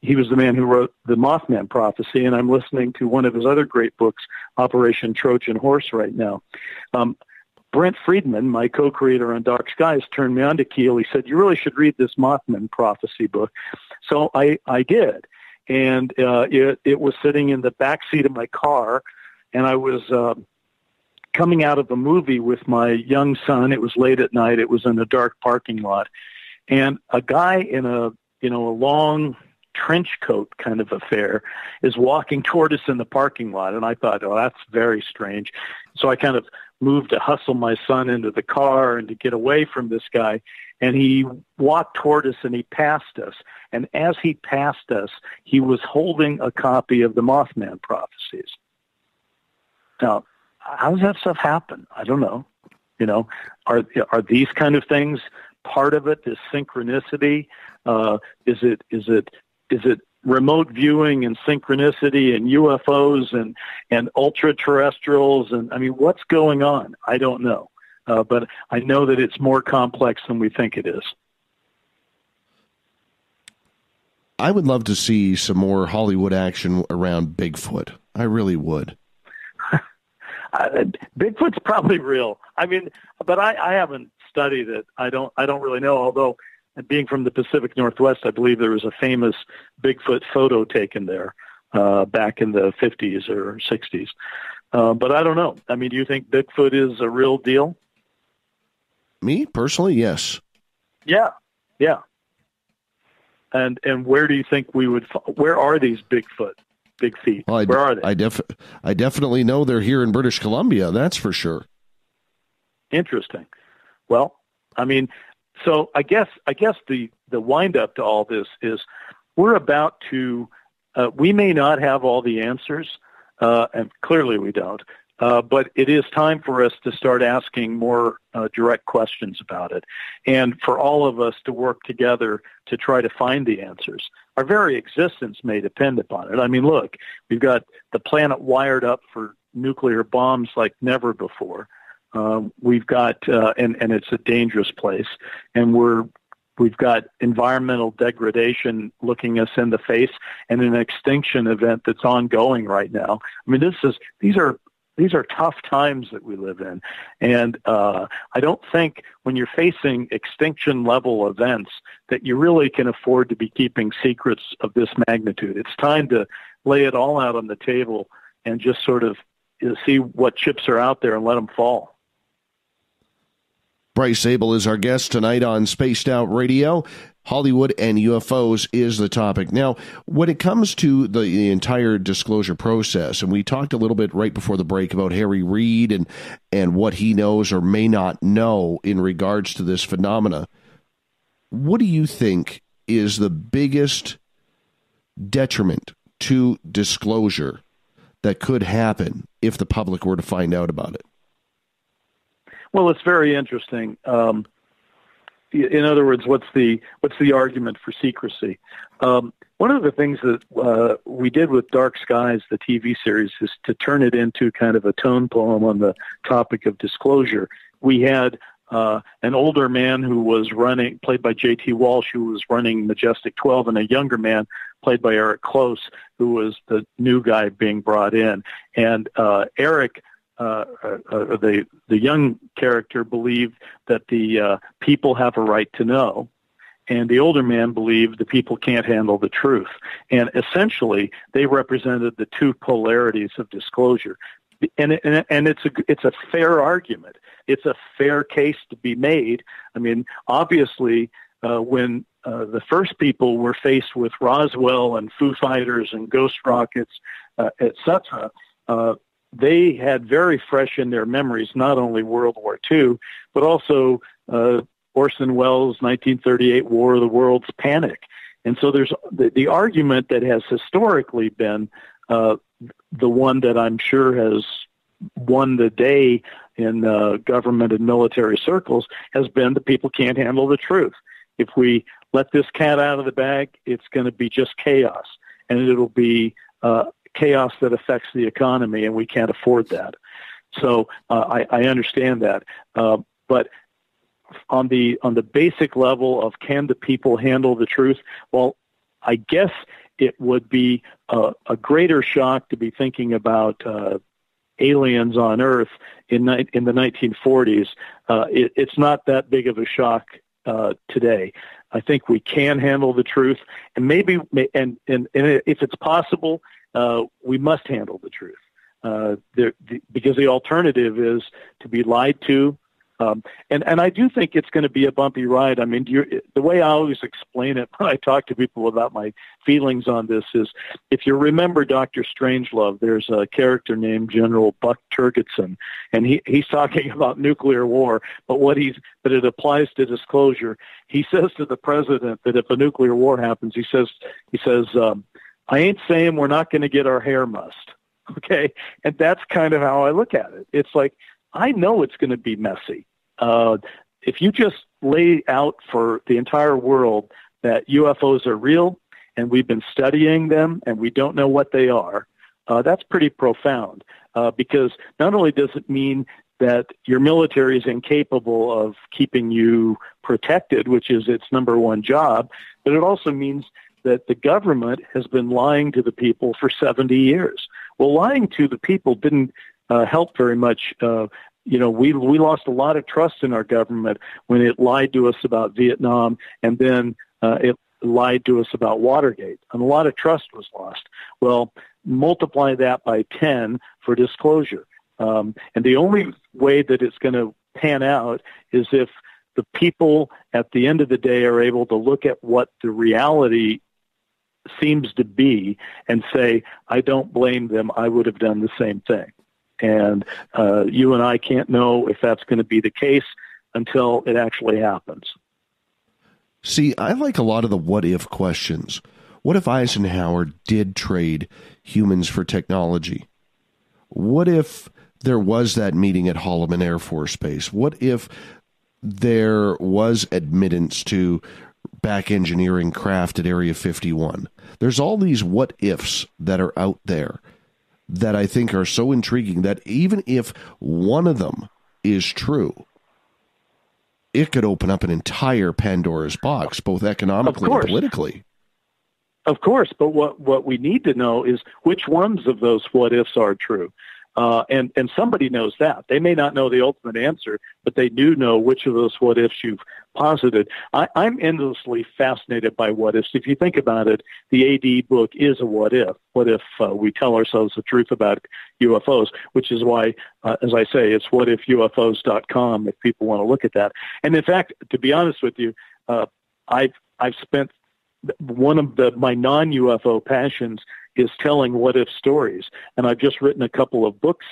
he was the man who wrote the Mothman Prophecy, and I'm listening to one of his other great books, Operation Trojan Horse, right now. Brent Friedman, my co-creator on Dark Skies, turned me on to Keel. He said, you really should read this Mothman Prophecy book. So I did. And it was sitting in the back seat of my car, and I was coming out of a movie with my young son. It was late at night. It was in a dark parking lot. And a guy in a long trench coat kind of affair is walking toward us in the parking lot. And I thought, oh, that's very strange. So I kind of moved to hustle my son into the car and to get away from this guy. And he walked toward us and he passed us. And as he passed us, he was holding a copy of the Mothman Prophecies. Now, how does that stuff happen? I don't know. Are these kind of things part of it? This synchronicity? Is it remote viewing and synchronicity and UFOs and ultra-terrestrials. And, I mean, what's going on? I don't know. But I know that it's more complex than we think it is. I would love to see some more Hollywood action around Bigfoot. I really would. Bigfoot's probably real. I mean, but I haven't studied it. I don't really know, although being from the Pacific Northwest, I believe there was a famous Bigfoot photo taken there back in the 50s or 60s. But I don't know. I mean, do you think Bigfoot is a real deal? Me, personally, yes. Yeah. And where do you think where are these Bigfoot? Big feet. Well, where are they? I definitely know they're here in British Columbia. That's for sure. Interesting. Well, I mean, so I guess the wind up to all this is we're about to. We may not have all the answers, and clearly we don't. But it is time for us to start asking more direct questions about it, and for all of us to work together to try to find the answers. Our very existence may depend upon it. I mean, look, we've got the planet wired up for nuclear bombs like never before. We've got, and it's a dangerous place, and we've got environmental degradation looking us in the face, and an extinction event that's ongoing right now. I mean, these are tough times that we live in. And I don't think when you're facing extinction-level events that you really can afford to be keeping secrets of this magnitude. It's time to lay it all out on the table and just sort of see what chips are out there and let them fall. Bryce Zabel is our guest tonight on Spaced Out Radio. Hollywood and UFOs is the topic. Now, when it comes to the entire disclosure process, and we talked a little bit right before the break about Harry Reid and what he knows or may not know in regards to this phenomena, what do you think is the biggest detriment to disclosure that could happen if the public were to find out about it? Well, it's very interesting. In other words, what's the argument for secrecy? One of the things that we did with Dark Skies, the TV series, is to turn it into kind of a tone poem on the topic of disclosure. We had an older man who was running, played by J.T. Walsh, who was running Majestic 12, and a younger man played by Eric Close, who was the new guy being brought in. And Eric, the young character, believed that the people have a right to know, and the older man believed the people can't handle the truth. And essentially, they represented the two polarities of disclosure. And it's a fair argument. It's a fair case to be made. I mean, obviously, when the first people were faced with Roswell and Foo Fighters and ghost rockets, etc., they had very fresh in their memories not only World War II, but also Orson Welles' 1938 War of the Worlds panic. And so there's the argument that has historically been the one that I'm sure has won the day in government and military circles has been the people can't handle the truth. If we let this cat out of the bag, it's going to be just chaos, and it'll be chaos that affects the economy, and we can't afford that. So I understand that. But on the basic level of can the people handle the truth, well, I guess it would be a greater shock to be thinking about aliens on Earth in the 1940s. It's not that big of a shock today. I think we can handle the truth, and maybe and if it's possible, we must handle the truth because the alternative is to be lied to. And I do think it's going to be a bumpy ride. I mean, the way I always explain it when I talk to people about my feelings on this is, if you remember Dr. Strangelove, there's a character named General Buck Turgidson, and he's talking about nuclear war, but it applies to disclosure. He says to the president that if a nuclear war happens, he says, I ain't saying we're not going to get our hair mussed, okay? And that's kind of how I look at it. It's like, I know it's going to be messy. If you just lay out for the entire world that UFOs are real and we've been studying them, and we don't know what they are, that's pretty profound, because not only does it mean that your military is incapable of keeping you protected, which is its number one job, but it also means that the government has been lying to the people for 70 years. Well, lying to the people didn't help very much. We lost a lot of trust in our government when it lied to us about Vietnam, and then it lied to us about Watergate, and a lot of trust was lost. Well, multiply that by 10 for disclosure. And the only way that it's going to pan out is if the people at the end of the day are able to look at what the reality seems to be and say, I don't blame them, I would have done the same thing. And you and I can't know if that's going to be the case until it actually happens. See, I like a lot of the what-if questions. What if Eisenhower did trade humans for technology? What if there was that meeting at Holloman Air Force Base? What if there was admittance to back engineering craft at Area 51? There's all these what-ifs that are out there that I think are so intriguing that even if one of them is true, it could open up an entire Pandora's box, both economically and politically. Of course, but what we need to know is which ones of those what-ifs are true. And somebody knows that. They may not know the ultimate answer, but they do know which of those what-ifs you've posited. I'm endlessly fascinated by what-ifs. If you think about it, the AD book is a what-if. What if we tell ourselves the truth about UFOs, which is why, as I say, it's whatifufos.com if people want to look at that. And in fact, to be honest with you, I've spent one of my non-UFO passions is telling what-if stories. And I've just written a couple of books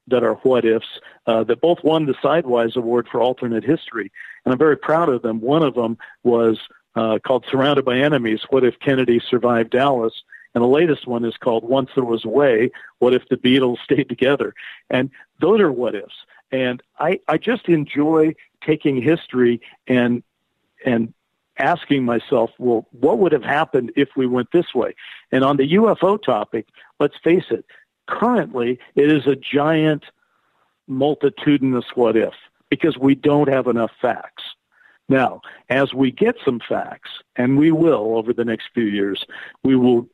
that are what-ifs that both won the Sidewise Award for Alternate History. And I'm very proud of them. One of them was called Surrounded by Enemies, What If Kennedy Survived Dallas? And the latest one is called Once There Was a Way, What If the Beatles Stayed Together? And those are what-ifs. And I just enjoy taking history and asking myself, well, what would have happened if we went this way? And on the UFO topic, let's face it, currently it is a giant, multitudinous what if, because we don't have enough facts. Now, as we get some facts, and we will over the next few years, the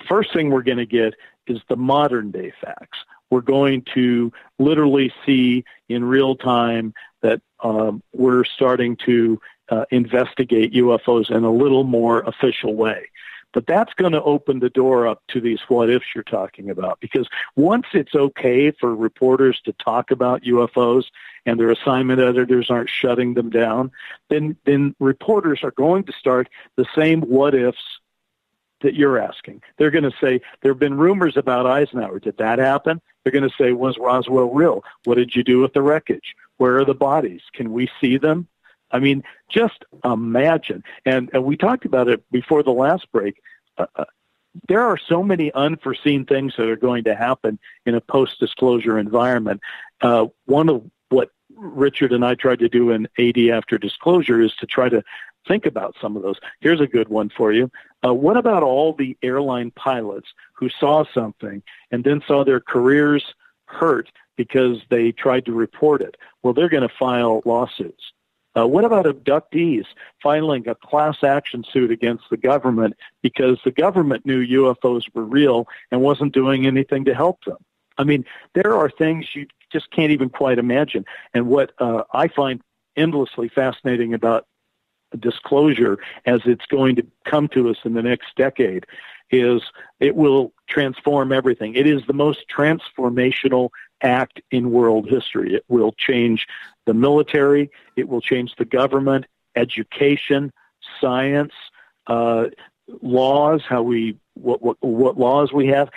first thing we're going to get is the modern day facts. We're going to literally see in real time that we're starting to investigate UFOs in a little more official way. But that's going to open the door up to these what-ifs you're talking about, because once it's okay for reporters to talk about UFOs and their assignment editors aren't shutting them down, then reporters are going to start the same what-ifs that you're asking. They're going to say, there have been rumors about Eisenhower. Did that happen? They're going to say, was Roswell real? What did you do with the wreckage? Where are the bodies? Can we see them? I mean, just imagine. And we talked about it before the last break. There are so many unforeseen things that are going to happen in a post-disclosure environment. One of what Richard and I tried to do in AD After Disclosure is to try to think about some of those. Here's a good one for you. What about all the airline pilots who saw something and then saw their careers hurt because they tried to report it? Well, they're going to file lawsuits. What about abductees filing a class action suit against the government because the government knew UFOs were real and wasn't doing anything to help them? I mean, there are things you just can't even quite imagine. And what I find endlessly fascinating about disclosure as it's going to come to us in the next decade is it will transform everything. It is the most transformational act in world history. It will change the military. It will change the government, education, science, laws, what laws we have,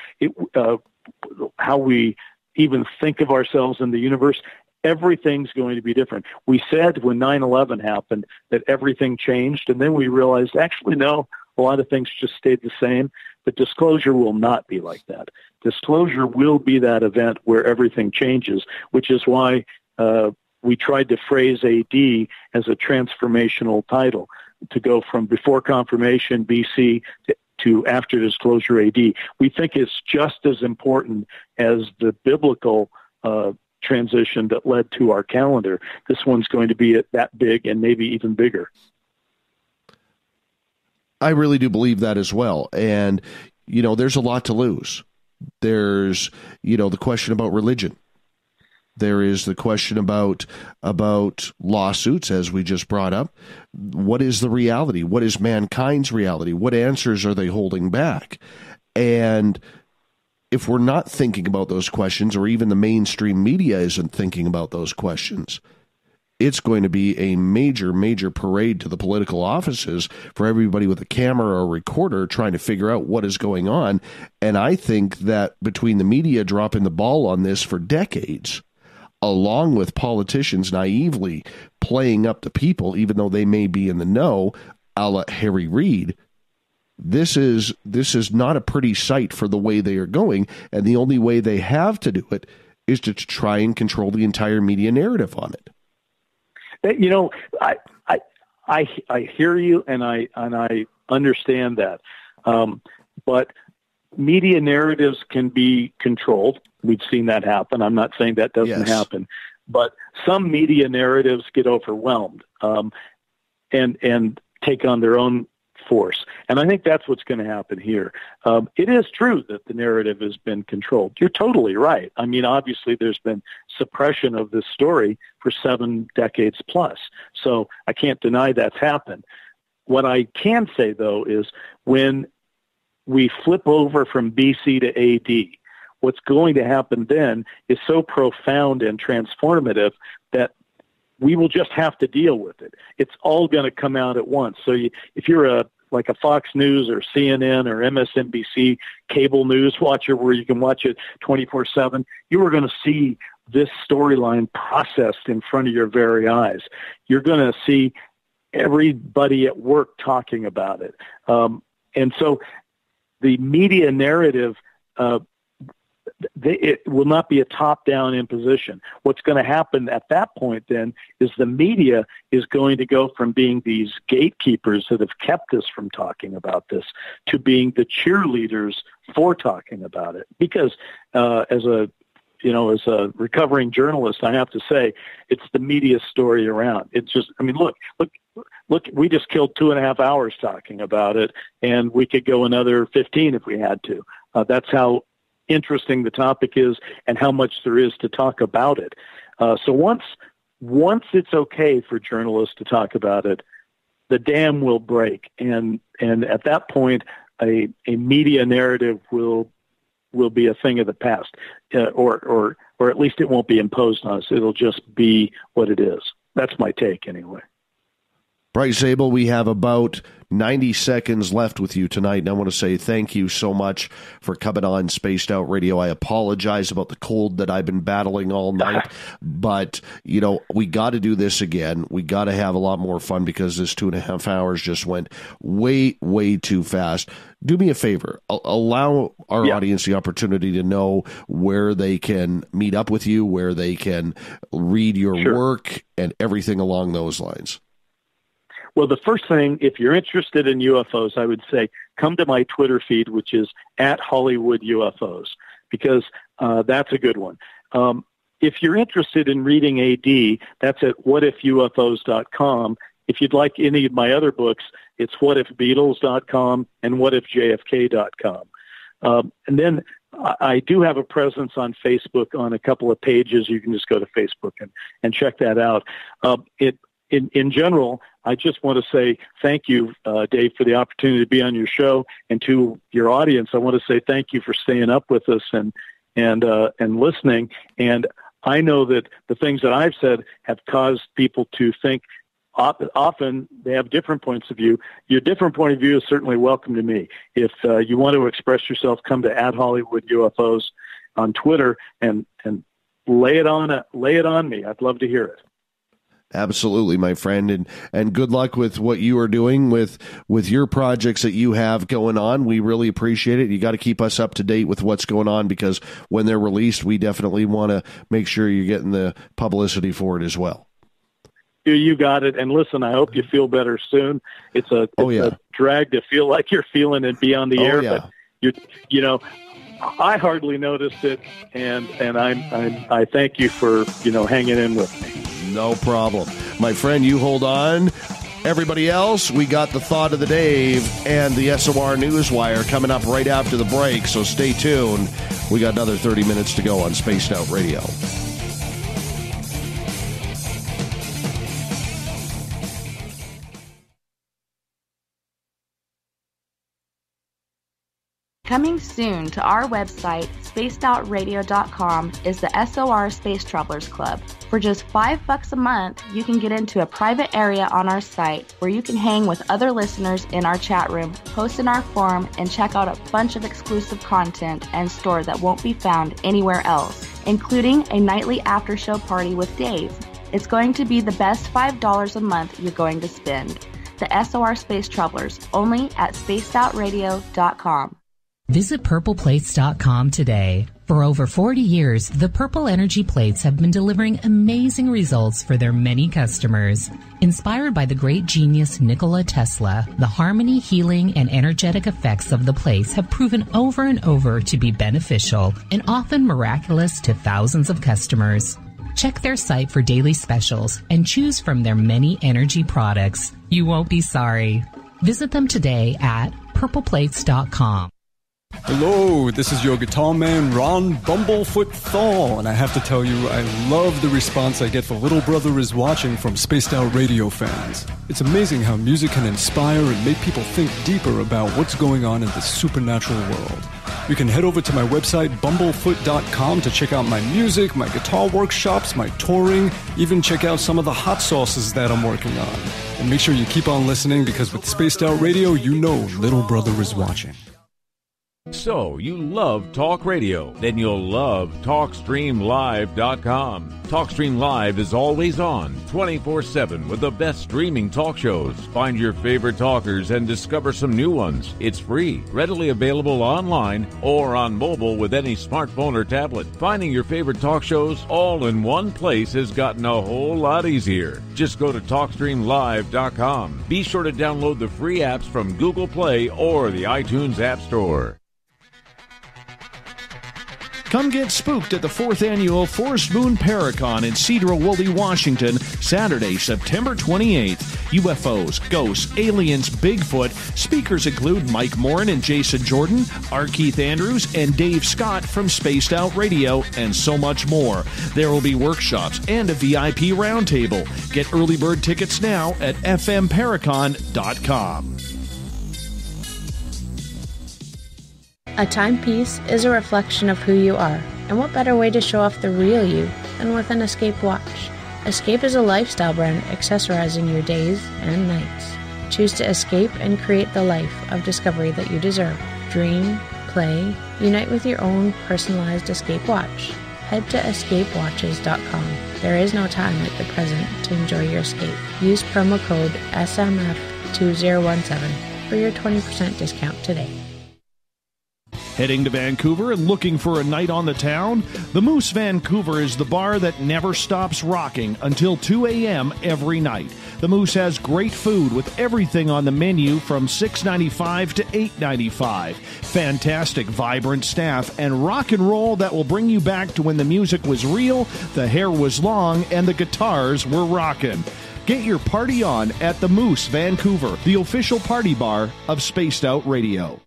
how we even think of ourselves in the universe. Everything's going to be different. We said when 9/11 happened that everything changed, and then we realized, actually, no, a lot of things just stayed the same. But disclosure will not be like that. Disclosure will be that event where everything changes, which is why we tried to phrase AD as a transformational title. to go from before confirmation BC to after disclosure AD. We think it's just as important as the biblical transition that led to our calendar. This one's going to be that big and maybe even bigger. I really do believe that as well. And, there's a lot to lose. There's, the question about religion. There is the question about lawsuits, as we just brought up. What is the reality? What is mankind's reality? What answers are they holding back? And if we're not thinking about those questions, or even the mainstream media isn't thinking about those questions, it's going to be a major, major parade to the political offices for everybody with a camera or recorder trying to figure out what is going on. And I think that between the media dropping the ball on this for decades, along with politicians naively playing up to people, even though they may be in the know, a la Harry Reid, this is not a pretty sight for the way they are going. And the only way they have to do it is to try and control the entire media narrative on it. I hear you, and I understand that. But media narratives can be controlled. We've seen that happen. I'm not saying that doesn't happen, but some media narratives get overwhelmed and take on their own force. And I think that's what's going to happen here. It is true that the narrative has been controlled. You're totally right. I mean, obviously there's been suppression of this story for 7 decades plus. So I can't deny that's happened. What I can say, though, is when we flip over from BC to AD, what's going to happen then is so profound and transformative that we will just have to deal with it. It's all going to come out at once. So if you're like a Fox News or CNN or MSNBC cable news watcher where you can watch it 24/7, you are going to see this storyline processed in front of your very eyes. You're going to see everybody at work talking about it. And so the media narrative, it will not be a top-down imposition. What's going to happen at that point then is the media is going to go from being these gatekeepers that have kept us from talking about this to being the cheerleaders for talking about it. Because as a recovering journalist, I have to say it's the media story around. It's just, I mean, look, we just killed 2.5 hours talking about it, and we could go another 15 if we had to. That's how interesting the topic is and how much there is to talk about it. So once it's okay for journalists to talk about it, the dam will break. And at that point, a media narrative will be a thing of the past, or at least it won't be imposed on us. It'll just be what it is. That's my take anyway. Bryce Zabel, we have about 90 seconds left with you tonight, and I want to say thank you so much for coming on Spaced Out Radio. I apologize about the cold that I've been battling all night, but, we got to do this again. We got to have a lot more fun because this 2.5 hours just went way, way too fast. Do me a favor. Allow our audience the opportunity to know where they can meet up with you, where they can read your work, and everything along those lines. Well, the first thing, if you're interested in UFOs, I would say come to my Twitter feed, which is @HollywoodUFOs, because that's a good one. If you're interested in reading AD, that's at whatifufos.com. If you'd like any of my other books, it's whatifbeatles.com and whatifjfk.com. And then I do have a presence on Facebook on a couple of pages. You can just go to Facebook and check that out. In general, I just want to say thank you, Dave, for the opportunity to be on your show, and to your audience, I want to say thank you for staying up with us and listening. And I know that the things that I've said have caused people to think. Often they have different points of view. Your different point of view is certainly welcome to me. If you want to express yourself, come to @HollywoodUFOs on Twitter and lay it on me. I'd love to hear it. Absolutely, my friend, and good luck with what you are doing with your projects that you have going on. We really appreciate it. You got to keep us up to date with what's going on, because when they're released, we definitely want to make sure you're getting the publicity for it as well. You got it. And listen, I hope you feel better soon. It's a drag to feel like you're feeling and be on the air, but you know, I hardly noticed it, and I thank you for hanging in with me. No problem, my friend. You hold on. Everybody else, we got the Thought of the Dave and the SOR Newswire coming up right after the break, so stay tuned. We got another 30 minutes to go on Spaced Out Radio. Coming soon to our website, spacedoutradio.com, is the SOR Space Travelers Club. For just $5 a month, you can get into a private area on our site where you can hang with other listeners in our chat room, post in our forum, and check out a bunch of exclusive content and store that won't be found anywhere else, including a nightly after-show party with Dave. It's going to be the best $5 a month you're going to spend. The SOR Space Travelers, only at spacedoutradio.com. Visit purpleplates.com today. For over 40 years, the Purple Energy Plates have been delivering amazing results for their many customers. Inspired by the great genius Nikola Tesla, the harmony, healing, and energetic effects of the plates have proven over and over to be beneficial and often miraculous to thousands of customers. Check their site for daily specials and choose from their many energy products. You won't be sorry. Visit them today at purpleplates.com. Hello, this is your guitar man, Ron Bumblefoot Thor, and I have to tell you, I love the response I get for Little Brother is Watching from Spaced Out Radio fans. It's amazing how music can inspire and make people think deeper about what's going on in the supernatural world. You can head over to my website, bumblefoot.com, to check out my music, my guitar workshops, my touring, even check out some of the hot sauces that I'm working on. And make sure you keep on listening, because with Spaced Out Radio, you know Little Brother is watching. So, you love talk radio? Then you'll love TalkStreamLive.com. TalkStream Live is always on, 24/7, with the best streaming talk shows. Find your favorite talkers and discover some new ones. It's free, readily available online or on mobile with any smartphone or tablet. Finding your favorite talk shows all in one place has gotten a whole lot easier. Just go to TalkStreamLive.com. Be sure to download the free apps from Google Play or the iTunes App Store. Come get spooked at the 4th Annual Forest Moon Paracon in Cedar-Woolley, Washington, Saturday, September 28th. UFOs, ghosts, aliens, Bigfoot. Speakers include Mike Morin and Jason Jordan, R. Keith Andrews, and Dave Scott from Spaced Out Radio, and so much more. There will be workshops and a VIP roundtable. Get early bird tickets now at fmparacon.com. A timepiece is a reflection of who you are, and what better way to show off the real you than with an Escape watch? Escape is a lifestyle brand accessorizing your days and nights. Choose to escape and create the life of discovery that you deserve. Dream, play, unite with your own personalized Escape watch. Head to escapewatches.com. There is no time like the present to enjoy your escape. Use promo code SMF2017 for your 20% discount today. Heading to Vancouver and looking for a night on the town? The Moose Vancouver is the bar that never stops rocking until 2 a.m. every night. The Moose has great food with everything on the menu from $6.95 to $8.95. Fantastic, vibrant staff and rock and roll that will bring you back to when the music was real, the hair was long, and the guitars were rocking. Get your party on at the Moose Vancouver, the official party bar of Spaced Out Radio.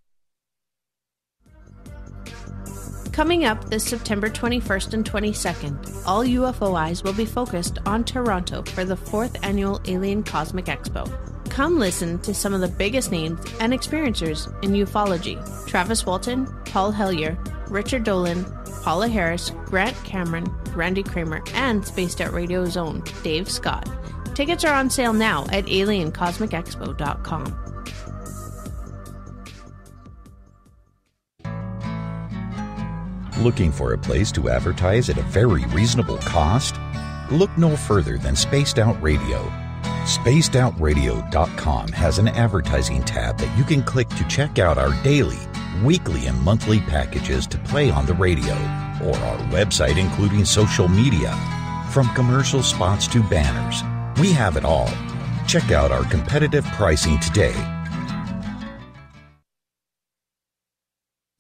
Coming up this September 21st and 22nd, all UFO eyes will be focused on Toronto for the 4th Annual Alien Cosmic Expo. Come listen to some of the biggest names and experiencers in ufology. Travis Walton, Paul Hellyer, Richard Dolan, Paula Harris, Grant Cameron, Randy Kramer, and Spaced Out Radio's own Dave Scott. Tickets are on sale now at aliencosmicexpo.com. Looking for a place to advertise at a very reasonable cost? Look no further than Spaced Out Radio. SpacedOutRadio.com has an advertising tab that you can click to check out our daily, weekly, and monthly packages to play on the radio, or our website including social media. From commercial spots to banners, We have it all. Check out our competitive pricing today.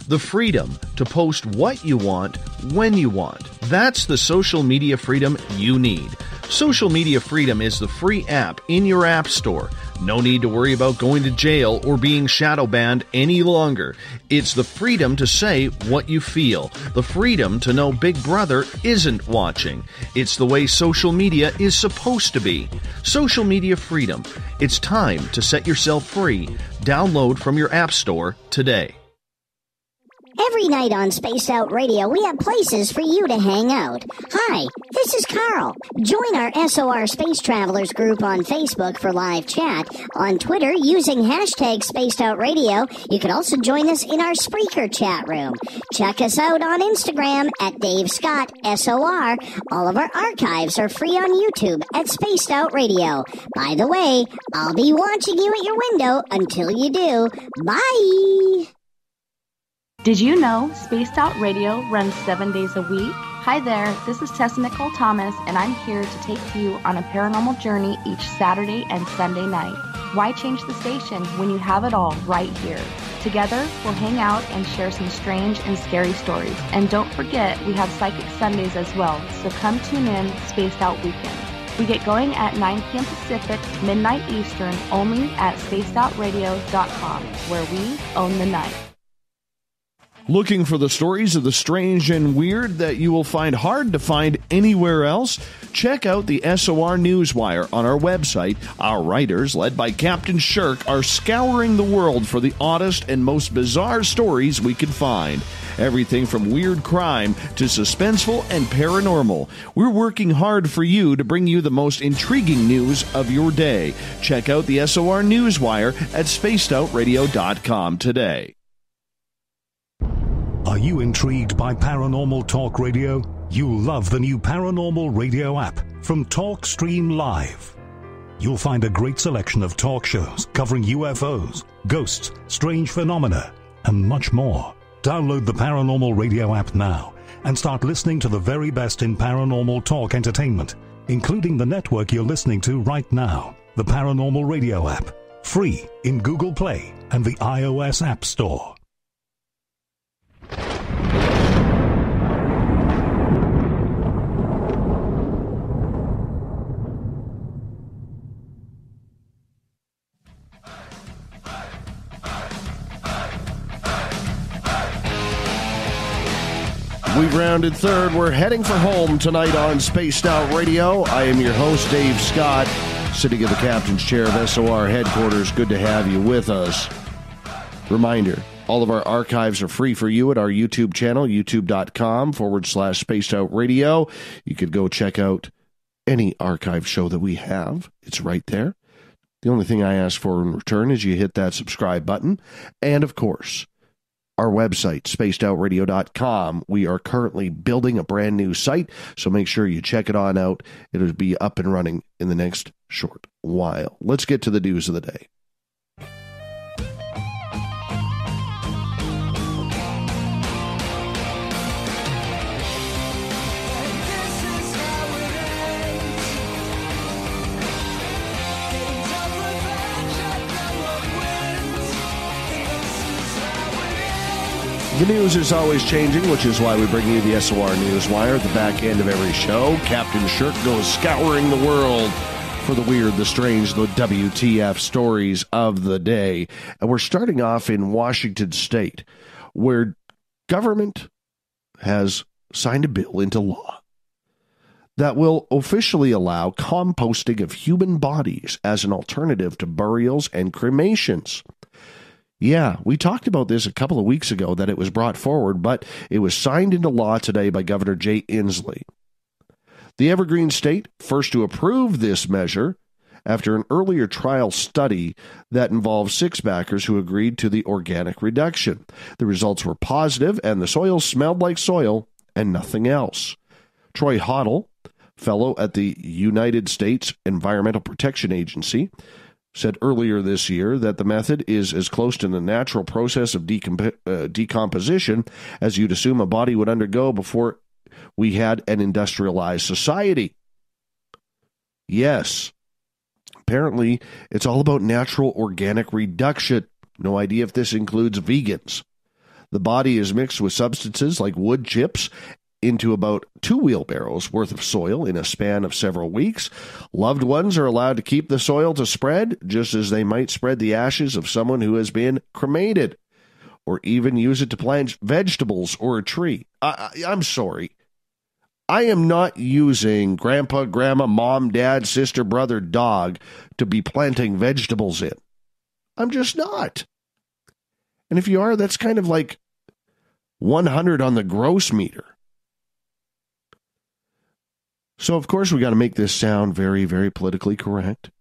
The freedom to post what you want, when you want. That's the social media freedom you need. Social Media Freedom is the free app in your app store. No need to worry about going to jail or being shadow banned any longer. It's the freedom to say what you feel. The freedom to know Big Brother isn't watching. It's the way social media is supposed to be. Social Media Freedom. It's time to set yourself free. Download from your app store today. Every night on Spaced Out Radio, we have places for you to hang out. Hi, this is Carl. Join our SOR Space Travelers group on Facebook for live chat. On Twitter, using hashtag Spaced Out Radio. You can also join us in our Spreaker chat room. Check us out on Instagram at Dave Scott SOR. All of our archives are free on YouTube at Spaced Out Radio. By the way, I'll be watching you at your window until you do. Bye! Did you know Spaced Out Radio runs 7 days a week? Hi there, this is Tessa Nicole Thomas, and I'm here to take you on a paranormal journey each Saturday and Sunday night. Why change the station when you have it all right here? Together, we'll hang out and share some strange and scary stories. And don't forget, we have Psychic Sundays as well, so come tune in Spaced Out Weekend. We get going at 9 p.m. Pacific, midnight Eastern, only at spacedoutradio.com, where we own the night. Looking for the stories of the strange and weird that you will find hard to find anywhere else? Check out the SOR Newswire on our website. Our writers, led by Captain Shirk, are scouring the world for the oddest and most bizarre stories we can find. Everything from weird crime to suspenseful and paranormal. We're working hard for you to bring you the most intriguing news of your day. Check out the SOR Newswire at spacedoutradio.com today. Are you intrigued by Paranormal Talk Radio? You'll love the new Paranormal Radio app from TalkStream Live. You'll find a great selection of talk shows covering UFOs, ghosts, strange phenomena, and much more. Download the Paranormal Radio app now and start listening to the very best in paranormal talk entertainment, including the network you're listening to right now, the Paranormal Radio app, free in Google Play and the iOS App Store. We've rounded third. We're heading for home tonight on Spaced Out Radio. I am your host, Dave Scott, sitting in the captain's chair of SOR headquarters. Good to have you with us. Reminder, all of our archives are free for you at our YouTube channel, youtube.com/Spaced Out Radio. You could go check out any archive show that we have. It's right there. The only thing I ask for in return is you hit that subscribe button. And, of course, our website, spacedoutradio.com. We are currently building a brand new site, so make sure you check it on out. It'll be up and running in the next short while. Let's get to the news of the day. The news is always changing, which is why we bring you the SOR Newswire at the back end of every show. Captain Shirk goes scouring the world for the weird, the strange, the WTF stories of the day. And we're starting off in Washington State, where government has signed a bill into law that will officially allow composting of human bodies as an alternative to burials and cremations. Yeah, we talked about this a couple of weeks ago that it was brought forward, but it was signed into law today by Governor Jay Inslee. The Evergreen State first to approve this measure after an earlier trial study that involved 6 backers who agreed to the organic reduction. The results were positive, and the soil smelled like soil and nothing else. Troy Hoddle, fellow at the United States Environmental Protection Agency, said earlier this year that the method is as close to the natural process of decomposition as you'd assume a body would undergo before we had an industrialized society. Yes, Apparently, it's all about natural organic reduction. No idea if this includes vegans. The body is mixed with substances like wood chips into about 2 wheelbarrows worth of soil in a span of several weeks. Loved ones are allowed to keep the soil to spread, just as they might spread the ashes of someone who has been cremated, or even use it to plant vegetables or a tree. I'm sorry. I am not using grandpa, grandma, mom, dad, sister, brother, dog to be planting vegetables in. I'm just not. And if you are, that's kind of like 100 on the gross meter. So, of course, we got to make this sound very, very politically correct.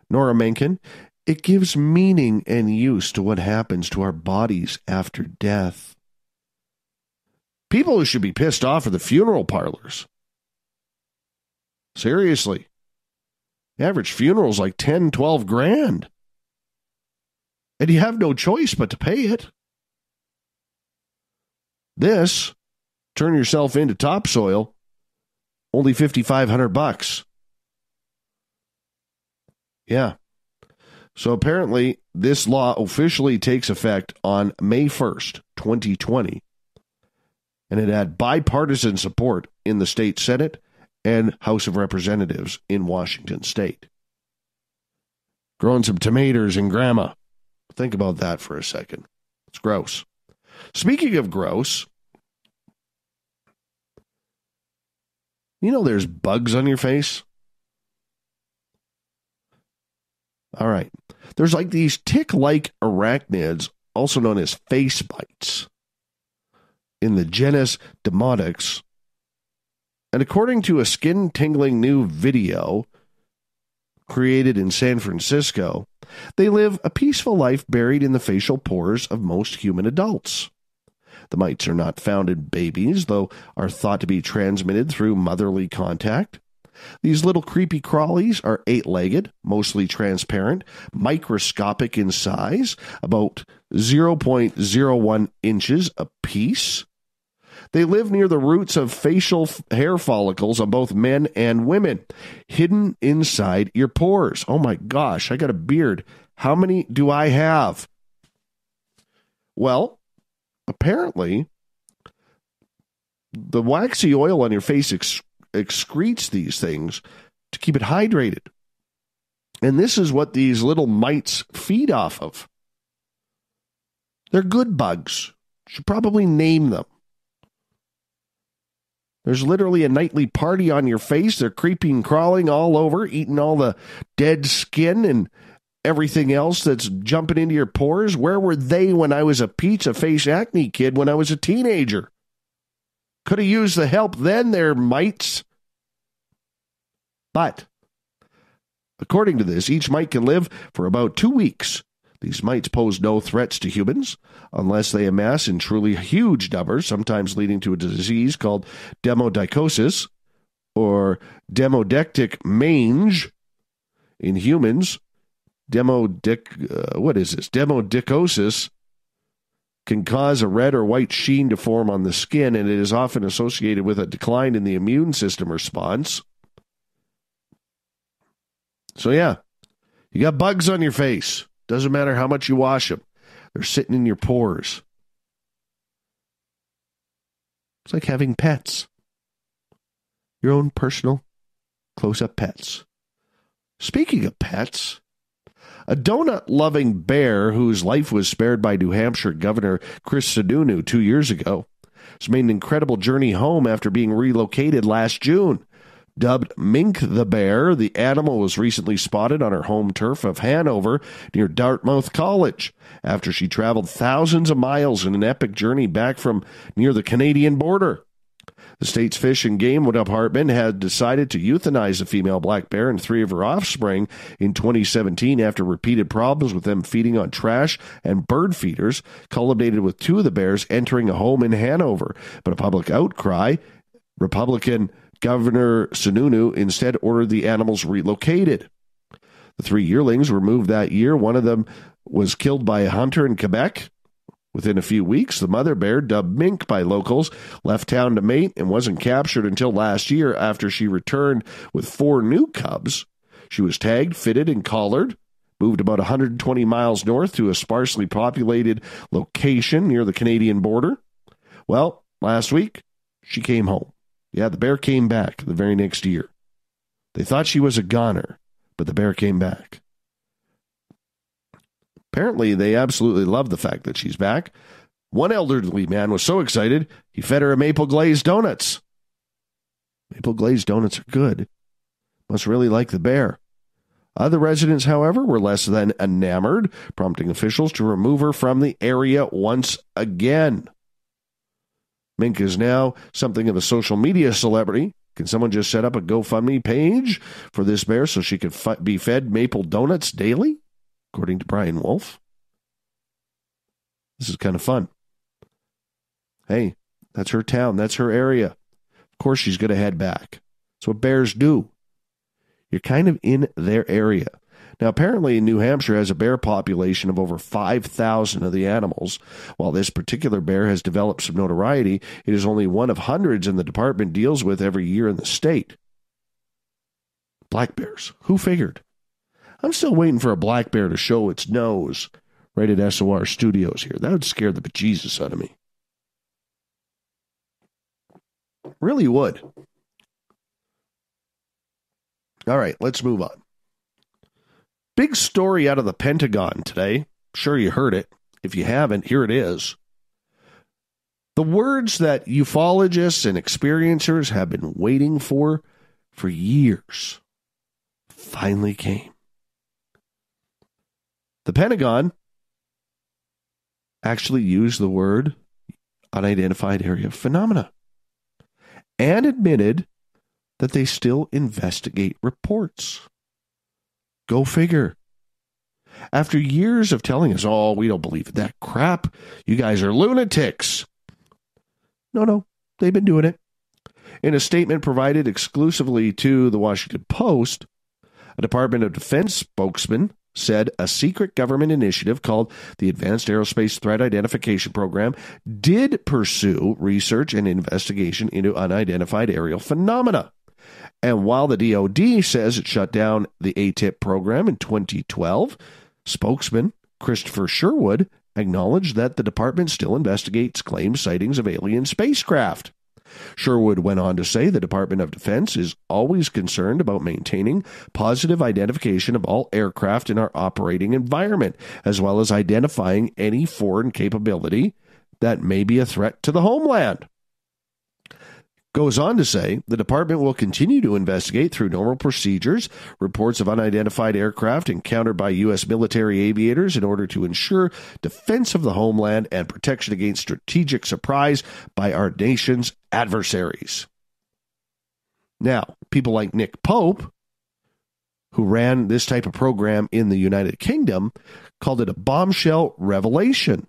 Nora Mencken, it gives meaning and use to what happens to our bodies after death. People who should be pissed off are the funeral parlors. Seriously. The average funeral is like 10, 12 grand. And you have no choice but to pay it. This, turn yourself into topsoil, only $5,500. Yeah. So apparently this law officially takes effect on May 1st, 2020. And it had bipartisan support in the state Senate and House of Representatives in Washington state. Growing some tomatoes in grandma. Think about that for a second. It's gross. Speaking of gross, you know there's bugs on your face? All right. There's like these tick-like arachnids, also known as face bites, in the genus Demodex. And according to a skin-tingling new video created in San Francisco, they live a peaceful life buried in the facial pores of most human adults. The mites are not found in babies, though are thought to be transmitted through motherly contact. These little creepy crawlies are 8-legged, mostly transparent, microscopic in size, about 0.01 inches apiece. They live near the roots of facial hair follicles on both men and women, hidden inside your pores. Oh my gosh, I got a beard. How many do I have? Well, apparently, the waxy oil on your face excretes these things to keep it hydrated. And this is what these little mites feed off of. They're good bugs. You should probably name them. There's literally a nightly party on your face. They're creeping, crawling all over, eating all the dead skin and everything else that's jumping into your pores. Where were they when I was a pizza face acne kid when I was a teenager? Could have used the help then, there mites. But, according to this, each mite can live for about 2 weeks. These mites pose no threats to humans unless they amass in truly huge numbers, sometimes leading to a disease called demodicosis or demodectic mange. In humans, demodicosis can cause a red or white sheen to form on the skin, and it is often associated with a decline in the immune system response. So yeah, you got bugs on your face. Doesn't matter how much you wash them. They're sitting in your pores. It's like having pets. Your own personal close-up pets. Speaking of pets, a donut-loving bear whose life was spared by New Hampshire Governor Chris Sununu 2 years ago has made an incredible journey home after being relocated last June. Dubbed Mink the Bear, the animal was recently spotted on her home turf of Hanover near Dartmouth College after she traveled thousands of miles in an epic journey back from near the Canadian border. The state's Fish and Game Department had decided to euthanize the female black bear and 3 of her offspring in 2017 after repeated problems with them feeding on trash and bird feeders, culminated with 2 of the bears entering a home in Hanover. But a public outcry, Republican Governor Sununu instead ordered the animals relocated. The 3 yearlings were moved that year. One of them was killed by a hunter in Quebec. Within a few weeks, the mother bear, dubbed Mink by locals, left town to mate and wasn't captured until last year after she returned with 4 new cubs. She was tagged, fitted, and collared, moved about 120 miles north to a sparsely populated location near the Canadian border. Well, last week, she came home. Yeah, the bear came back the very next year. They thought she was a goner, but the bear came back. Apparently, they absolutely love the fact that she's back. One elderly man was so excited, he fed her a maple glazed donuts. Maple glazed donuts are good. Must really like the bear. Other residents, however, were less than enamored, prompting officials to remove her from the area once again. Mink is now something of a social media celebrity. Can someone just set up a GoFundMe page for this bear so she could be fed maple donuts daily? According to Brian Wolf. This is kind of fun. Hey, that's her town. That's her area. Of course she's going to head back. That's what bears do. You're kind of in their area. Now, apparently, New Hampshire has a bear population of over 5,000 of the animals. While this particular bear has developed some notoriety, it is only one of hundreds the department deals with every year in the state. Black bears. Who figured? I'm still waiting for a black bear to show its nose right at SOR Studios here. That would scare the bejesus out of me. Really would. All right, let's move on. Big story out of the Pentagon today. Sure you heard it. If you haven't, here it is. The words that ufologists and experiencers have been waiting for years finally came. The Pentagon actually used the word unidentified area phenomena and admitted that they still investigate reports. Go figure. After years of telling us, oh, we don't believe in that crap. You guys are lunatics. No, they've been doing it. In a statement provided exclusively to the Washington Post, a Department of Defense spokesman said a secret government initiative called the Advanced Aerospace Threat Identification Program did pursue research and investigation into unidentified aerial phenomena. And while the DoD says it shut down the ATIP program in 2012, spokesman Christopher Sherwood acknowledged that the department still investigates claimed sightings of alien spacecraft. Sherwood went on to say the Department of Defense is always concerned about maintaining positive identification of all aircraft in our operating environment, as well as identifying any foreign capability that may be a threat to the homeland. Goes on to say the department will continue to investigate through normal procedures reports of unidentified aircraft encountered by U.S. military aviators in order to ensure defense of the homeland and protection against strategic surprise by our nation's adversaries. Now, people like Nick Pope, who ran this type of program in the United Kingdom, called it a bombshell revelation.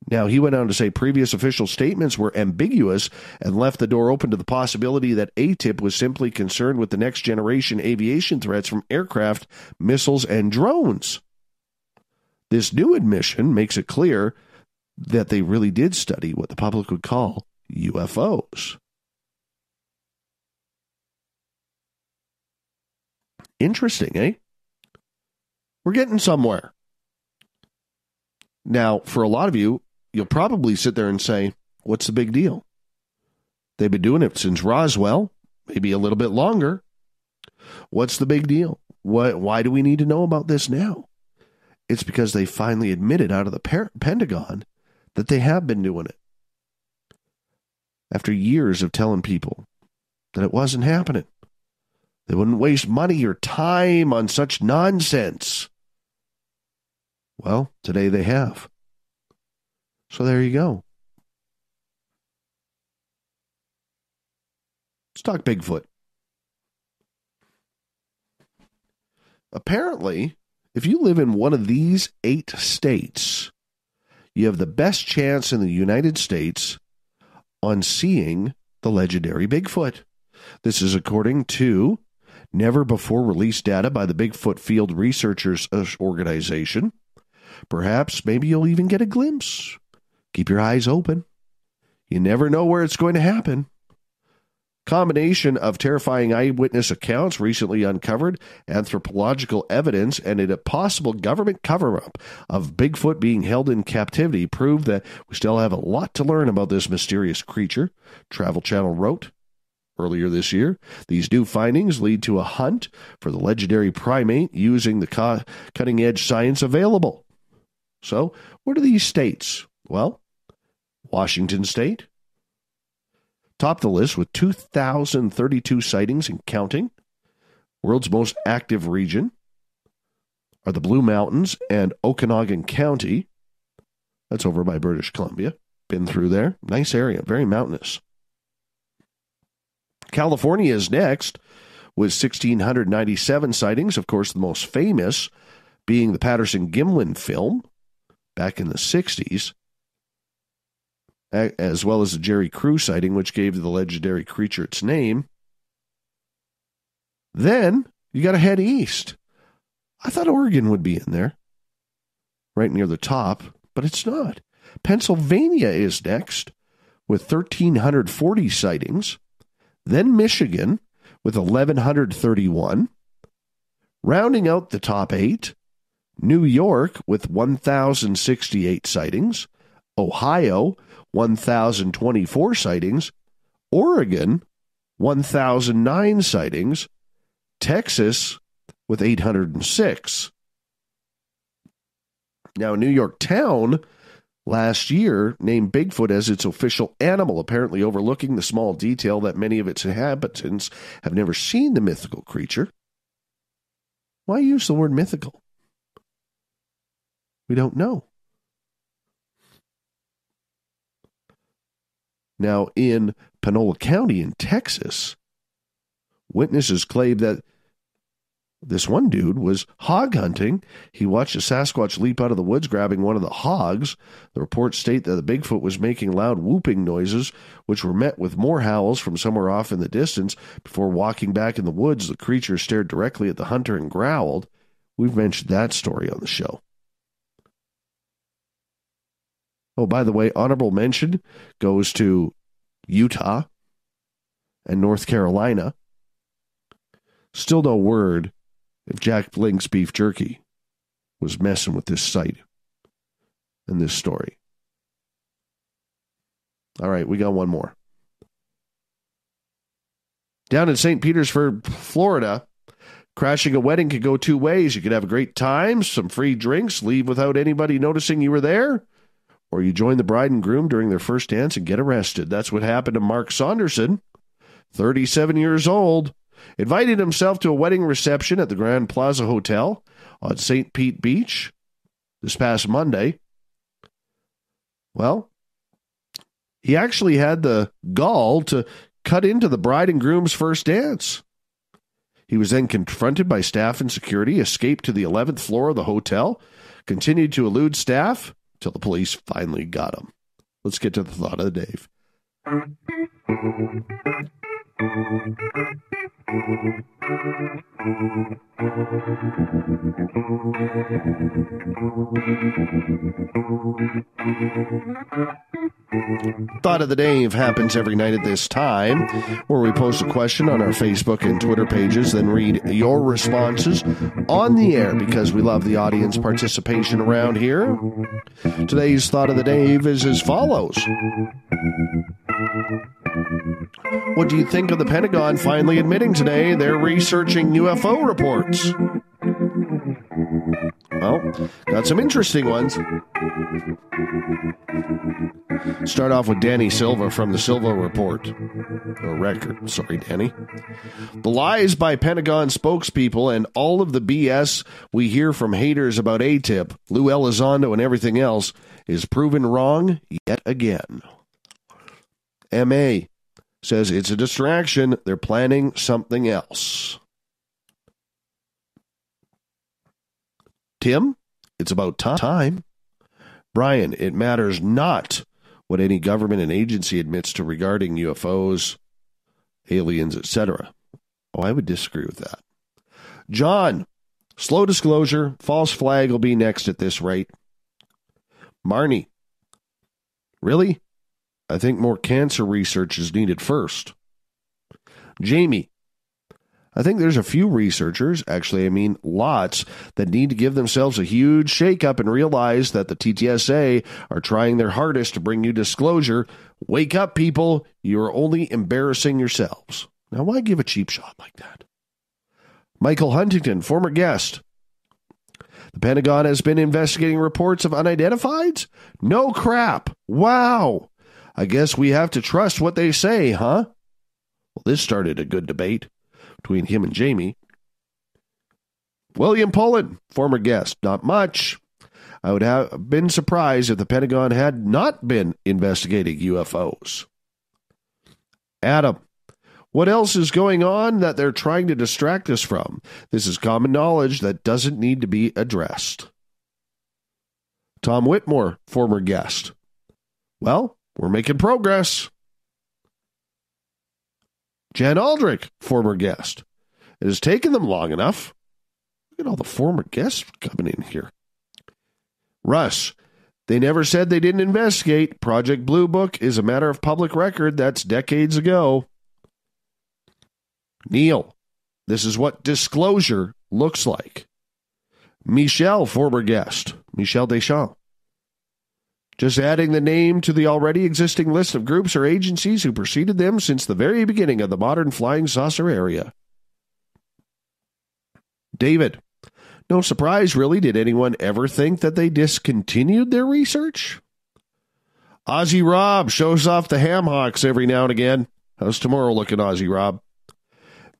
Now, he went on to say previous official statements were ambiguous and left the door open to the possibility that ATIP was simply concerned with the next generation aviation threats from aircraft, missiles, and drones. This new admission makes it clear that they really did study what the public would call UFOs. Interesting, eh? We're getting somewhere. Now, for a lot of you, you'll probably sit there and say, what's the big deal? They've been doing it since Roswell, maybe a little bit longer. What's the big deal? Why do we need to know about this now? It's because they finally admitted out of the Pentagon that they have been doing it. After years of telling people that it wasn't happening. They wouldn't waste money or time on such nonsense. Well, today they have. So there you go. Let's talk Bigfoot. Apparently, if you live in one of these 8 states, you have the best chance in the United States on seeing the legendary Bigfoot. This is according to never-before-released data by the Bigfoot Field Researchers Organization. Perhaps, maybe you'll even get a glimpse. Keep your eyes open. You never know where it's going to happen. Combination of terrifying eyewitness accounts, recently uncovered anthropological evidence, and a possible government cover-up of Bigfoot being held in captivity prove that we still have a lot to learn about this mysterious creature, Travel Channel wrote earlier this year. These new findings lead to a hunt for the legendary primate using the cutting-edge science available. So, what are these states? Well, Washington State topped the list with 2,032 sightings and counting. World's most active region are the Blue Mountains and Okanagan County. That's over by British Columbia. Been through there. Nice area, very mountainous. California is next with 1,697 sightings. Of course, the most famous being the Patterson-Gimlin film back in the 60s, as well as the Jerry Crew sighting, which gave the legendary creature its name. Then you got to head east. I thought Oregon would be in there, right near the top, but it's not. Pennsylvania is next with 1,340 sightings. Then Michigan with 1,131. Rounding out the top 8, New York with 1,068 sightings. Ohio, 1,024 sightings. Oregon, 1,009 sightings. Texas with 806. Now, New York Town last year named Bigfoot as its official animal, apparently overlooking the small detail that many of its inhabitants have never seen the mythical creature. Why use the word mythical? We don't know. Now, in Panola County in Texas, witnesses claim that this one dude was hog hunting. He watched a Sasquatch leap out of the woods, grabbing one of the hogs. The reports state that the Bigfoot was making loud whooping noises, which were met with more howls from somewhere off in the distance. Before walking back in the woods, the creature stared directly at the hunter and growled. We've mentioned that story on the show. Oh, by the way, honorable mention goes to Utah and North Carolina. Still no word if Jack Blink's beef jerky was messing with this site and this story. All right, we got one more. Down in St. Petersburg, Florida, crashing a wedding could go two ways. You could have a great time, some free drinks, leave without anybody noticing you were there, or you join the bride and groom during their first dance and get arrested. That's what happened to Mark Saunderson, 37 years old. Invited himself to a wedding reception at the Grand Plaza Hotel on St. Pete Beach this past Monday. Well, he actually had the gall to cut into the bride and groom's first dance. He was then confronted by staff and security, escaped to the 11th floor of the hotel, continued to elude staff till the police finally got him. Let's get to the thought of the day. Thought of the Day happens every night at this time, where we post a question on our Facebook and Twitter pages, then read your responses on the air because we love the audience participation around here. Today's Thought of the Day is as follows. What do you think of the Pentagon finally admitting today they're researching UFO reports? Well, got some interesting ones. Start off with Danny Silva from the Silva Report. Or Record. Sorry, Danny. The lies by Pentagon spokespeople and all of the BS we hear from haters about ATIP, Lou Elizondo, and everything else is proven wrong yet again. M.A. says it's a distraction. They're planning something else. Tim, it's about time. Brian, it matters not what any government and agency admits to regarding UFOs, aliens, etc. Oh, I would disagree with that. John, slow disclosure, false flag will be next at this rate. Marnie, really? I think more cancer research is needed first. Jamie, I think there's a few researchers, lots, that need to give themselves a huge shakeup and realize that the TTSA are trying their hardest to bring you disclosure. Wake up, people. You're only embarrassing yourselves. Now, why give a cheap shot like that? Michael Huntington, former guest. The Pentagon has been investigating reports of unidentifieds? No crap. Wow. I guess we have to trust what they say, huh? Well, this started a good debate between him and Jamie. William Pullen, former guest. Not much. I would have been surprised if the Pentagon had not been investigating UFOs. Adam, what else is going on that they're trying to distract us from? This is common knowledge that doesn't need to be addressed. Tom Whitmore, former guest. Well, we're making progress. Jan Aldrich, former guest. It has taken them long enough. Look at all the former guests coming in here. Russ, they never said they didn't investigate. Project Blue Book is a matter of public record. That's decades ago. Neil, this is what disclosure looks like. Michelle, former guest. Michelle Deschamps. Just adding the name to the already existing list of groups or agencies who preceded them since the very beginning of the modern flying saucer area. David, no surprise, really. Did anyone ever think that they discontinued their research? Ozzy Rob shows off the ham hocks every now and again. How's tomorrow looking, Ozzy Rob?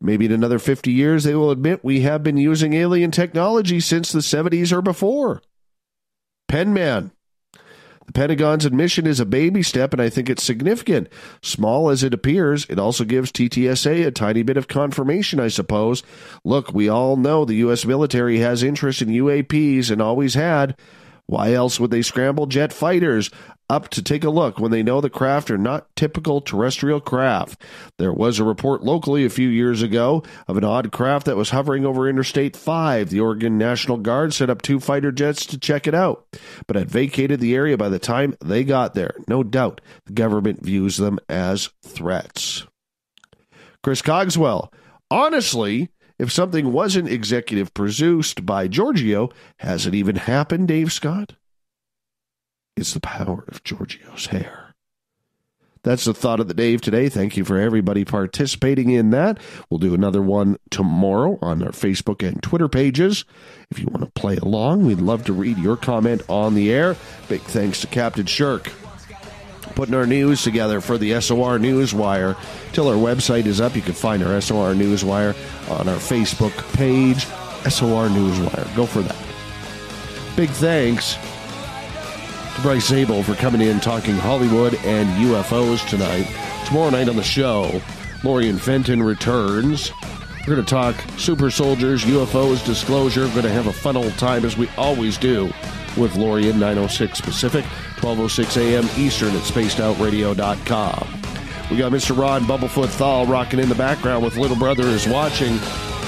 Maybe in another 50 years, they will admit we have been using alien technology since the 70s or before. Penman, the Pentagon's admission is a baby step, and I think it's significant. Small as it appears, it also gives TTSA a tiny bit of confirmation, I suppose. Look, we all know the U.S. military has interest in UAPs and always had. Why else would they scramble jet fighters up to take a look when they know the craft are not typical terrestrial craft? There was a report locally a few years ago of an odd craft that was hovering over Interstate 5. The Oregon National Guard set up 2 fighter jets to check it out, but had vacated the area by the time they got there. No doubt the government views them as threats. Chris Cogswell, honestly, if something wasn't executive produced by Giorgio, has it even happened, Dave Scott? It's the power of Giorgio's hair. That's the thought of the Dave today. Thank you for everybody participating in that. We'll do another one tomorrow on our Facebook and Twitter pages. If you want to play along, we'd love to read your comment on the air. Big thanks to Captain Shirk putting our news together for the SOR Newswire. Till our website is up, you can find our SOR Newswire on our Facebook page, SOR Newswire. Go for that. Big thanks to Bryce Zabel for coming in talking Hollywood and UFOs tonight. Tomorrow night on the show, Lorian Fenton returns. We're going to talk super soldiers, UFOs, disclosure. We're going to have a fun old time as we always do with Lorian, 9:06 Pacific, 12:06 a.m. Eastern at spacedoutradio.com. We got Mr. Ron Bumblefoot Thal rocking in the background with Little Brother is Watching.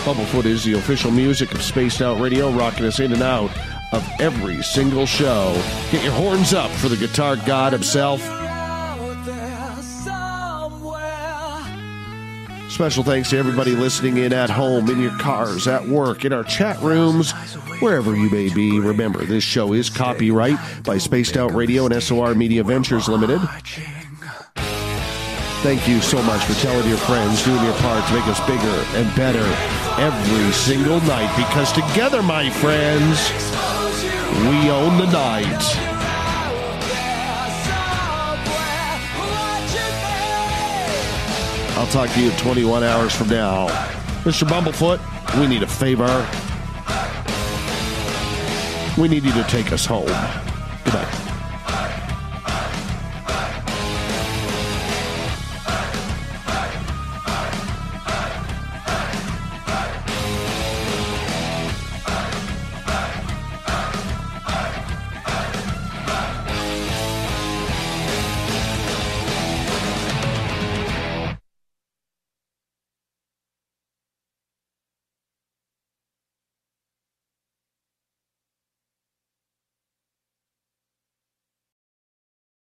Bumblefoot is the official music of Spaced Out Radio, rocking us in and out of every single show. Get your horns up for the guitar god himself. Special thanks to everybody listening in at home, in your cars, at work, in our chat rooms, wherever you may be. Remember, this show is copyright by Spaced Out Radio and SOR Media Ventures Limited. Thank you so much for telling your friends, doing your part to make us bigger and better every single night, because together, my friends, we own the night. I'll talk to you 21 hours from now. Mr. Bumblefoot, we need a favor. We need you to take us home. Good night.